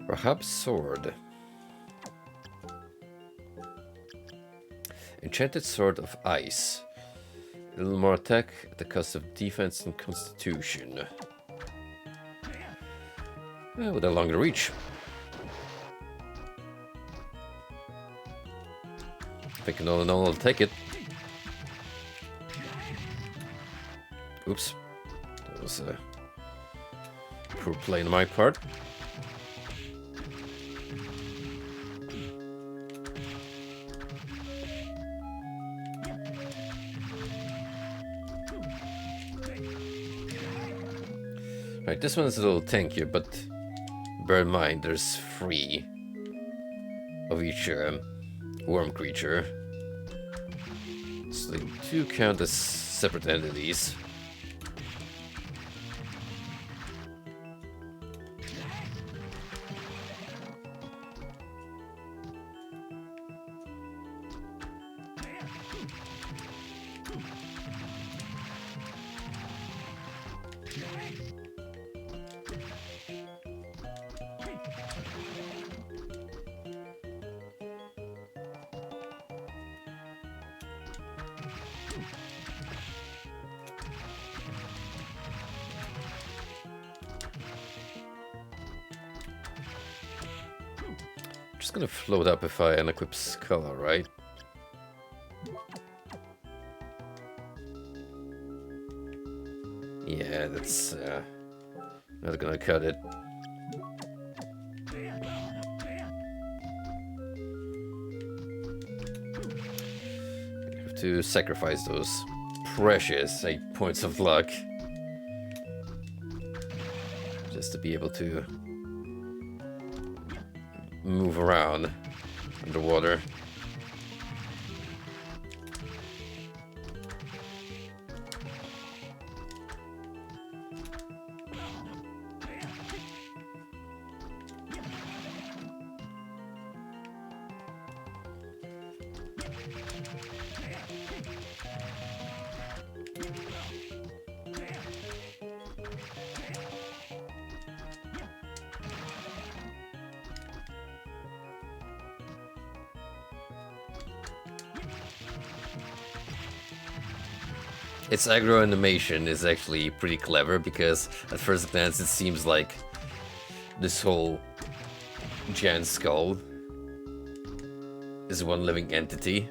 S1: Rahab's Sword. Enchanted Sword of Ice. A little more attack at the cost of defense and constitution. With a longer reach. I think all in all I'll take it. Oops. That was a poor play on my part. Right, this one is a little tankier, but bear in mind there's 3 of each worm creature. So they do count as separate entities. Just gonna float up if I unequip Skull, right? Yeah, that's not gonna cut it. Have to sacrifice those precious 8 points of luck just to be able to move around underwater. Its aggro animation is actually pretty clever because at first glance it seems like this whole giant skull is one living entity.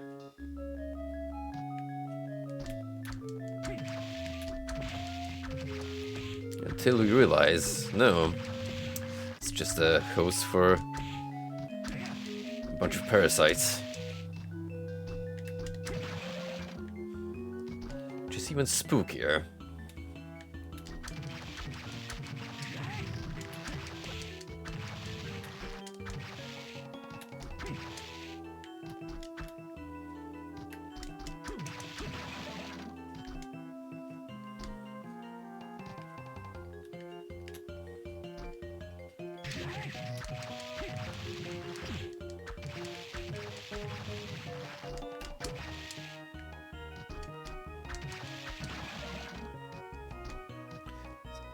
S1: Until we realize, no, it's just a host for a bunch of parasites. Just even spookier.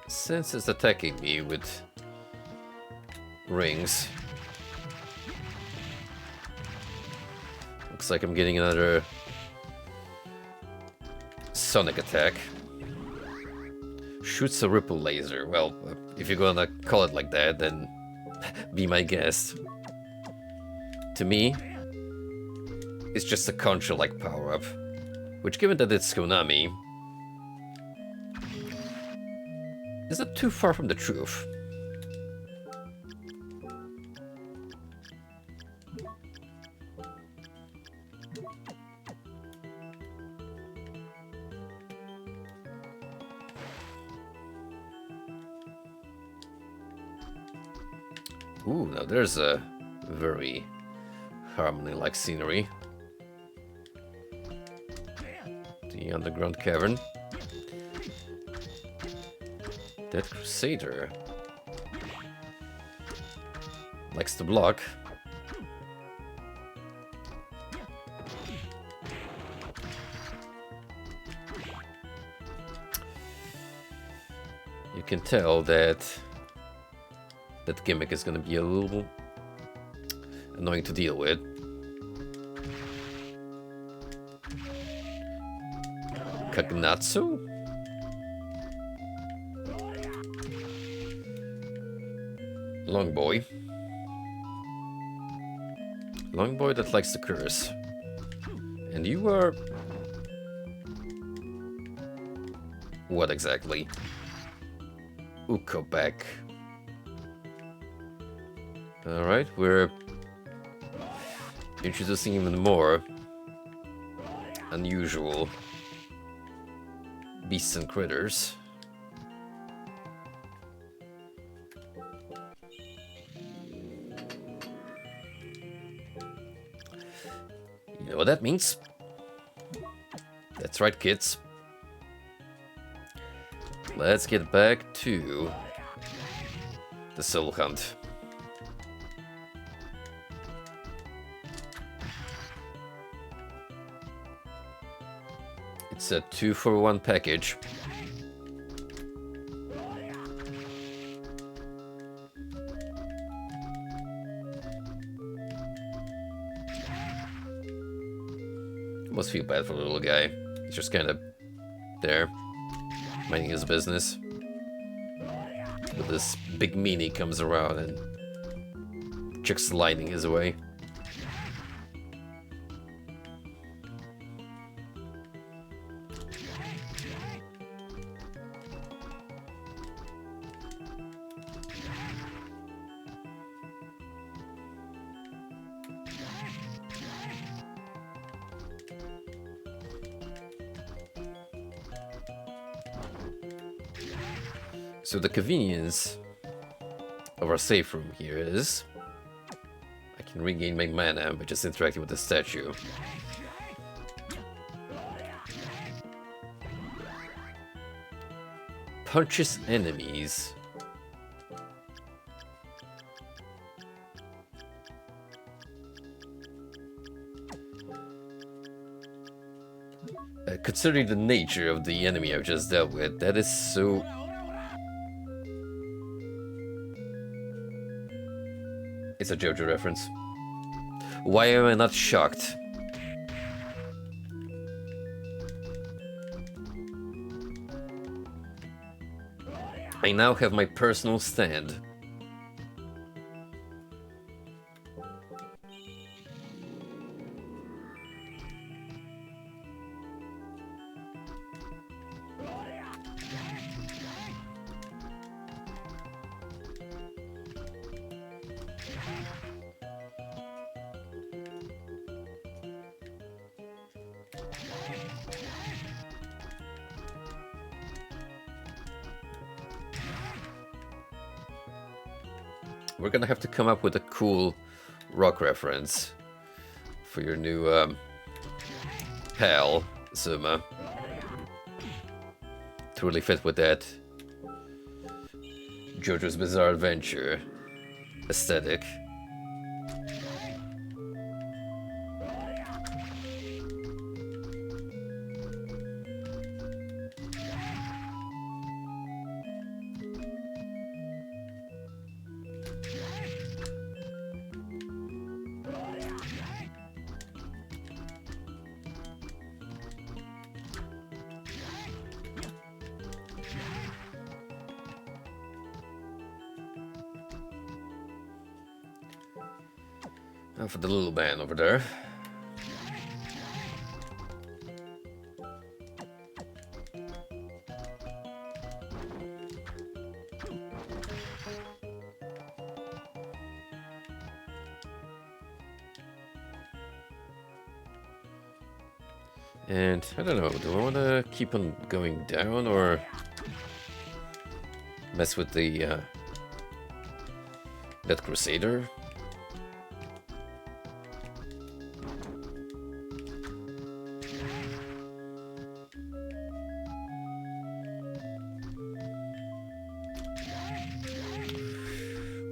S1: Since it's attacking me with rings, looks like I'm getting another sonic attack. Shoots a ripple laser. Well, if you're gonna call it like that, then be my guest. To me, it's just a contra-like power-up, which, given that it's Konami, is not too far from the truth. Ooh, now there's a very harmony-like scenery. The underground cavern. That Crusader likes to block. You can tell that that gimmick is going to be a little annoying to deal with. Kagnatsu? Long boy. Long boy that likes to curse. And you are... what exactly? Ukobek. Alright, we're introducing even more unusual beasts and critters. You know what that means? That's right, kids. Let's get back to the soul hunt. It's a 2-for-1 package. Must feel bad for the little guy. He's just kind of there, minding his business. But this big meanie comes around and chucks lightning his way. So the convenience of our safe room here is I can regain my mana by just interacting with the statue. Punches enemies. Considering the nature of the enemy I've just dealt with, that is so... It's a JoJo reference. Why am I not shocked? I now have my personal stand. We're gonna have to come up with a cool rock reference for your new pal, Suma. To really fit with that JoJo's Bizarre Adventure aesthetic. Now for the little man over there. And I don't know, do I want to keep on going down or mess with the that Crusader?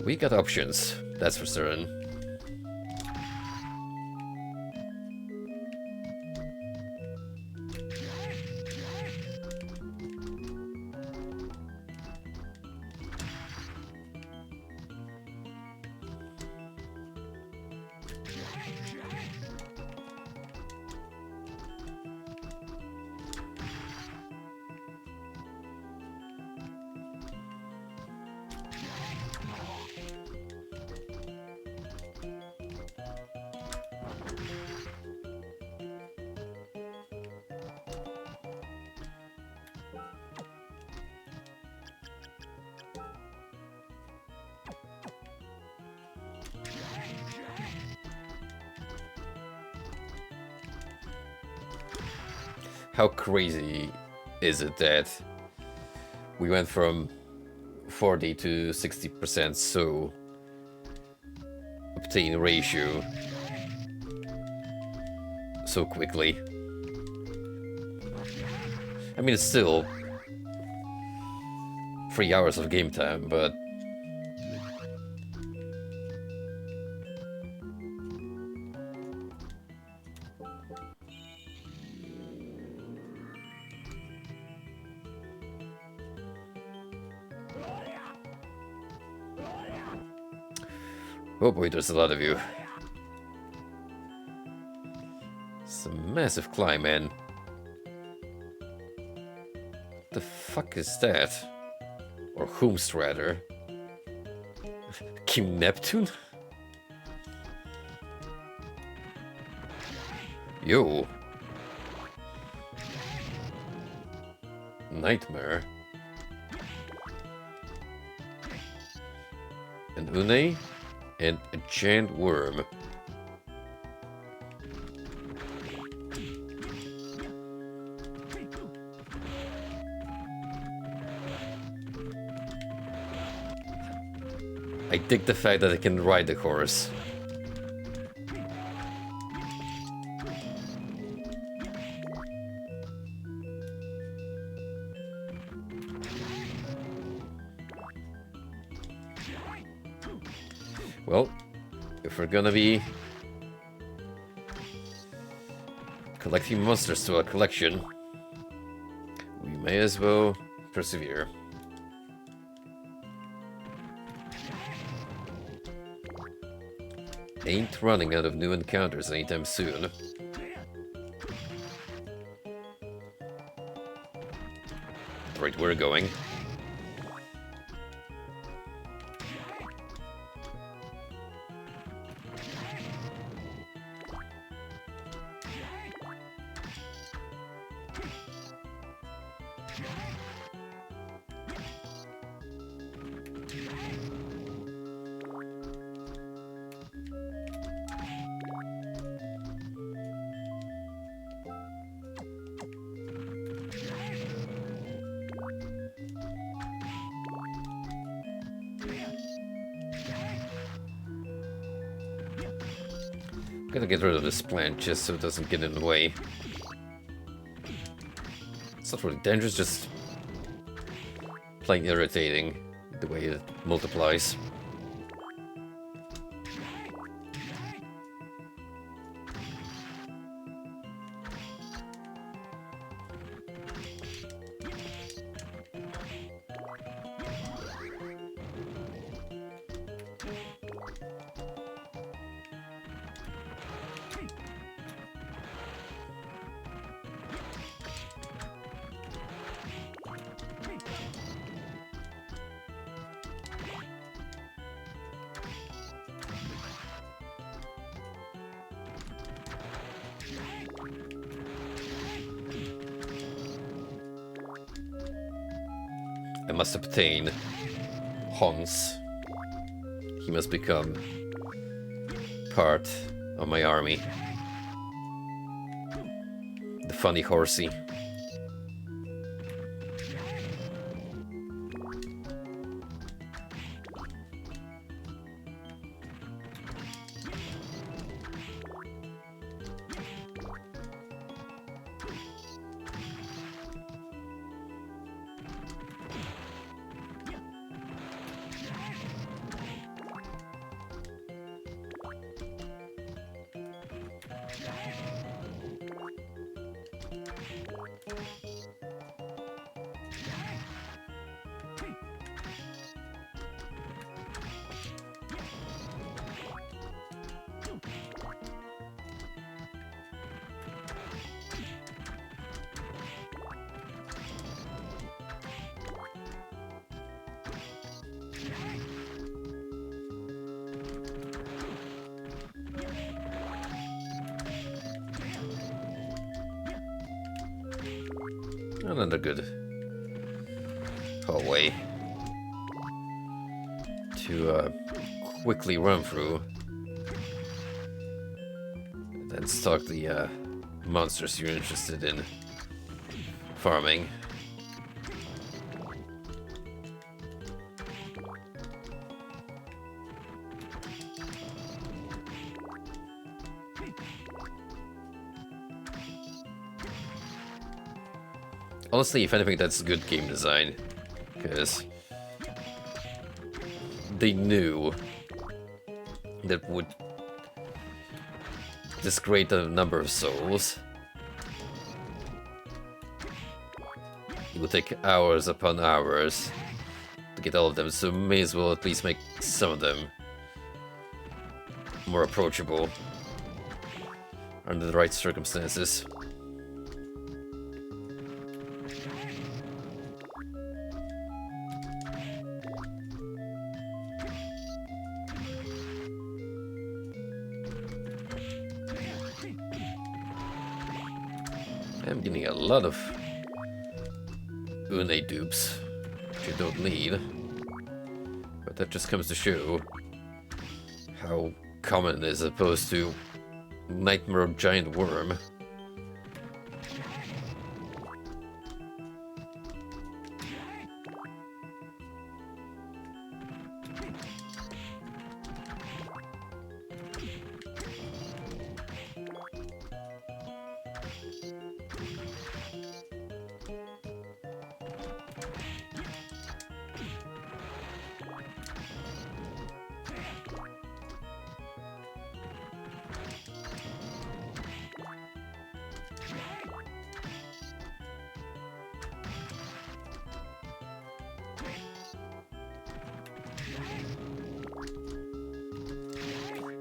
S1: We got options, that's for certain. How crazy is it that we went from 40 to 60% so obtain ratio so quickly? I mean, it's still 3 hours of game time, but oh boy, there's a lot of you. It's a massive climb, man. The fuck is that? Or whomst rather? King Neptune? Yo. Nightmare. An Une and a giant worm. I dig the fact that I can ride the horse. Well, if we're gonna be Collecting monsters to a collection. We may as well persevere. Ain't running out of new encounters anytime soon. Right, we're going. Gotta get rid of this plant just so it doesn't get in the way. It's not really dangerous, just plain irritating the way it multiplies. I must obtain Hans. He must become part of my army. The funny horsey. Another good hallway to quickly run through, and then stalk the monsters you're interested in farming. Honestly, if anything, that's good game design, because they knew that would disgrade the number of souls. It would take hours upon hours to get all of them, so may as well at least make some of them more approachable under the right circumstances. I'm getting a lot of Une dupes, which I don't need, but that just comes to show how common it is as opposed to Nightmare of Giant Worm.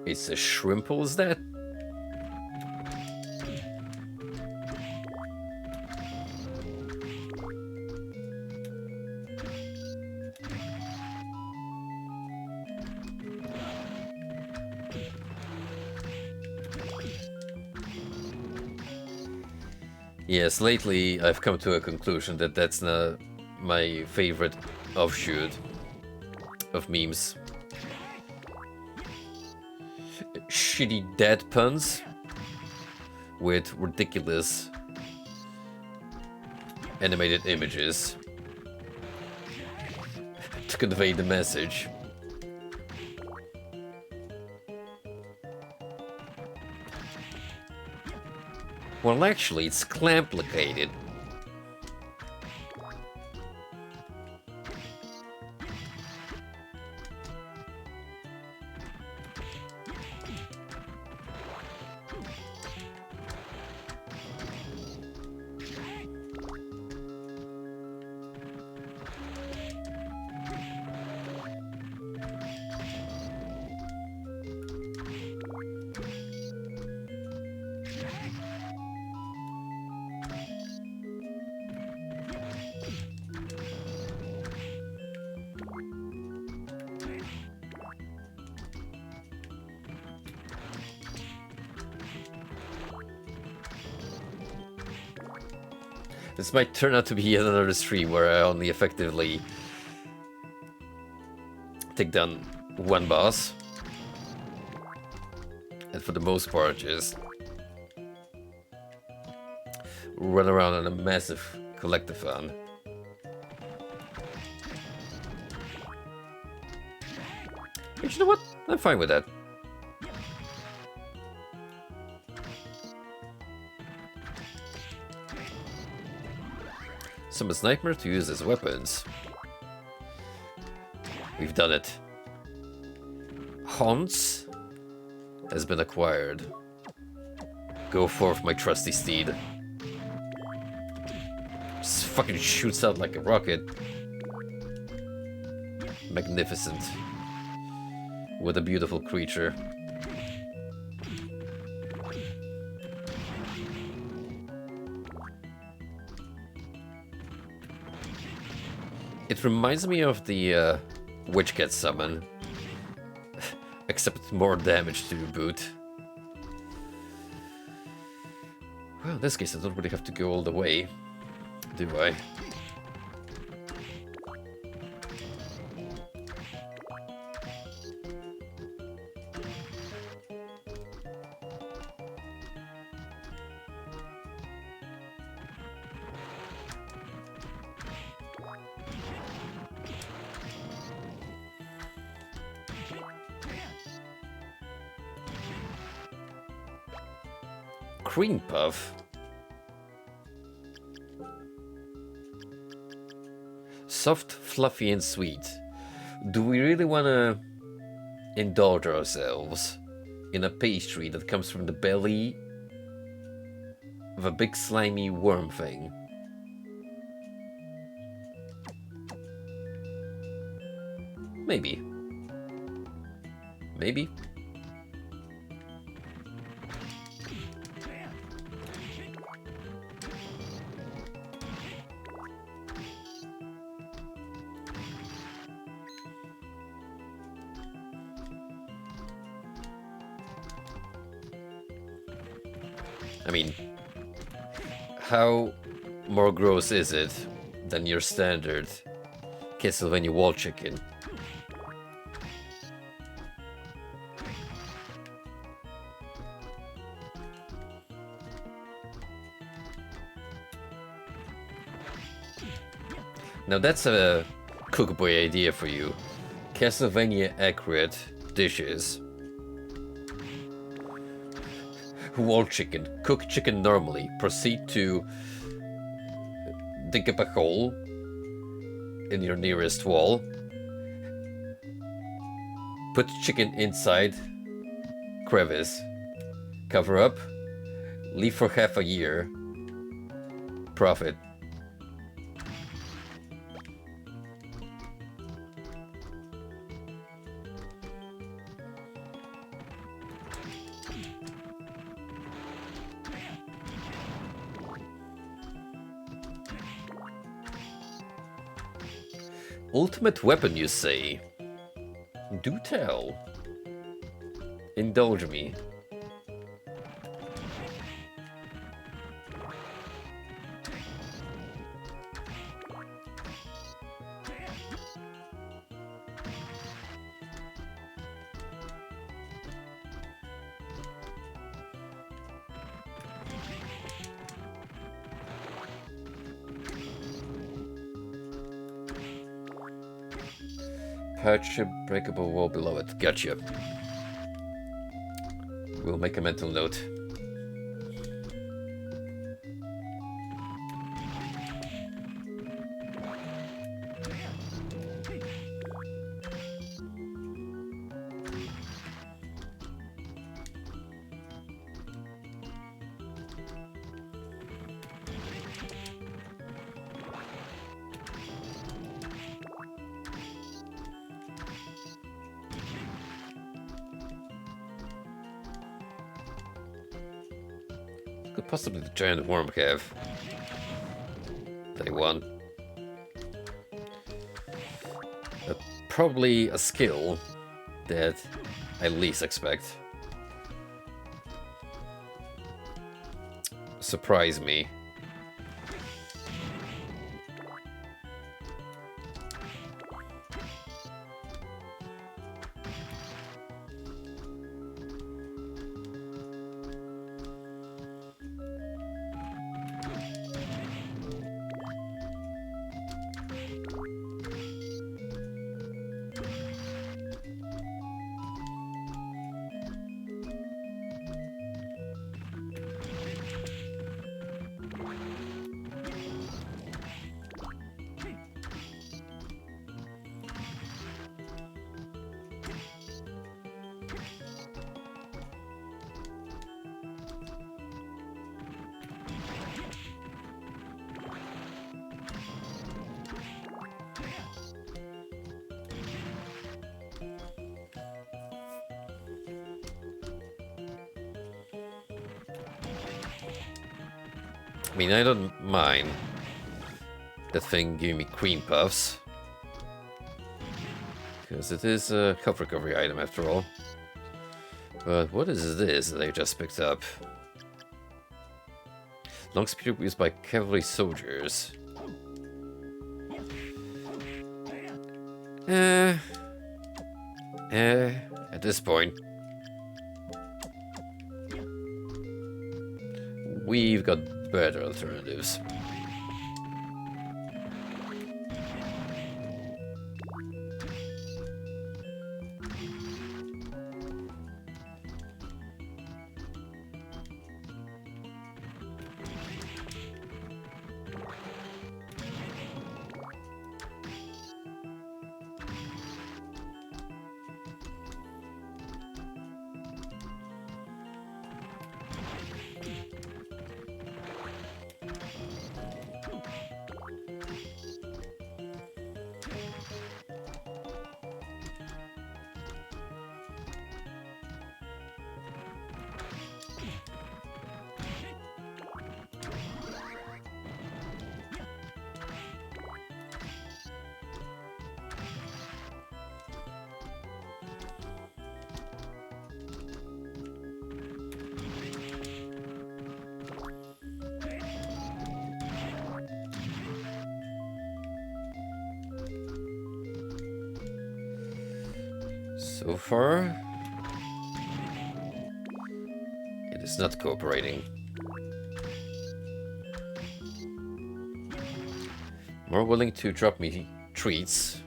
S1: It's a shrimple, is that? Yes, lately I've come to a conclusion that that's not my favorite offshoot of memes. Shitty dead puns with ridiculous animated images to convey the message. Well, actually, it's clamplicated. This might turn out to be yet another stream where I only effectively take down one boss. And for the most part just run around on a massive collectathon. But you know what? I'm fine with that. Summons Nightmare to use as weapons. We've done it. Haunts has been acquired. Go forth, my trusty steed. Just fucking shoots out like a rocket. Magnificent. What a beautiful creature. It reminds me of the Witch Cat summon, except more damage to boot. Well, in this case I don't really have to go all the way, do I? Cream puff? Soft, fluffy and sweet. Do we really want to indulge ourselves in a pastry that comes from the belly of a big slimy worm thing? Maybe. Maybe. I mean, how more gross is it than your standard Castlevania wall chicken? Now that's a cookboy idea for you. Castlevania accurate dishes. Wall chicken. Cook chicken normally. Proceed to dig up a hole in your nearest wall. Put chicken inside crevice. Cover up. Leave for half a year. Profit. Ultimate weapon, you say? Do tell. Indulge me. Patch a breakable wall below it. Gotcha. We'll make a mental note. Could possibly the giant worm cave. Day one. Probably a skill that I least expect. Surprise me. I mean, I don't mind that thing giving me cream puffs, because it is a health recovery item after all. But what is this that I just picked up? Long spear used by cavalry soldiers. At this point, we've got better alternatives. So far, it is not cooperating. More willing to drop me treats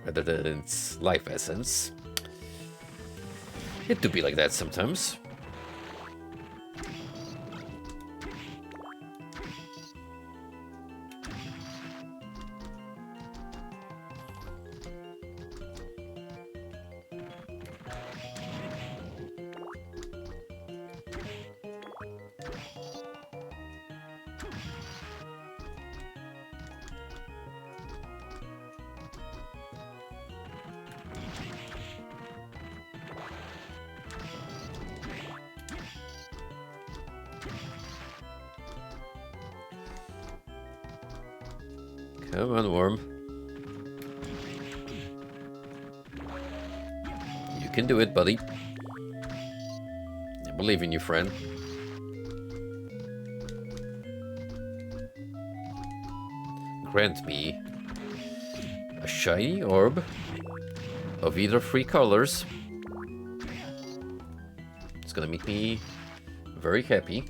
S1: rather than its life essence. It do be like that sometimes. Come on, worm. can do it, buddy. I believe in you, friend. Grant me a shiny orb of either three colors. It's gonna make me very happy.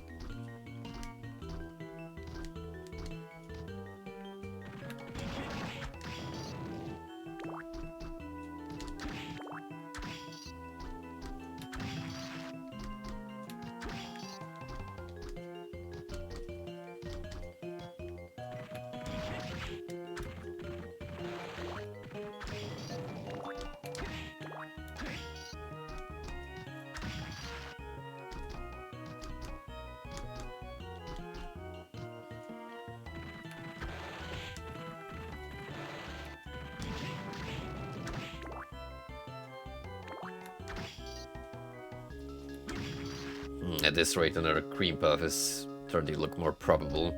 S1: At this rate, another cream puff is starting to look more probable.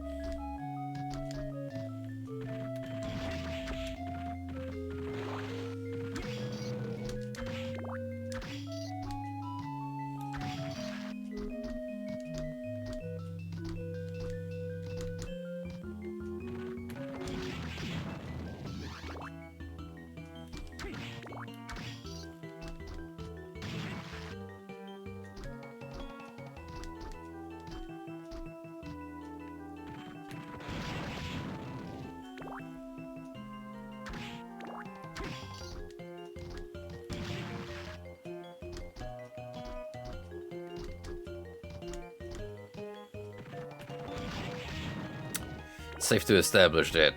S1: Safe to establish that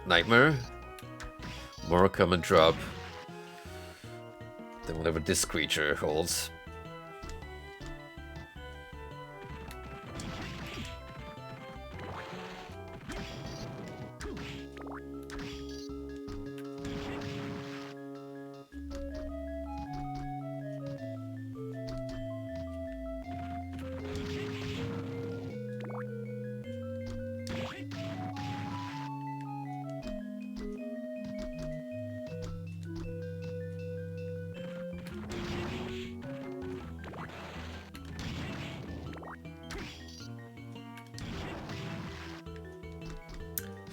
S1: Nightmare, more common drop than whatever this creature holds.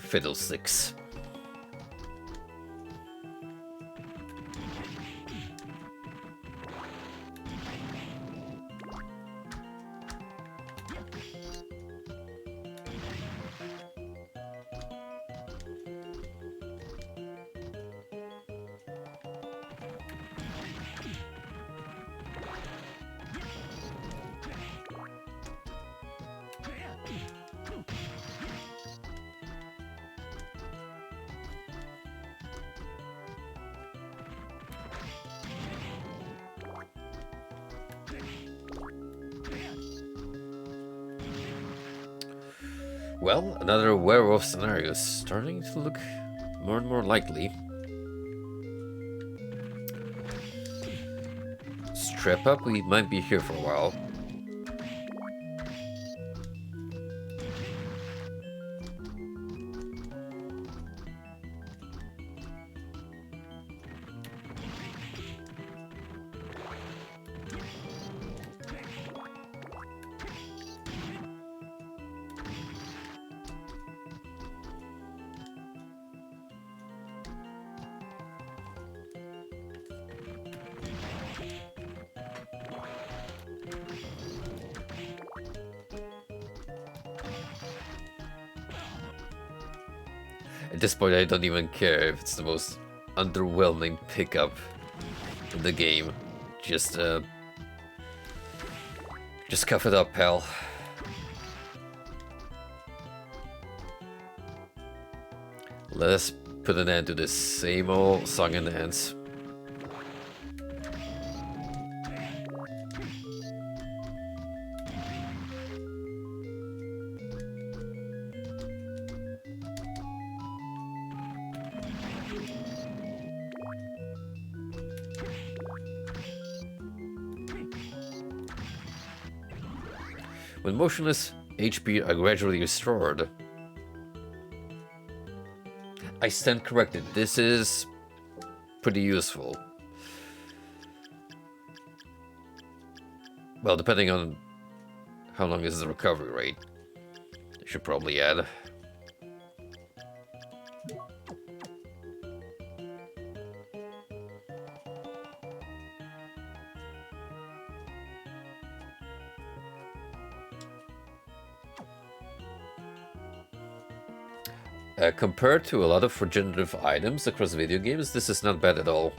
S1: Fiddlesticks. Well, another werewolf scenario is starting to look more and more likely. Strap up, we might be here for a while. At this point, I don't even care if it's the most underwhelming pickup in the game. Just cuff it up, pal. Let us put an end to this same old song and dance. When motionless, HP are gradually restored. I stand corrected. This is pretty useful. Well, depending on how long is the recovery rate, you should probably add. Compared to a lot of regenerative items across video games, this is not bad at all.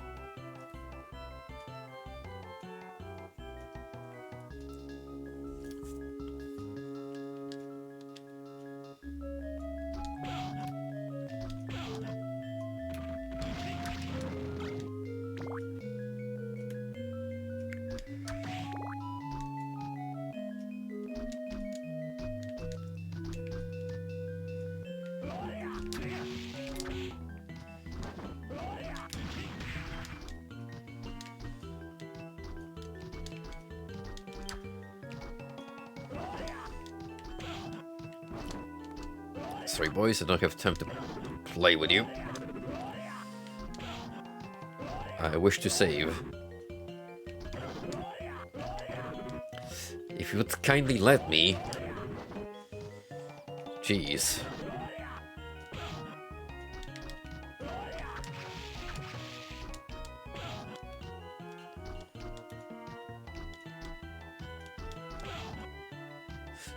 S1: Sorry, boys, I don't have time to play with you. I wish to save. If you would kindly let me. Jeez.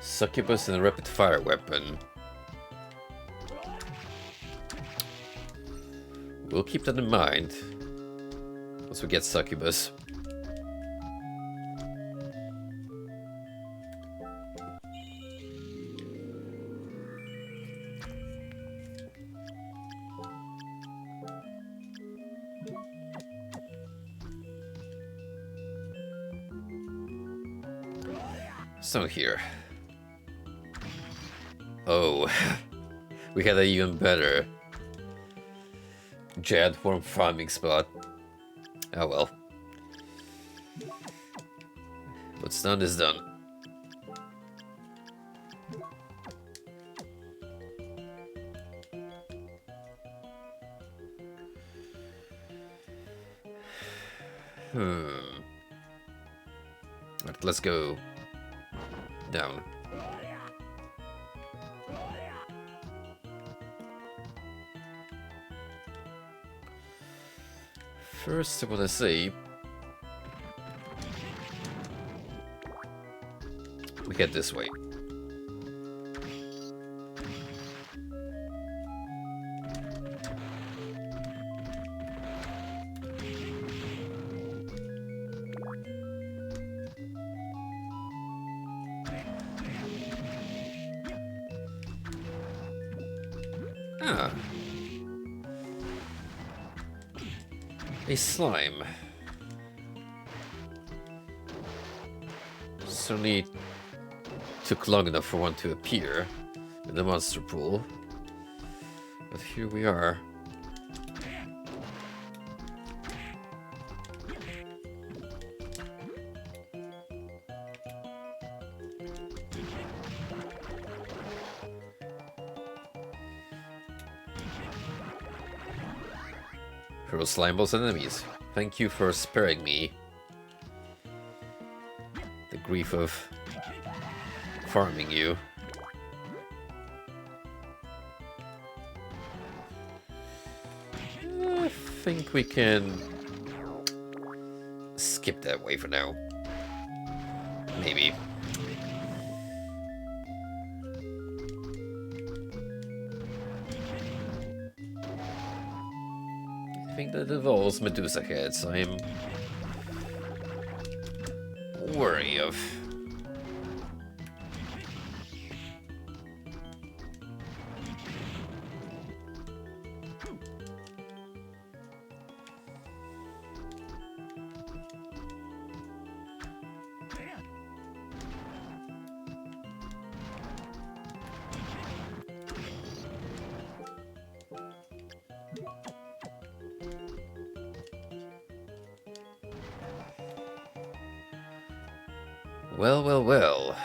S1: Succubus and a rapid fire weapon. We'll keep that in mind once we get Succubus. So here. Oh, we had an even better Jadworm farming spot. Oh well. What's done is done. Right, let's go down. First, I want to see we head this way. Ah. A slime. Certainly took long enough for one to appear in the monster pool. But here we are. Hero slime balls and enemies. Thank you for sparing me the grief of farming you. I think we can skip that way for now. Maybe. I think that involves Medusa heads. I am wary of. Well, well, well.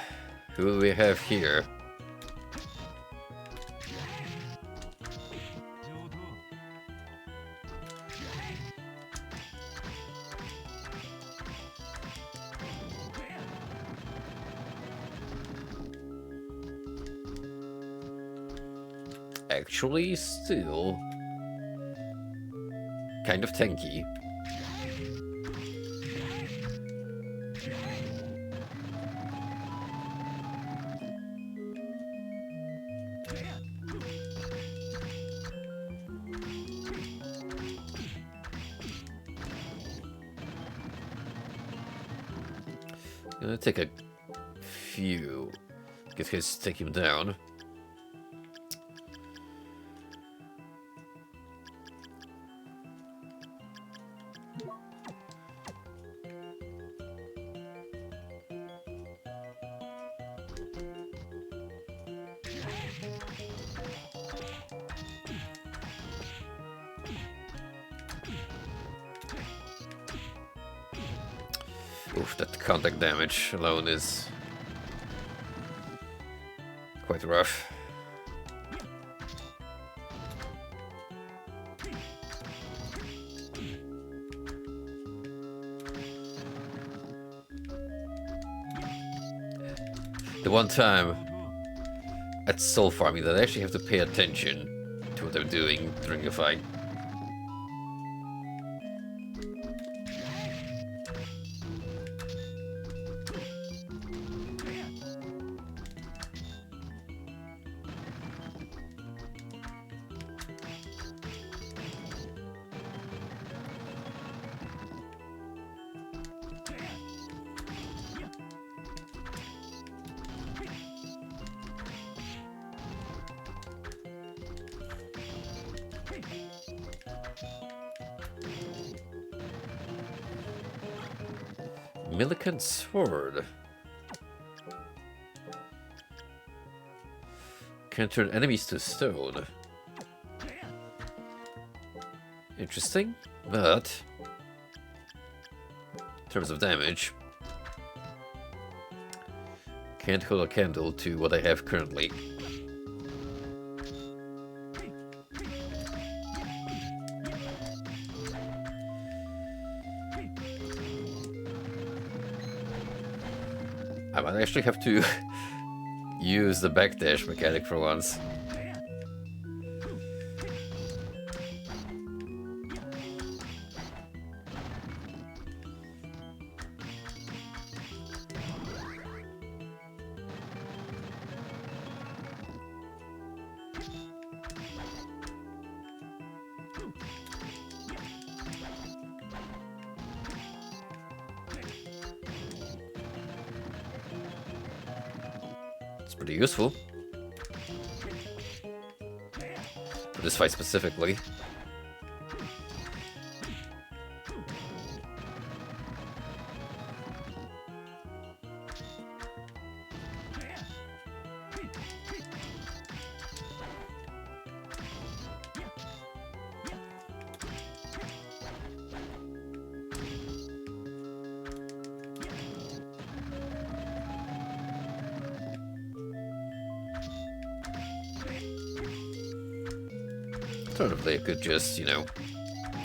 S1: Who do we have here? actually still kind of tanky. Gonna take a few. Get his take him down. Oof, that contact damage alone is quite rough. The one time at soul farming that I actually have to pay attention to what I'm doing during a fight. Millican Sword. Can turn enemies to stone. Interesting, but in terms of damage, can't hold a candle to what I have currently. I might actually have to use the backdash mechanic for once. Pretty useful for this fight specifically. Alternatively, I could just, you know,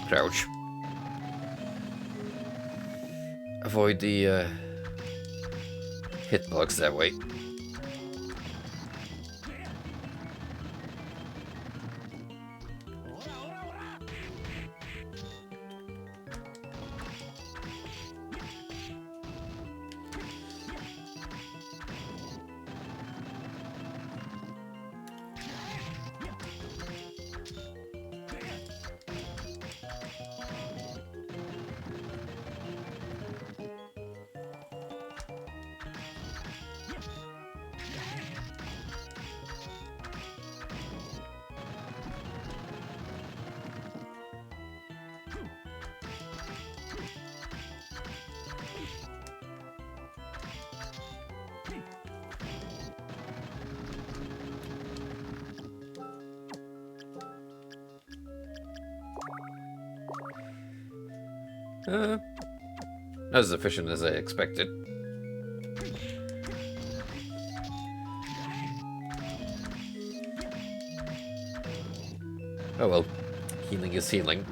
S1: crouch. Avoid the hitbox that way. Not as efficient as I expected. Oh well, healing is healing.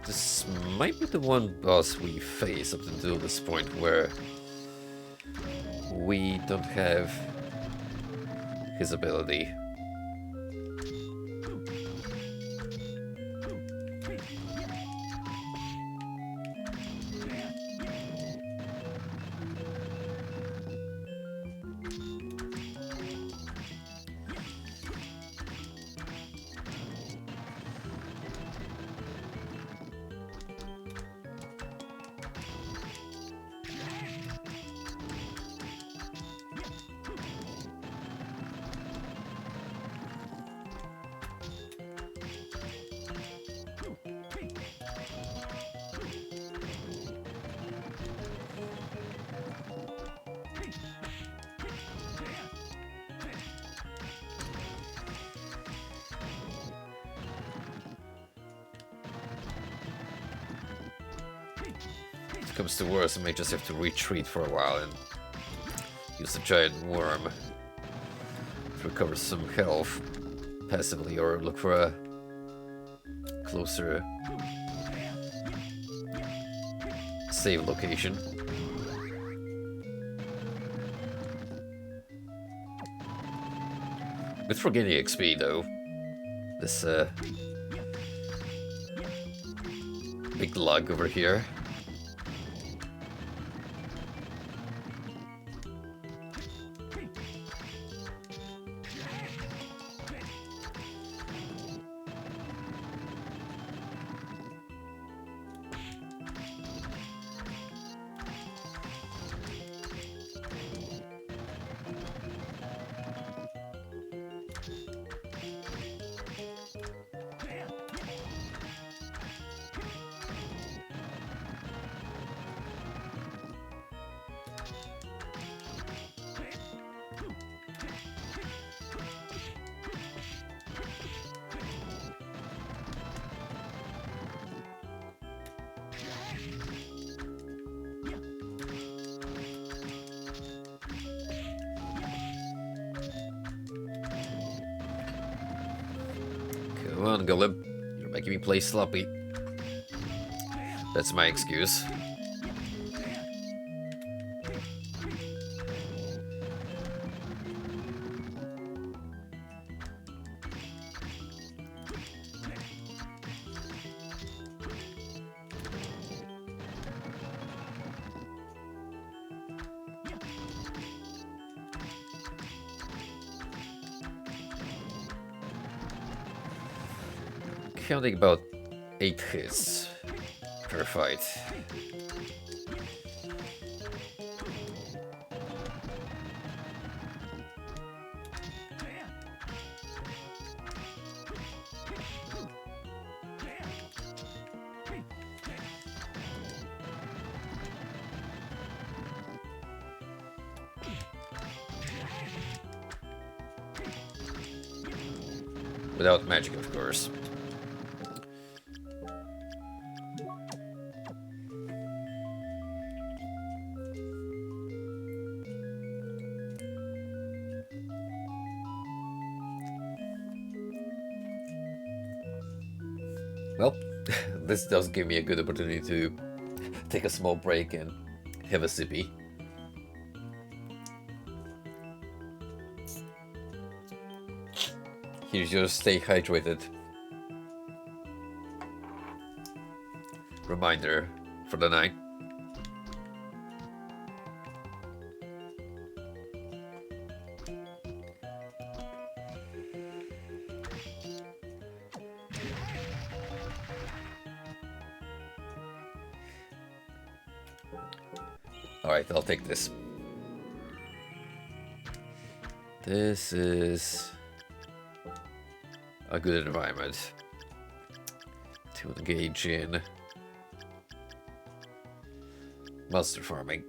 S1: This might be the one boss we face up until this point where we don't have his ability. If it comes to worse, I may just have to retreat for a while and use the giant worm to recover some health passively, or look for a closer save location. Good for getting XP though. This big lug over here. Come on, Golem. You're making me play sloppy. That's my excuse. Counting about 8 hits per fight. Without magic, of course. Well, this does give me a good opportunity to take a small break and have a sippy. Here's your stay hydrated reminder for the night. Alright, I'll take this. This is a good environment to engage in monster farming.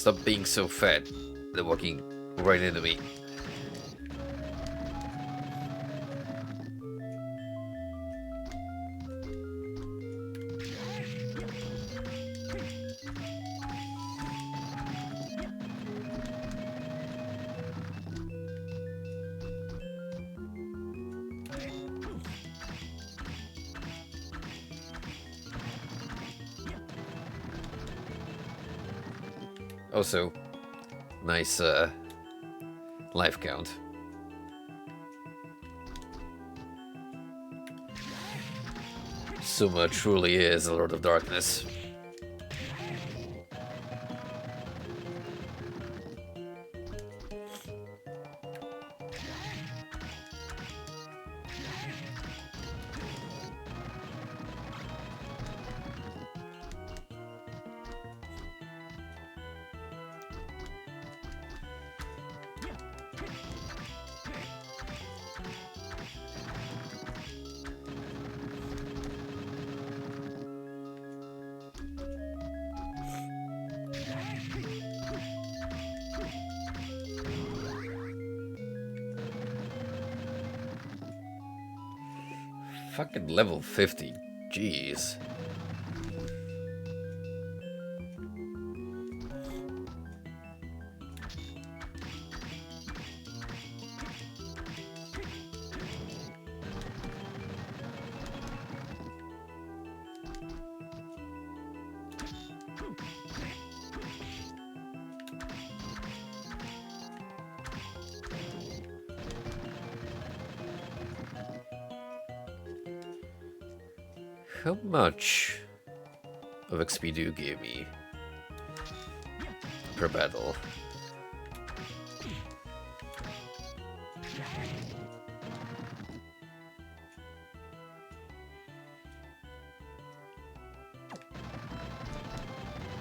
S1: Stop being so fat. They're walking right into me. Also, nice life count. Suma truly is a Lord of Darkness. Fucking level 50. Jeez. How much of XP do you give me per battle?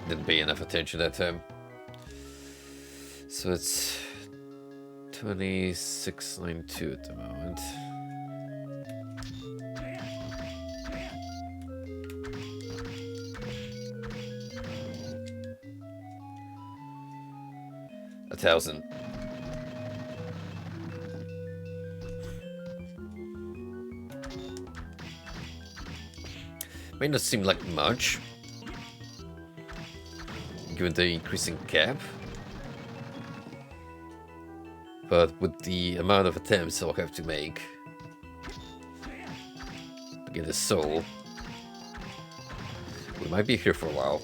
S1: Didn't pay enough attention that time. So it's 2692 at the moment. A 1,000. May not seem like much, given the increasing cap, but with the amount of attempts I'll have to make to get a soul, we might be here for a while.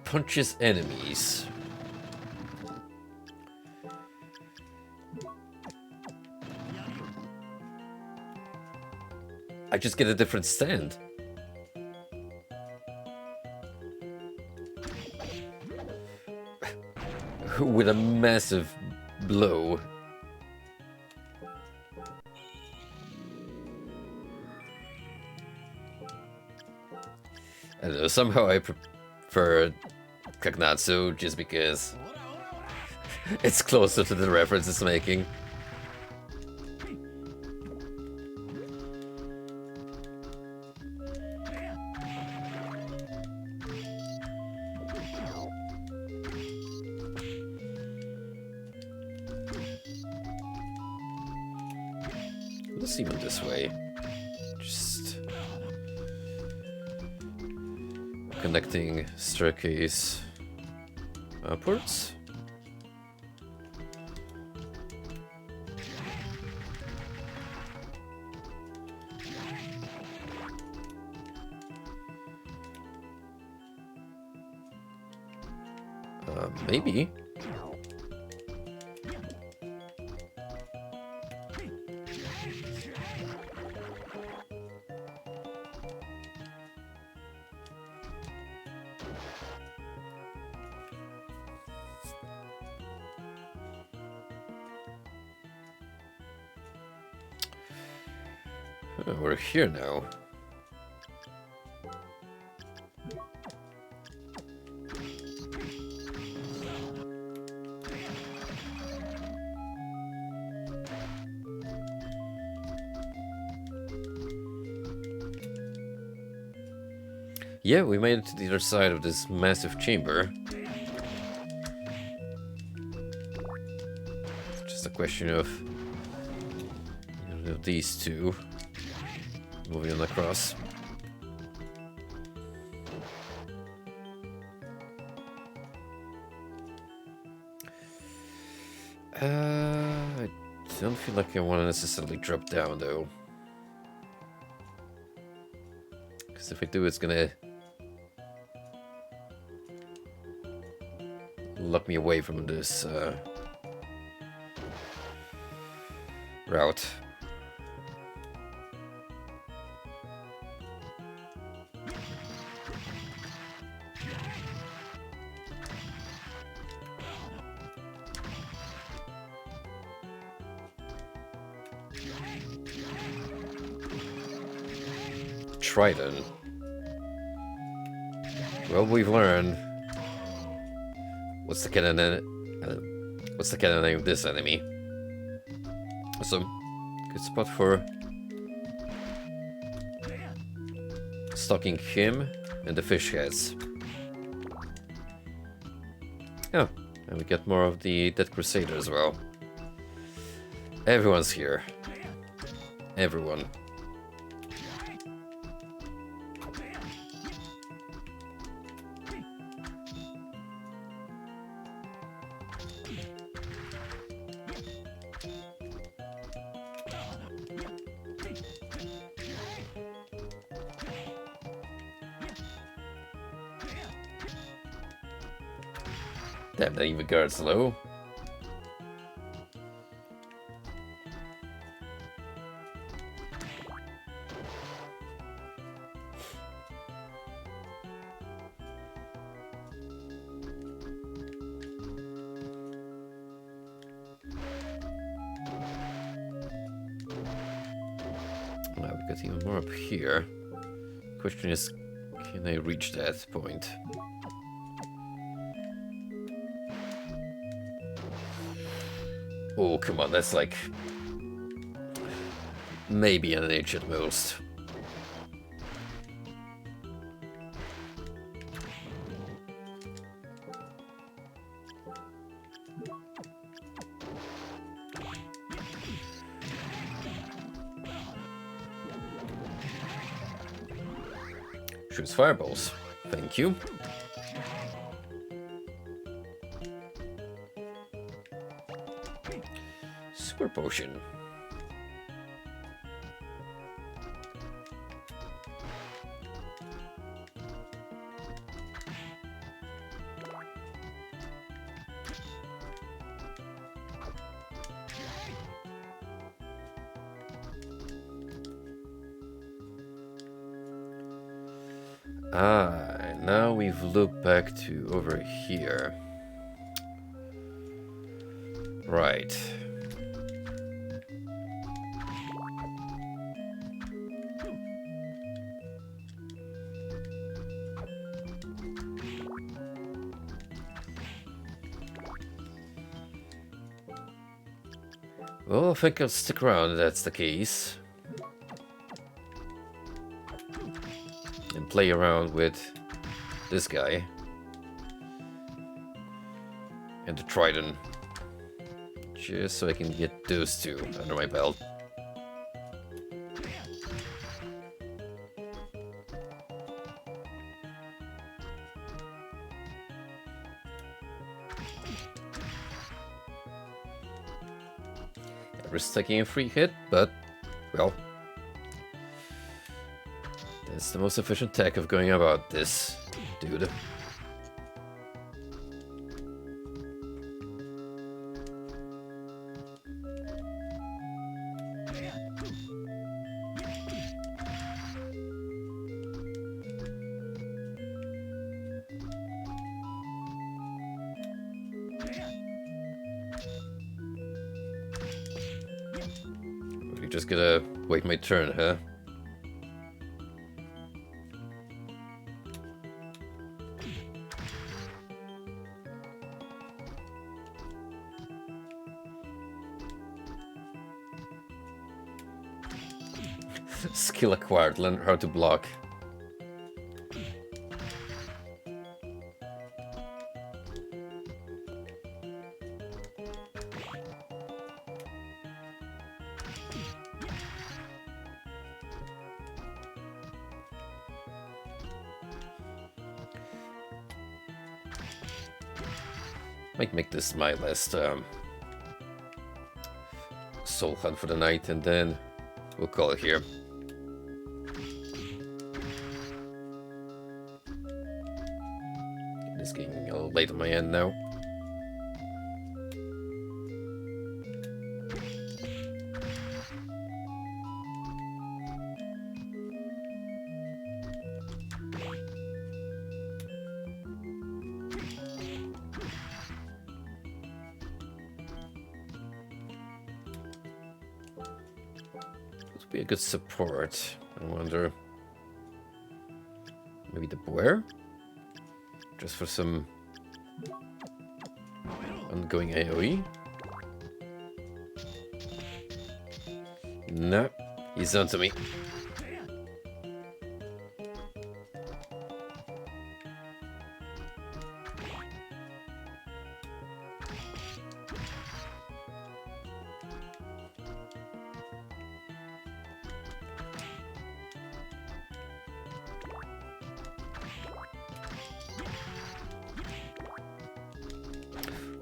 S1: Punches enemies. I just get a different stand. With a massive blow. I don't know, somehow I prefer Kagnatsu just because it's closer to the reference it's making. Let's see them this way. Just connecting staircase upwards. Maybe. Oh, we're here now. Yeah, we made it to the other side of this massive chamber. It's just a question of, these two moving on across. I don't feel like I want to necessarily drop down though. Because if I do, it's gonna lock me away from this route. Trident. Well, we've learned. What's the canon name of this enemy? Awesome. Good spot for stalking him and the fish heads. Oh, and we get more of the Dead Crusader as well. Everyone's here. Everyone. Damn, that even guards low. Now we've got even more up here. Question is, can I reach that point? Oh, come on, that's like maybe an inch at most. Shoots fireballs. Thank you. Super potion. Ah, now we've looked back to over here. Right. Well, I think I'll stick around if that's the case. And play around with this guy. And the Trident. Just so I can get those two under my belt. Risk taking a free hit, but, well, that's the most efficient tech of going about this, dude. just gotta wait my turn, huh? Skill acquired, learn how to block. Might make this my last soul hunt for the night, and then we'll call it here. It's getting a little late on my end now. Would be a good support. I wonder. Maybe the Boer? Just for some ongoing AoE? No, he's onto me.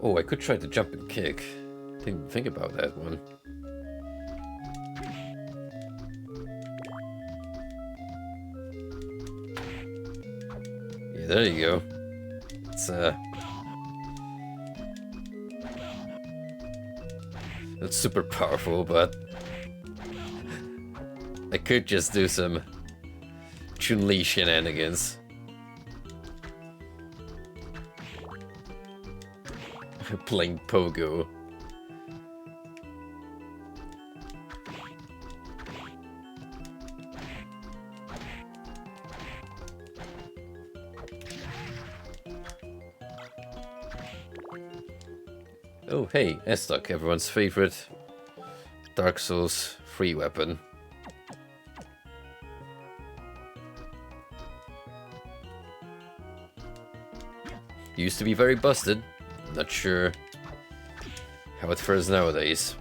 S1: Oh, I could try to jump and kick. Didn't think about that one. Yeah, there you go. It's not super powerful, but I could just do some Chun-Li shenanigans. Playing Pogo. Oh hey, Estok, everyone's favorite Dark Souls free weapon. Used to be very busted. Not sure how it fares nowadays.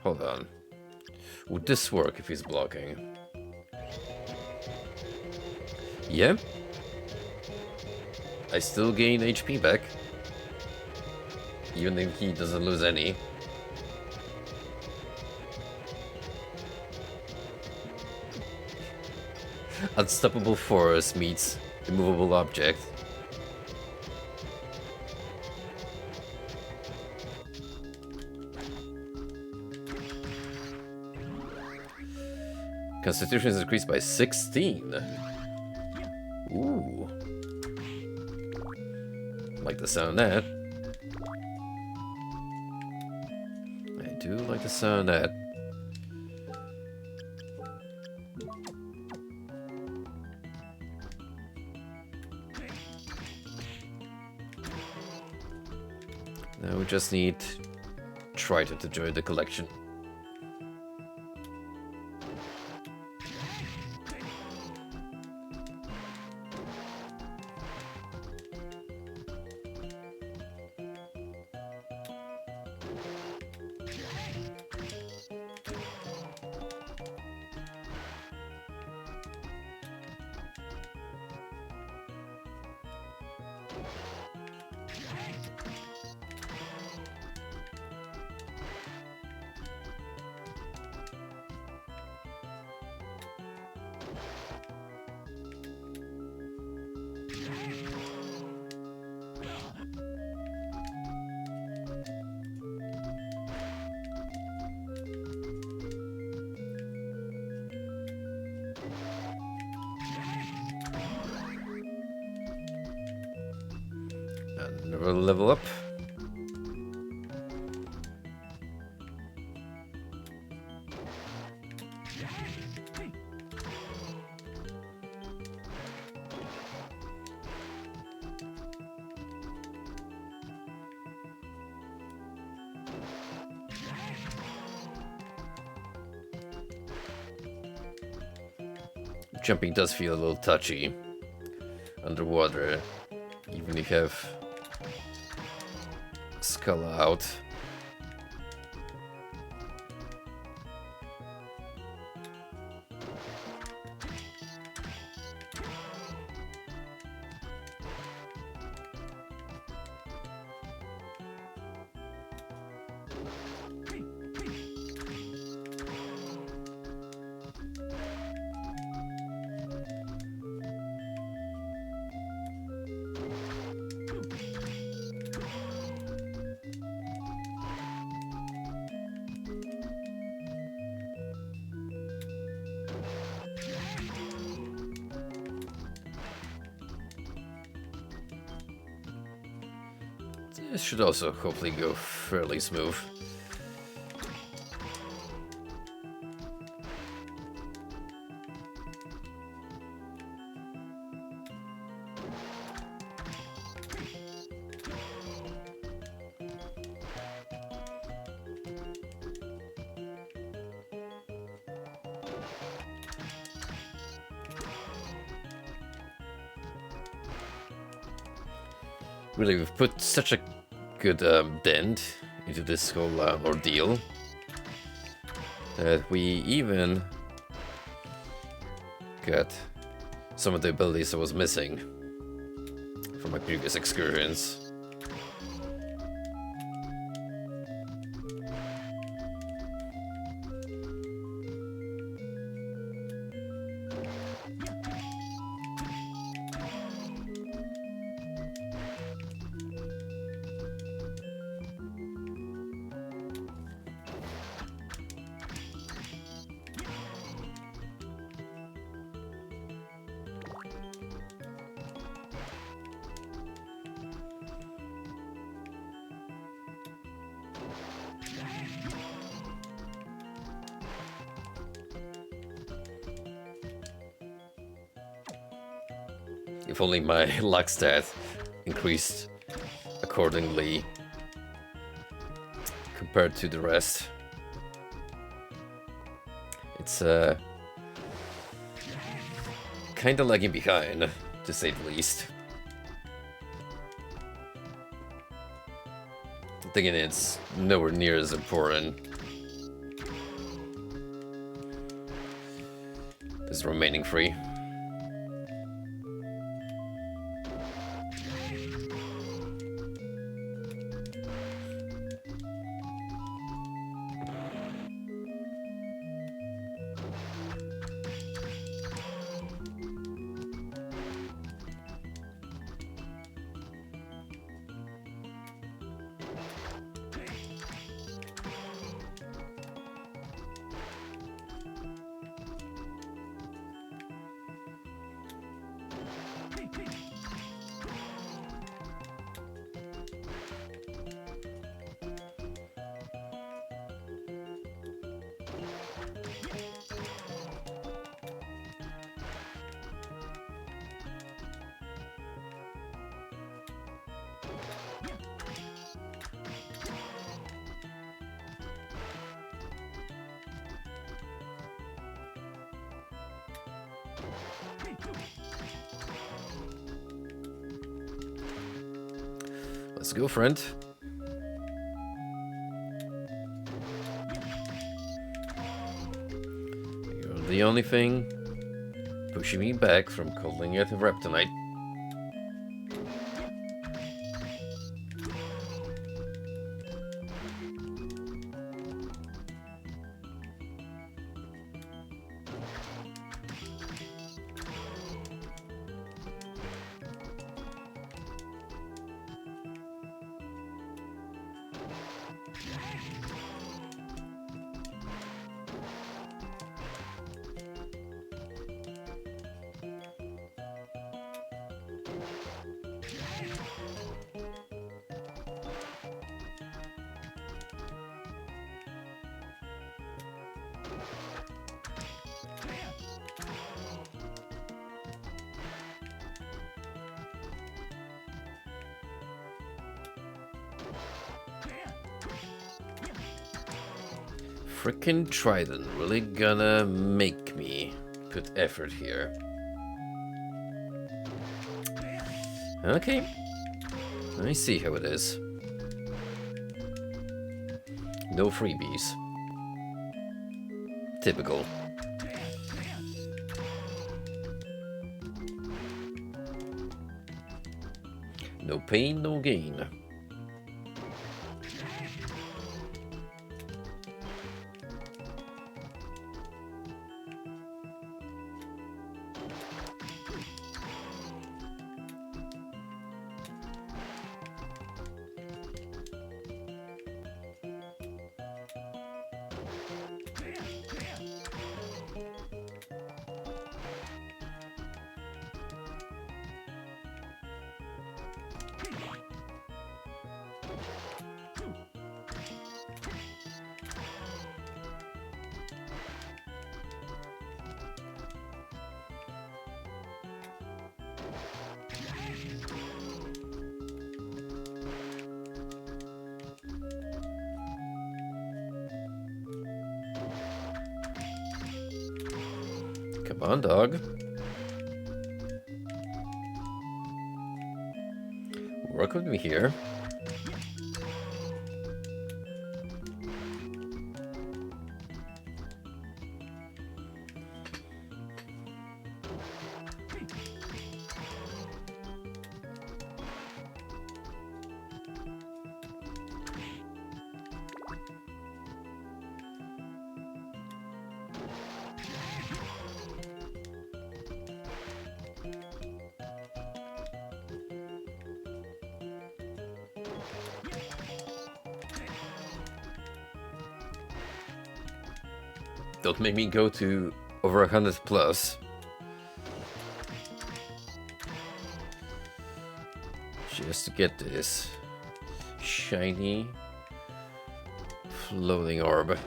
S1: Hold on. Would this work if he's blocking? Yeah. I still gain HP back. Even if he doesn't lose any. Unstoppable force meets immovable object. Constitution is increased by 16. Ooh. Like the sound of that. I do like the sound of that. Now we just need Triton to join the collection. Another level up. Jumping does feel a little touchy underwater, even if you have skull out. This should also hopefully go fairly smooth. Really, we've put such a good dent into this whole ordeal that we even got some of the abilities I was missing from my previous experience. If only my luck stat increased accordingly compared to the rest. It's kinda lagging behind, to say the least. Thinking it's nowhere near as important as remaining free. Let's go, friend. You're the only thing pushing me back from calling it a Reptonite. Frickin' trident really gonna make me put effort here. Okay, I see how it is. No freebies. Typical. No pain, no gain. Come on, dog. Work with me here. Don't make me go to over 100 plus. Just to get this shiny floating orb.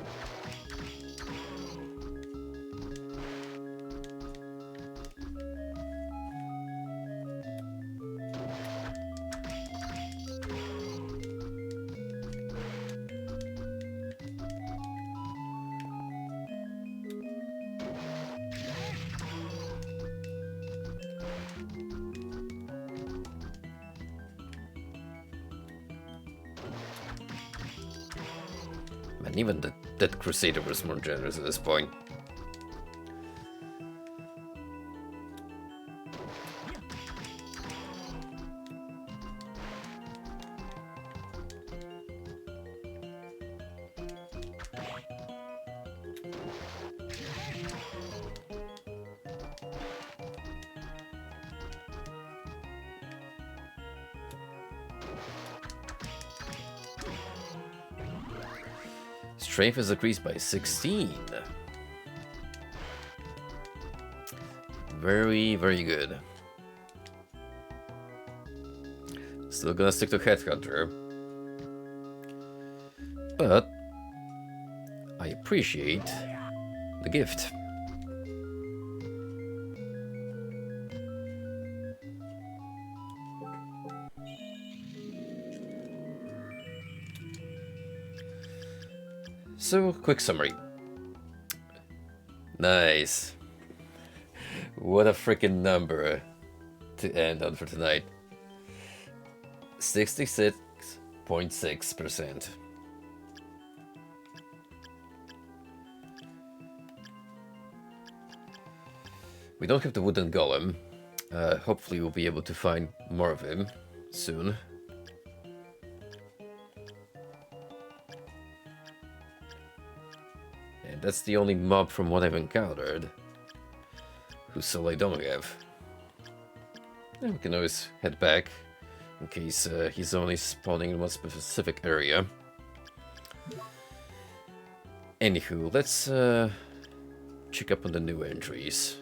S1: And even that Crusader was more generous at this point. Strength is increased by 16. Very, very good. Still gonna stick to Headhunter. But I appreciate the gift. So, quick summary. Nice. What a freaking number to end on for tonight. 66.6%. We don't have the wooden golem. Hopefully we'll be able to find more of him soon. And that's the only mob from what I've encountered whose soul I don't have. And we can always head back in case he's only spawning in one specific area. Anywho, let's check up on the new entries.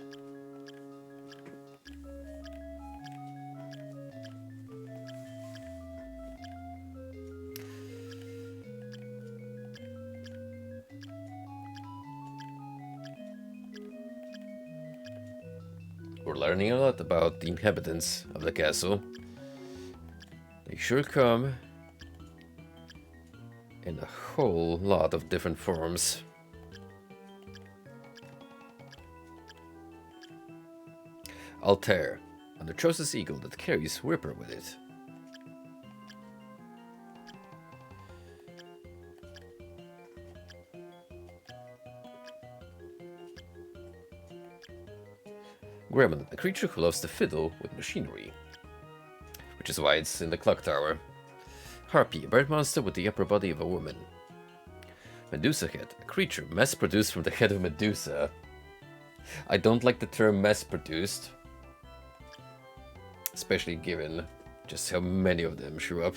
S1: We're learning a lot about the inhabitants of the castle. They sure come in a whole lot of different forms. Altair, an atrocious eagle that carries Ripper with it. Gremlin, a creature who loves to fiddle with machinery, which is why it's in the clock tower. Harpy, a bird monster with the upper body of a woman. Medusa Head, a creature mass-produced from the head of Medusa. I don't like the term mass-produced, especially given just how many of them show up.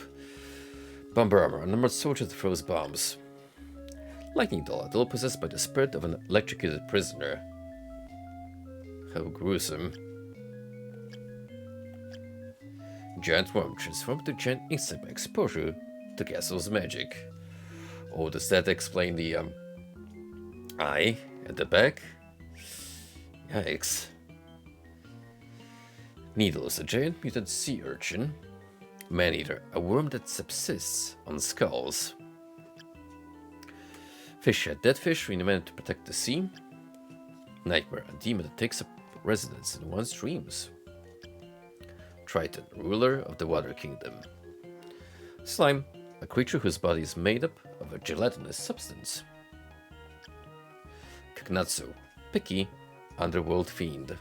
S1: Bomber Armor, a numbered soldier that throws bombs. Lightning Doll, a doll possessed by the spirit of an electrocuted prisoner. How gruesome. Giant Worm, transformed to giant insect by exposure to Castle's magic. Oh, does that explain the eye at the back? Yikes. Needles, a giant mutant sea urchin. Maneater, a worm that subsists on skulls. Fishhead, dead fish reinvented to protect the sea. Nightmare, a demon that takes up residence in one's dreams. Triton, ruler of the Water Kingdom. Slime, a creature whose body is made up of a gelatinous substance. Kagnatsu, picky, underworld fiend.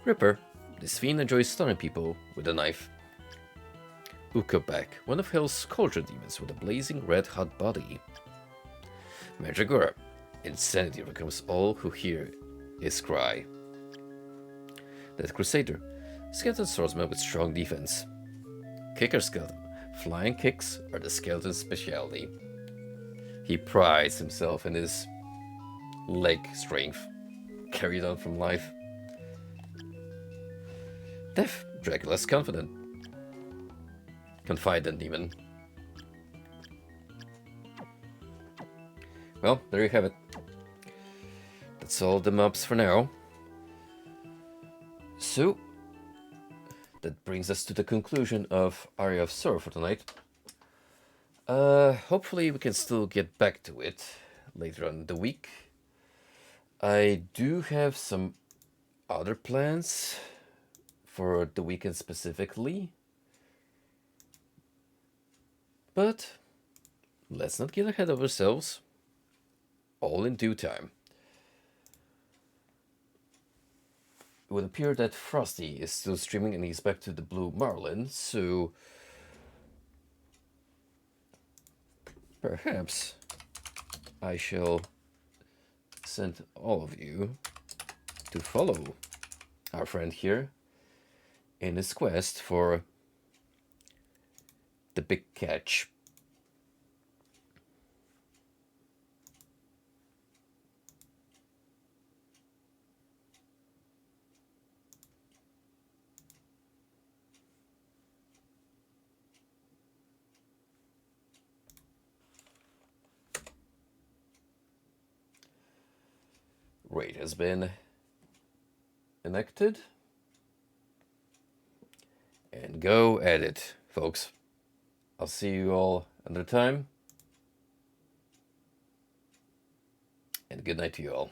S1: Ripper, this fiend enjoys stunning people with a knife. Ukobak, one of Hell's cauldron demons with a blazing red-hot body. Mandragora, insanity becomes all who hear his cry. Death Crusader, skeleton swordsman with strong defense. Kicker Skeleton, flying kicks are the skeleton's specialty. He prides himself in his leg strength, carried on from life. Death, Dracula's confident demon. Well, there you have it. That's all the mobs for now. So, that brings us to the conclusion of Aria of Sorrow for tonight. Hopefully we can still get back to it later on in the week. I do have some other plans for the weekend specifically. But let's not get ahead of ourselves. All in due time. It would appear that Frosty is still streaming and he's back to the Blue Marlin, so perhaps I shall send all of you to follow our friend here in his quest for the big catch. Raid has been enacted. And go at it, folks. I'll see you all another time. And good night to you all.